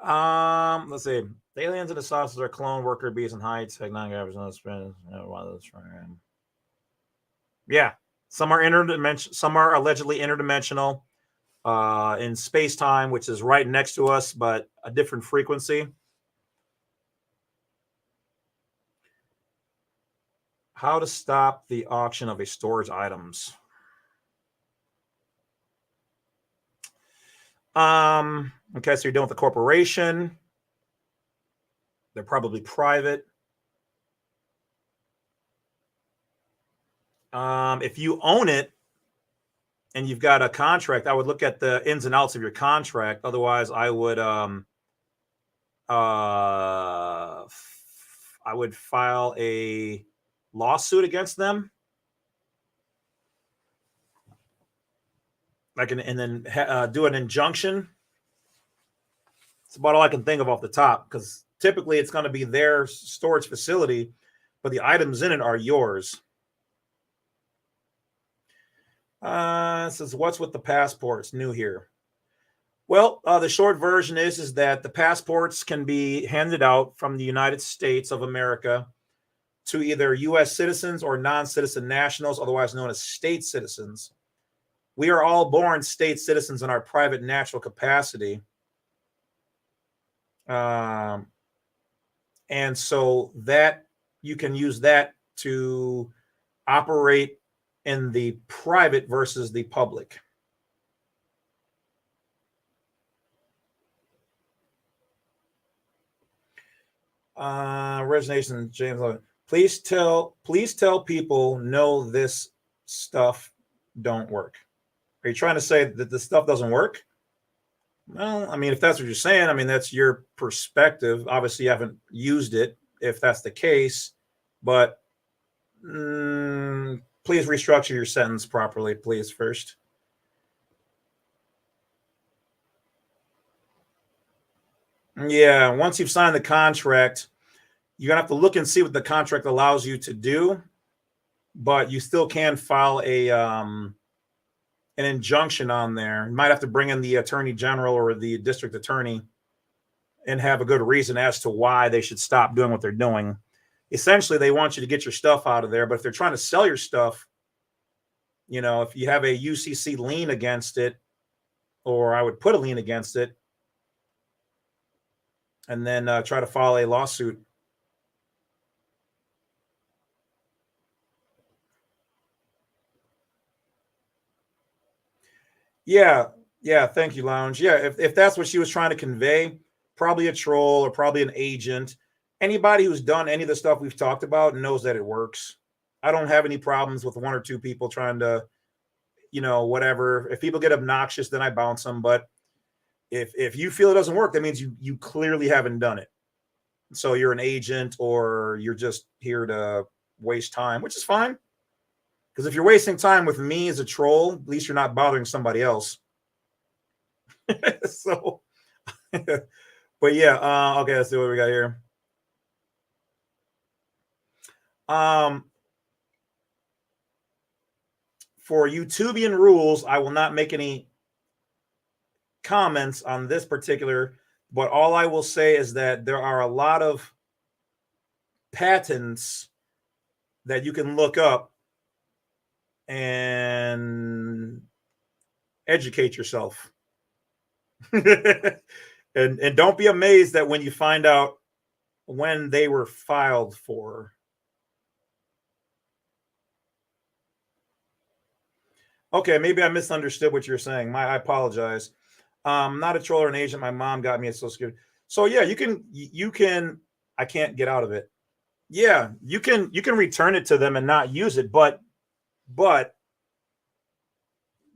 Let's see. The aliens and the sauces are clone worker bees and heights. Non-average, no spin. Yeah. Some are interdimensional, some are allegedly interdimensional in space-time, which is right next to us, but a different frequency. How to stop the auction of a storage items. Okay, so you're dealing with a corporation. They're probably private. If you own it and you've got a contract, I would look at the ins and outs of your contract. Otherwise, I would file a lawsuit against them. And then do an injunction. It's about all I can think of off the top, because typically it's going to be their storage facility, but the items in it are yours. It says, what's with the passports? New here. Well, the short version is that the passports can be handed out from the United States of America to either U.S. citizens or non-citizen nationals, otherwise known as state citizens. We are all born state citizens in our private natural capacity. And so that you can use that to operate in the private versus the public. Rescission, James Lovett. Please tell people no, this stuff don't work. Are you trying to say that this stuff doesn't work? Well, I mean, if that's what you're saying, I mean, that's your perspective. Obviously, you haven't used it if that's the case, but please restructure your sentence properly, please, first. Yeah, once you've signed the contract, you're going to have to look and see what the contract allows you to do, but you still can file an injunction on there. You might have to bring in the attorney general or the district attorney and have a good reason as to why they should stop doing what they're doing. Essentially, they want you to get your stuff out of there, but if they're trying to sell your stuff, you know, if you have a UCC lien against it, or I would put a lien against it, and then try to file a lawsuit. Yeah, thank you, Lounge. Yeah, if that's what she was trying to convey, probably a troll or probably an agent. Anybody who's done any of the stuff we've talked about knows that it works. I don't have any problems with one or two people trying to, you know, whatever. If people get obnoxious, then I bounce them. But if you feel it doesn't work, that means you clearly haven't done it. So you're an agent or you're just here to waste time, which is fine. Because if you're wasting time with me as a troll, at least you're not bothering somebody else. So, but yeah, okay, let's see what we got here. For YouTubian rules, I will not make any comments on this particular, but all I will say is that there are a lot of patents that you can look up and educate yourself. and don't be amazed that when you find out when they were filed for. Okay, maybe I misunderstood what you're saying. I apologize. Not a troll or an agent. My mom got me at Social Security. So yeah, you can. I can't get out of it. Yeah, you can return it to them and not use it, but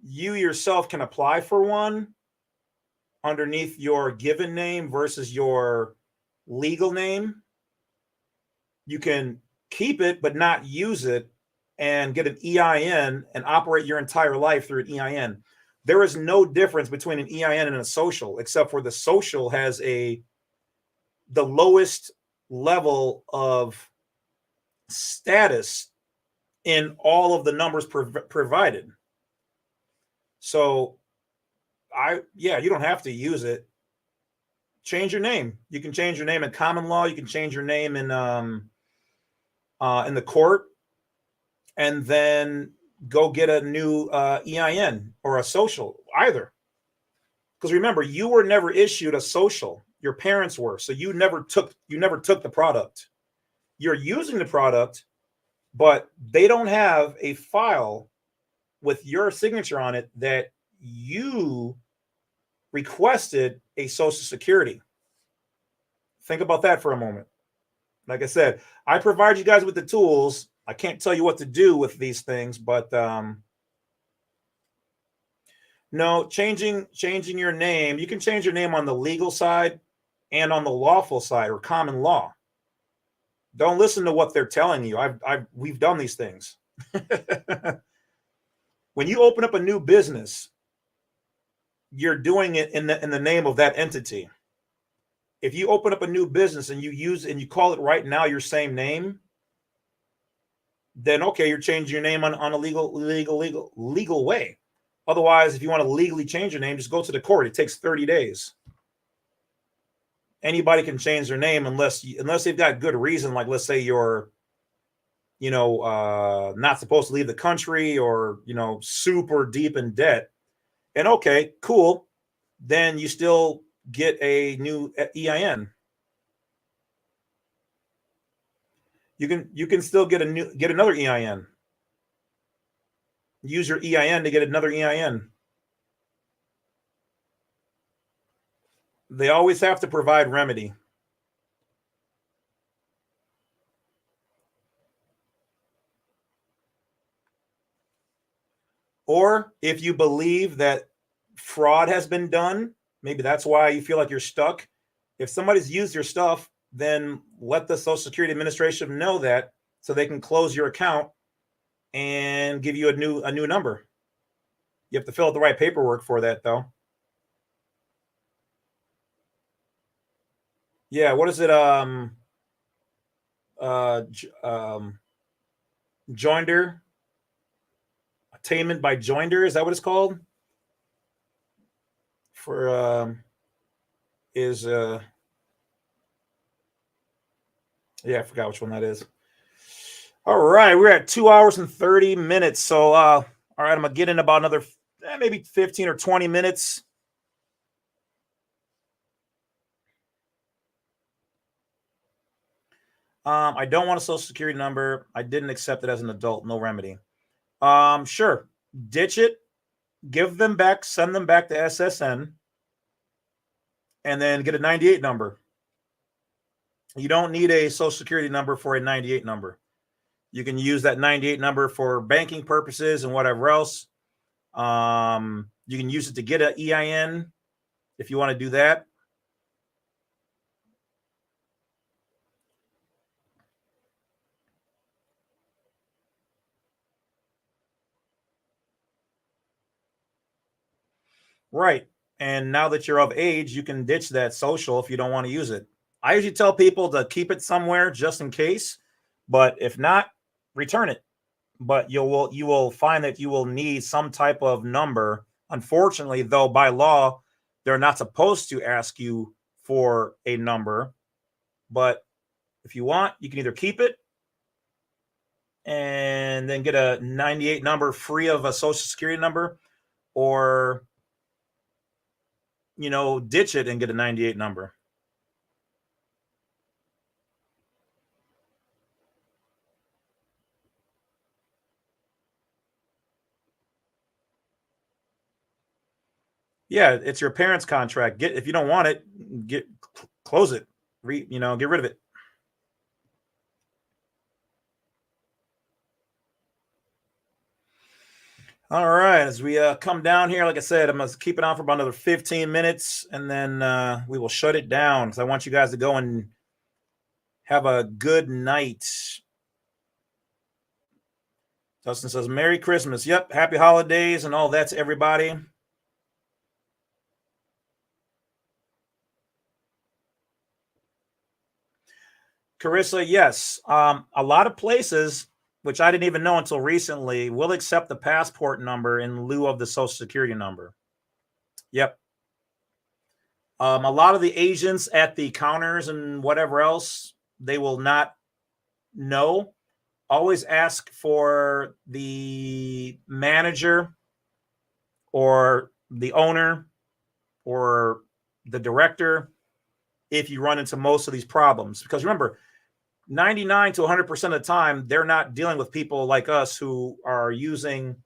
you yourself can apply for one underneath your given name versus your legal name. You can keep it but not use it and get an EIN and operate your entire life through an EIN. There is no difference between an EIN and a social, except for the social has the lowest level of status in all of the numbers provided. So you don't have to use it. Change your name. You can change your name in common law. You can change your name in the court, and then go get a new EIN or a social either. Because remember, you were never issued a social. Your parents were, so you never took the product. You're using the product, but they don't have a file with your signature on it that you requested a Social Security. Think about that for a moment. Like I said, I provide you guys with the tools. I can't tell you what to do with these things, but no, changing your name, you can change your name on the legal side and on the lawful side or common law. Don't listen to what they're telling you. We've done these things. When you open up a new business, you're doing it in the name of that entity. if you open up a new business and you call it right now your same name, then okay, you're changing your name on a legal way. Otherwise, if you want to legally change your name, just go to the court. It takes 30 days. Anybody can change their name unless they've got good reason, like let's say you're not supposed to leave the country, or super deep in debt. And okay, cool, then you still get a new EIN. You can still get another EIN. Use your EIN to get another EIN. They always have to provide remedy. Or if you believe that fraud has been done, maybe that's why you feel like you're stuck. If somebody's used your stuff, then let the Social Security Administration know that, so they can close your account and give you a new number. You have to fill out the right paperwork for that, though. Yeah, what is it? Joinder, attainment by joinder. Is that what it's called? For is yeah, I forgot which one that is. All right, we're at 2 hours and 30 minutes. So all right, I'm gonna get in about another maybe 15 or 20 minutes. I don't want a social security number. I didn't accept it as an adult. No remedy. Sure. Ditch it. Give them back. Send them back to SSN, and then get a 98 number. You don't need a social security number for a 98 number. You can use that 98 number for banking purposes and whatever else. You can use it to get an EIN if you want to do that. Right. And now that you're of age, you can ditch that social if you don't want to use it. I usually tell people to keep it somewhere just in case, but if not, return it. But you will find that you will need some type of number. Unfortunately, though, by law, they're not supposed to ask you for a number. But if you want, you can either keep it and then get a 98 number free of a social security number, or ditch it and get a 98 number. Yeah, it's your parents' contract. If you don't want it, close it. Get rid of it. All right, as we come down here, like I said, I'm gonna keep it on for about another 15 minutes, and then we will shut it down because I want you guys to go and have a good night. Dustin says, "Merry Christmas." Yep, happy holidays and all that to everybody. Carissa, yes. A lot of places, which I didn't even know until recently, will accept the passport number in lieu of the social security number. Yep. A lot of the agents at the counters and whatever else, they will not know. Always ask for the manager or the owner or the director if you run into most of these problems. Because remember, 99 to 100% of the time, they're not dealing with people like us who are using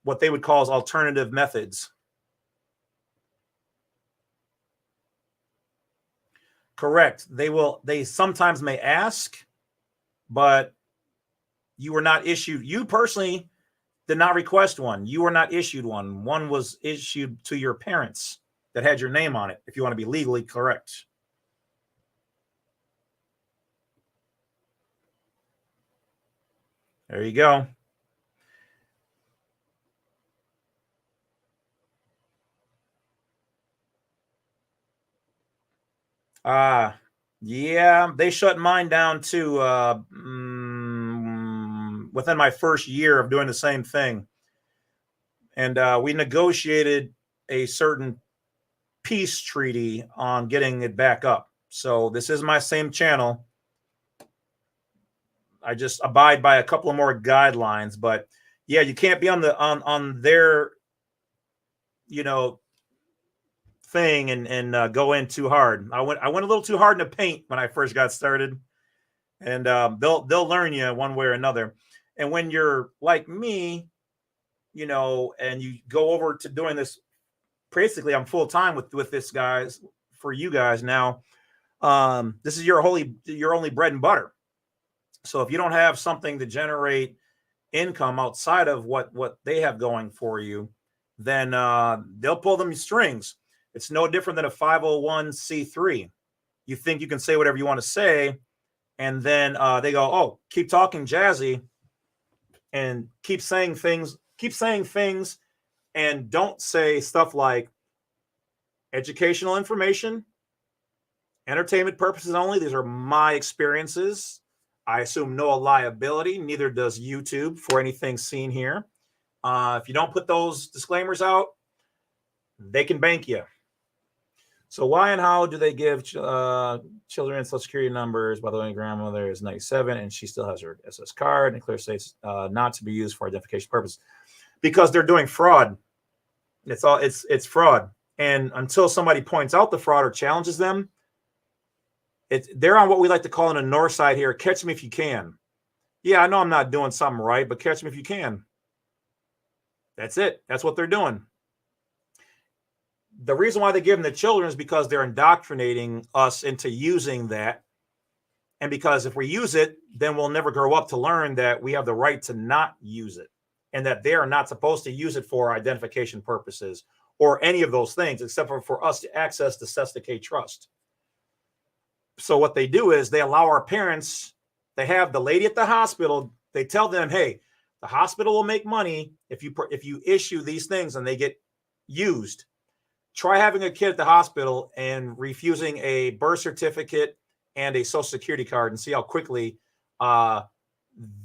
what they would call as alternative methods. Correct. They sometimes may ask, but you were not issued. You personally did not request one. You were not issued one. One was issued to your parents that had your name on it, if you want to be legally correct. There you go. Yeah, they shut mine down too. Within my first year of doing the same thing, and we negotiated a certain peace treaty on getting it back up. So this is my same channel. I just abide by a couple of more guidelines, but yeah, you can't be on the on their you know thing and go in too hard. I went a little too hard in the paint when I first got started, and they'll learn you one way or another. And when you're like me, and you go over to doing this, basically I'm full time with this guys for you guys now. This is your only bread and butter. So if you don't have something to generate income outside of what they have going for you, then they'll pull them strings. It's no different than a 501c3. You think you can say whatever you want to say, and then they go, "Oh, keep talking jazzy, and keep saying things, and don't say stuff like educational information, entertainment purposes only. These are my experiences. I assume no liability. Neither does YouTube for anything seen here. If you don't put those disclaimers out, they can bank you." So why and how do they give children Social Security numbers? By the way, grandmother is 97 and she still has her SS card, and clear states not to be used for identification purposes, because they're doing fraud. It's fraud, and until somebody points out the fraud or challenges them, they're on what we like to call on the north side here. Catch me if you can. Yeah, I know I'm not doing something right, but catch me if you can. That's it. That's what they're doing. The reason why they give them the children is because they're indoctrinating us into using that. And because if we use it, then we'll never grow up to learn that we have the right to not use it, and that they are not supposed to use it for identification purposes or any of those things, except for us to access the Cesta K trust. So what they do is they allow our parents, they have the lady at the hospital, they tell them, hey, the hospital will make money if you issue these things and they get used. Try having a kid at the hospital and refusing a birth certificate and a Social Security card, and see how quickly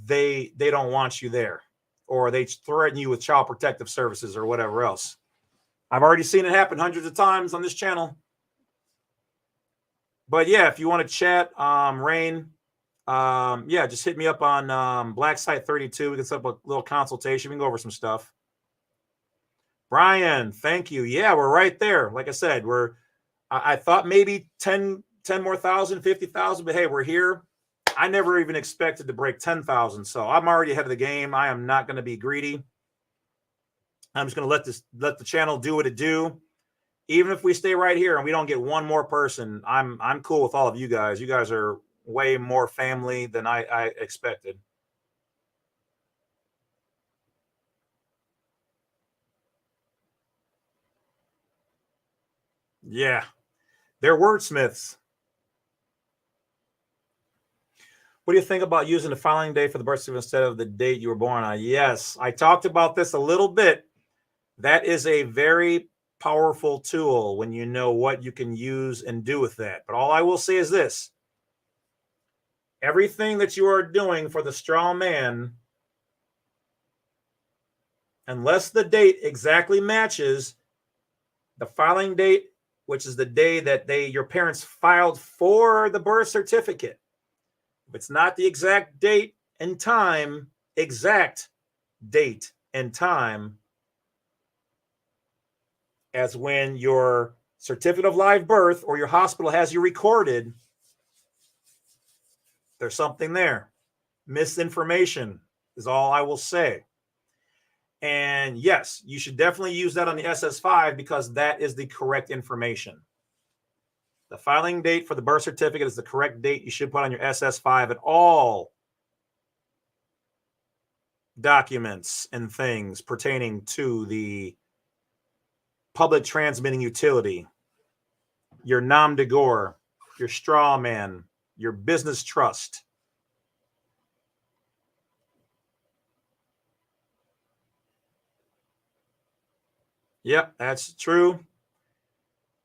they don't want you there, or they threaten you with child protective services or whatever else. I've already seen it happen hundreds of times on this channel. But yeah, if you want to chat, Rain, yeah, just hit me up on Black Site 32. We can set up a little consultation. We can go over some stuff. Brian, thank you. Yeah, we're right there. Like I said, I thought maybe 10 more thousand, 50,000, but hey, we're here. I never even expected to break 10,000. So I'm already ahead of the game. I am not going to be greedy. I'm just going to let the channel do what it do. Even if we stay right here and we don't get one more person, I'm cool with all of you guys. You guys are way more family than I expected. Yeah, they're wordsmiths. What do you think about using the filing date for the birth certificate instead of the date you were born on? Yes, I talked about this a little bit. That is a very powerful tool when you know what you can use and do with that. But all I will say is this: everything that you are doing for the straw man, unless the date exactly matches the filing date, which is the day that your parents filed for the birth certificate, if it's not the exact date and time, as when your certificate of live birth or your hospital has you recorded, there's something there. Misinformation is all I will say. And yes, you should definitely use that on the SS5 because that is the correct information. The filing date for the birth certificate is the correct date you should put on your SS5 at all documents and things pertaining to the public transmitting utility, your nom de gore, your straw man, your business trust. Yep, that's true.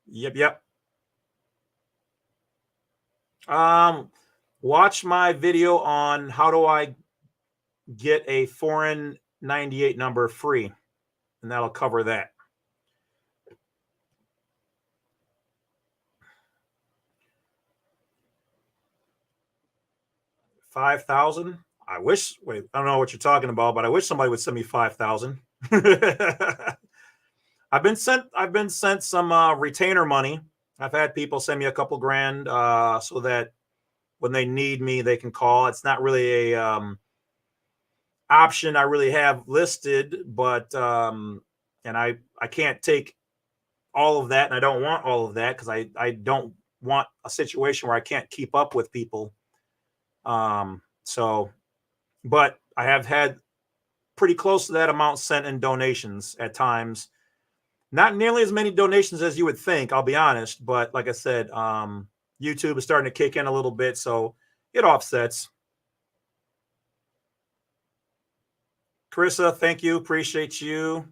Yep. Watch my video on how do I get a foreign 98 number free, and that'll cover that. $5,000. I wish. Wait, I don't know what you're talking about, but I wish somebody would send me 5,000. I've been sent some retainer money. I've had people send me a couple grand so that when they need me, they can call. It's not really a option I really have listed, but and I can't take all of that, and I don't want all of that because I don't want a situation where I can't keep up with people. So, but I have had pretty close to that amount sent in donations at times. Not nearly as many donations as you would think, I'll be honest. But like I said, YouTube is starting to kick in a little bit, so it offsets. Carissa, thank you. Appreciate you.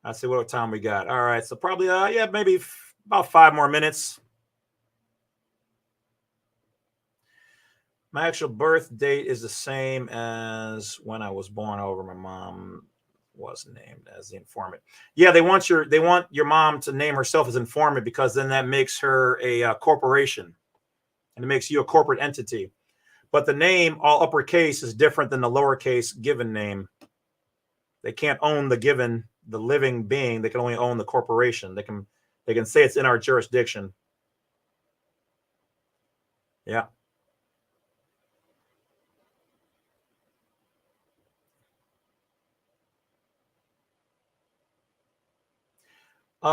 Let's see what time we got. All right. So probably, yeah, maybe about 5 more minutes. My actual birth date is the same as when I was born. However, my mom was named as the informant. Yeah, they want your mom to name herself as informant because then that makes her a corporation, and it makes you a corporate entity. But the name, all uppercase, is different than the lowercase given name. They can't own the living being. They can only own the corporation. They can say it's in our jurisdiction. Yeah.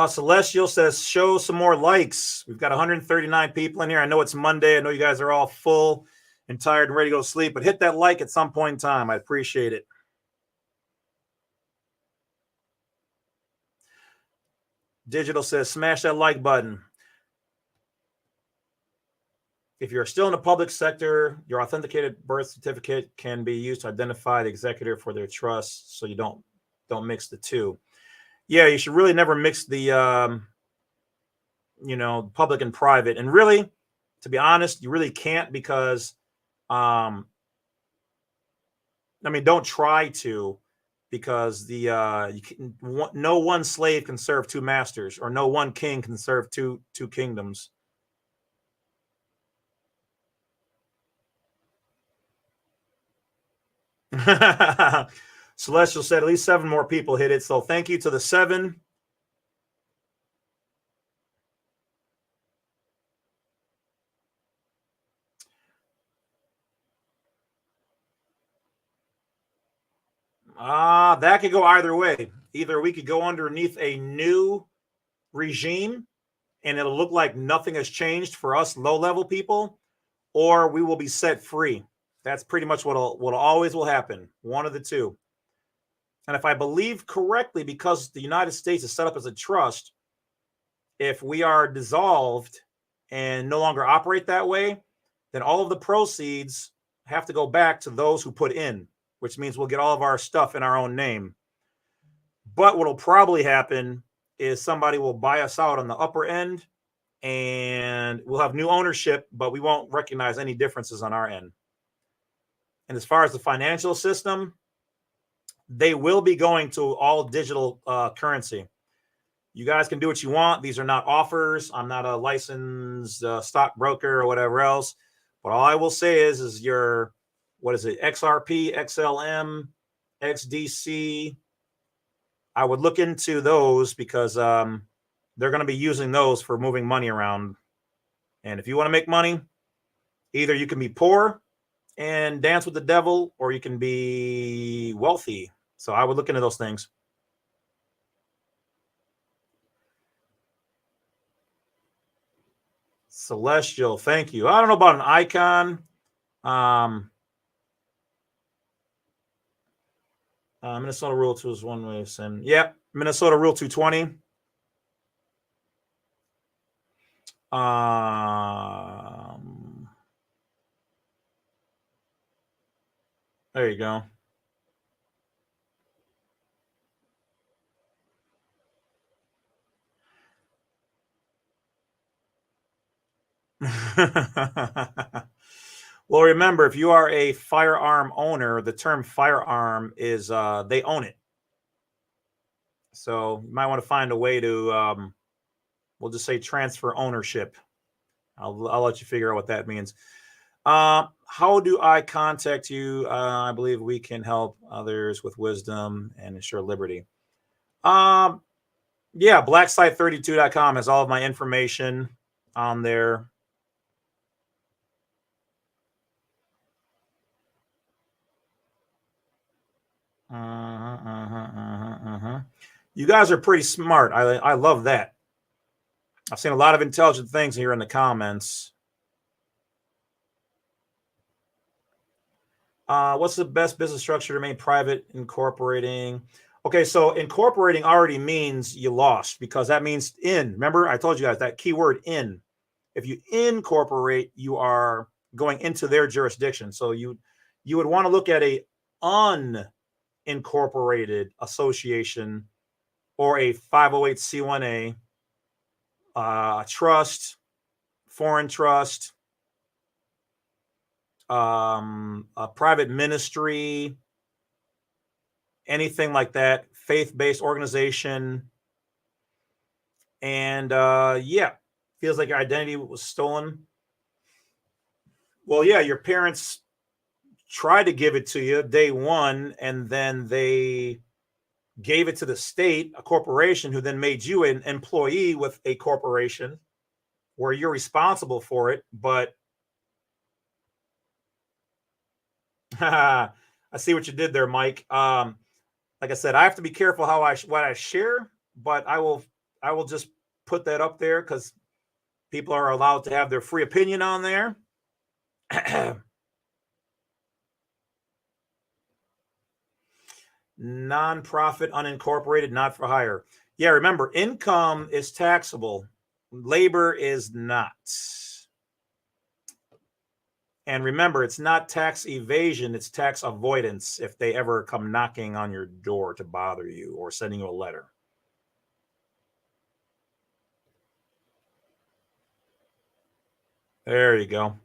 Celestial says, show some more likes. We've got 139 people in here. I know it's Monday. I know you guys are all full and tired and ready to go to sleep, but hit that like at some point in time. I appreciate it. Digital says, smash that like button. If you're still in the public sector, your authenticated birth certificate can be used to identify the executor for their trust, so you don't mix the two. Yeah, you should really never mix the public and private. And really, to be honest, you really can't because I mean, don't try to, because no one slave can serve two masters, or no one king can serve two kingdoms. Celestial said at least 7 more people hit it, so thank you to the 7. That could go either way. Either we could go underneath a new regime and it'll look like nothing has changed for us low-level people, or we will be set free. That's pretty much what always will happen. One of the two. And if I believe correctly, because the United States is set up as a trust, if we are dissolved and no longer operate that way, then all of the proceeds have to go back to those who put in, which means we'll get all of our stuff in our own name. But what will probably happen is somebody will buy us out on the upper end and we'll have new ownership, but we won't recognize any differences on our end. And as far as the financial system, they will be going to all digital currency. You guys can do what you want. These are not offers. I'm not a licensed stockbroker or whatever else. But all I will say is your, what is it, XRP, XLM, XDC. I would look into those because they're going to be using those for moving money around. And if you want to make money, either you can be poor and dance with the devil, or you can be wealthy. So I would look into those things. Celestial, thank you. I don't know about an icon. Minnesota Rule 2 is one way of saying, yeah, Minnesota Rule 220. There you go. Well, remember, if you are a firearm owner, the term firearm is they own it. So you might want to find a way to, we'll just say transfer ownership. I'll let you figure out what that means. How do I contact you? I believe we can help others with wisdom and ensure liberty. Um, yeah, blacksite32.com has all of my information on there. You guys are pretty smart. I love that. I've seen a lot of intelligent things here in the comments. What's the best business structure to remain private? Incorporating. Okay, so incorporating already means you lost, because that means in. Remember, I told you guys that keyword in. If you incorporate, you are going into their jurisdiction. So you would want to look at a unincorporated association or a 508c1a, trust, foreign trust, a private ministry, anything like that, faith-based organization. And yeah, feels like your identity was stolen. Well, yeah, your parents tried to give it to you day one, and then they gave it to the state, a corporation, who then made you an employee with a corporation where you're responsible for it. But I see what you did there, Mike. Like I said, I have to be careful what I share, but I will just put that up there because people are allowed to have their free opinion on there. Nonprofit, unincorporated, not for hire. Yeah, remember, income is taxable. Labor is not. And remember, it's not tax evasion, it's tax avoidance if they ever come knocking on your door to bother you or sending you a letter. There you go.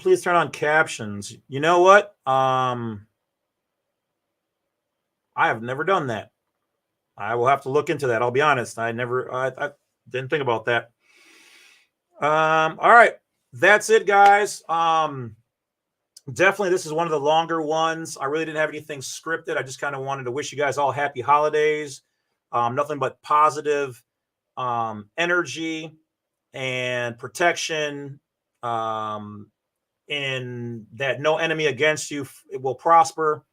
Please turn on captions. You know what? I have never done that. I will have to look into that. I'll be honest. I didn't think about that. All right. That's it, guys. Definitely, this is one of the longer ones. I really didn't have anything scripted. I just kind of wanted to wish you guys all happy holidays. Nothing but positive energy and protection, and that no enemy against you will prosper.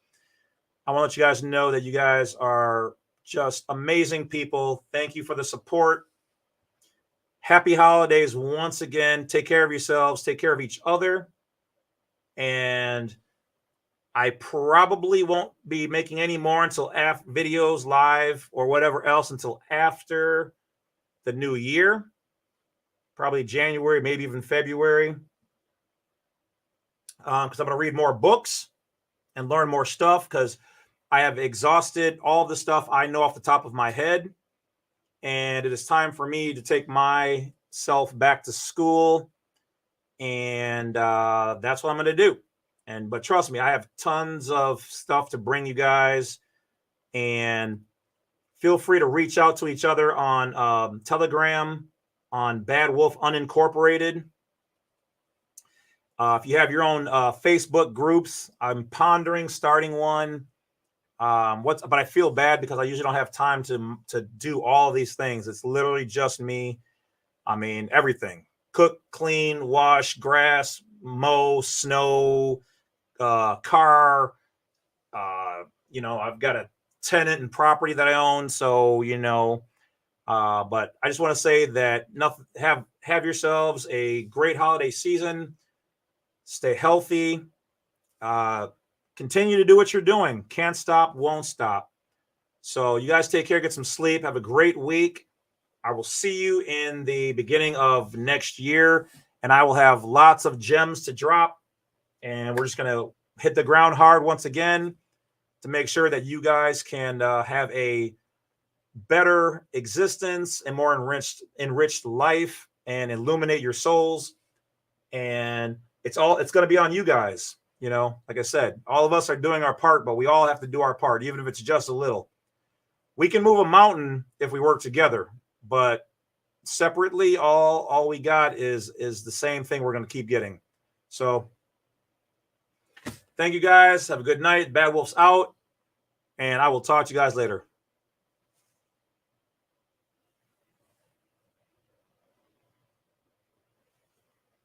I want to let you guys know that you guys are just amazing people. Thank you for the support. Happy holidays once again. Take care of yourselves. Take care of each other. And I probably won't be making any more until videos live or whatever else until after the new year. Probably January, maybe even February. Because I'm going to read more books and learn more stuff, because I have exhausted all the stuff I know off the top of my head. And it is time for me to take myself back to school. And that's what I'm going to do. But trust me, I have tons of stuff to bring you guys. And feel free to reach out to each other on Telegram, on Bad Wolf Unincorporated. If you have your own Facebook groups, I'm pondering starting one. But I feel bad because I usually don't have time to do all of these things. It's literally just me. I mean, everything: cook, clean, wash, grass, mow, snow, car. I've got a tenant and property that I own, so But I just want to say that have yourselves a great holiday season. Stay healthy. Continue to do what you're doing. Can't stop, won't stop. So you guys take care, get some sleep, have a great week. I will see you in the beginning of next year, and I will have lots of gems to drop. And we're just going to hit the ground hard once again. to make sure that you guys can have a better existence and more enriched life and illuminate your souls. And it's going to be on you guys. You know, like I said, all of us are doing our part, but we all have to do our part, even if it's just a little. We can move a mountain if we work together, but separately, all we got is the same thing we're going to keep getting. So thank you guys. Have a good night. Bad Wolf's out, and I will talk to you guys later.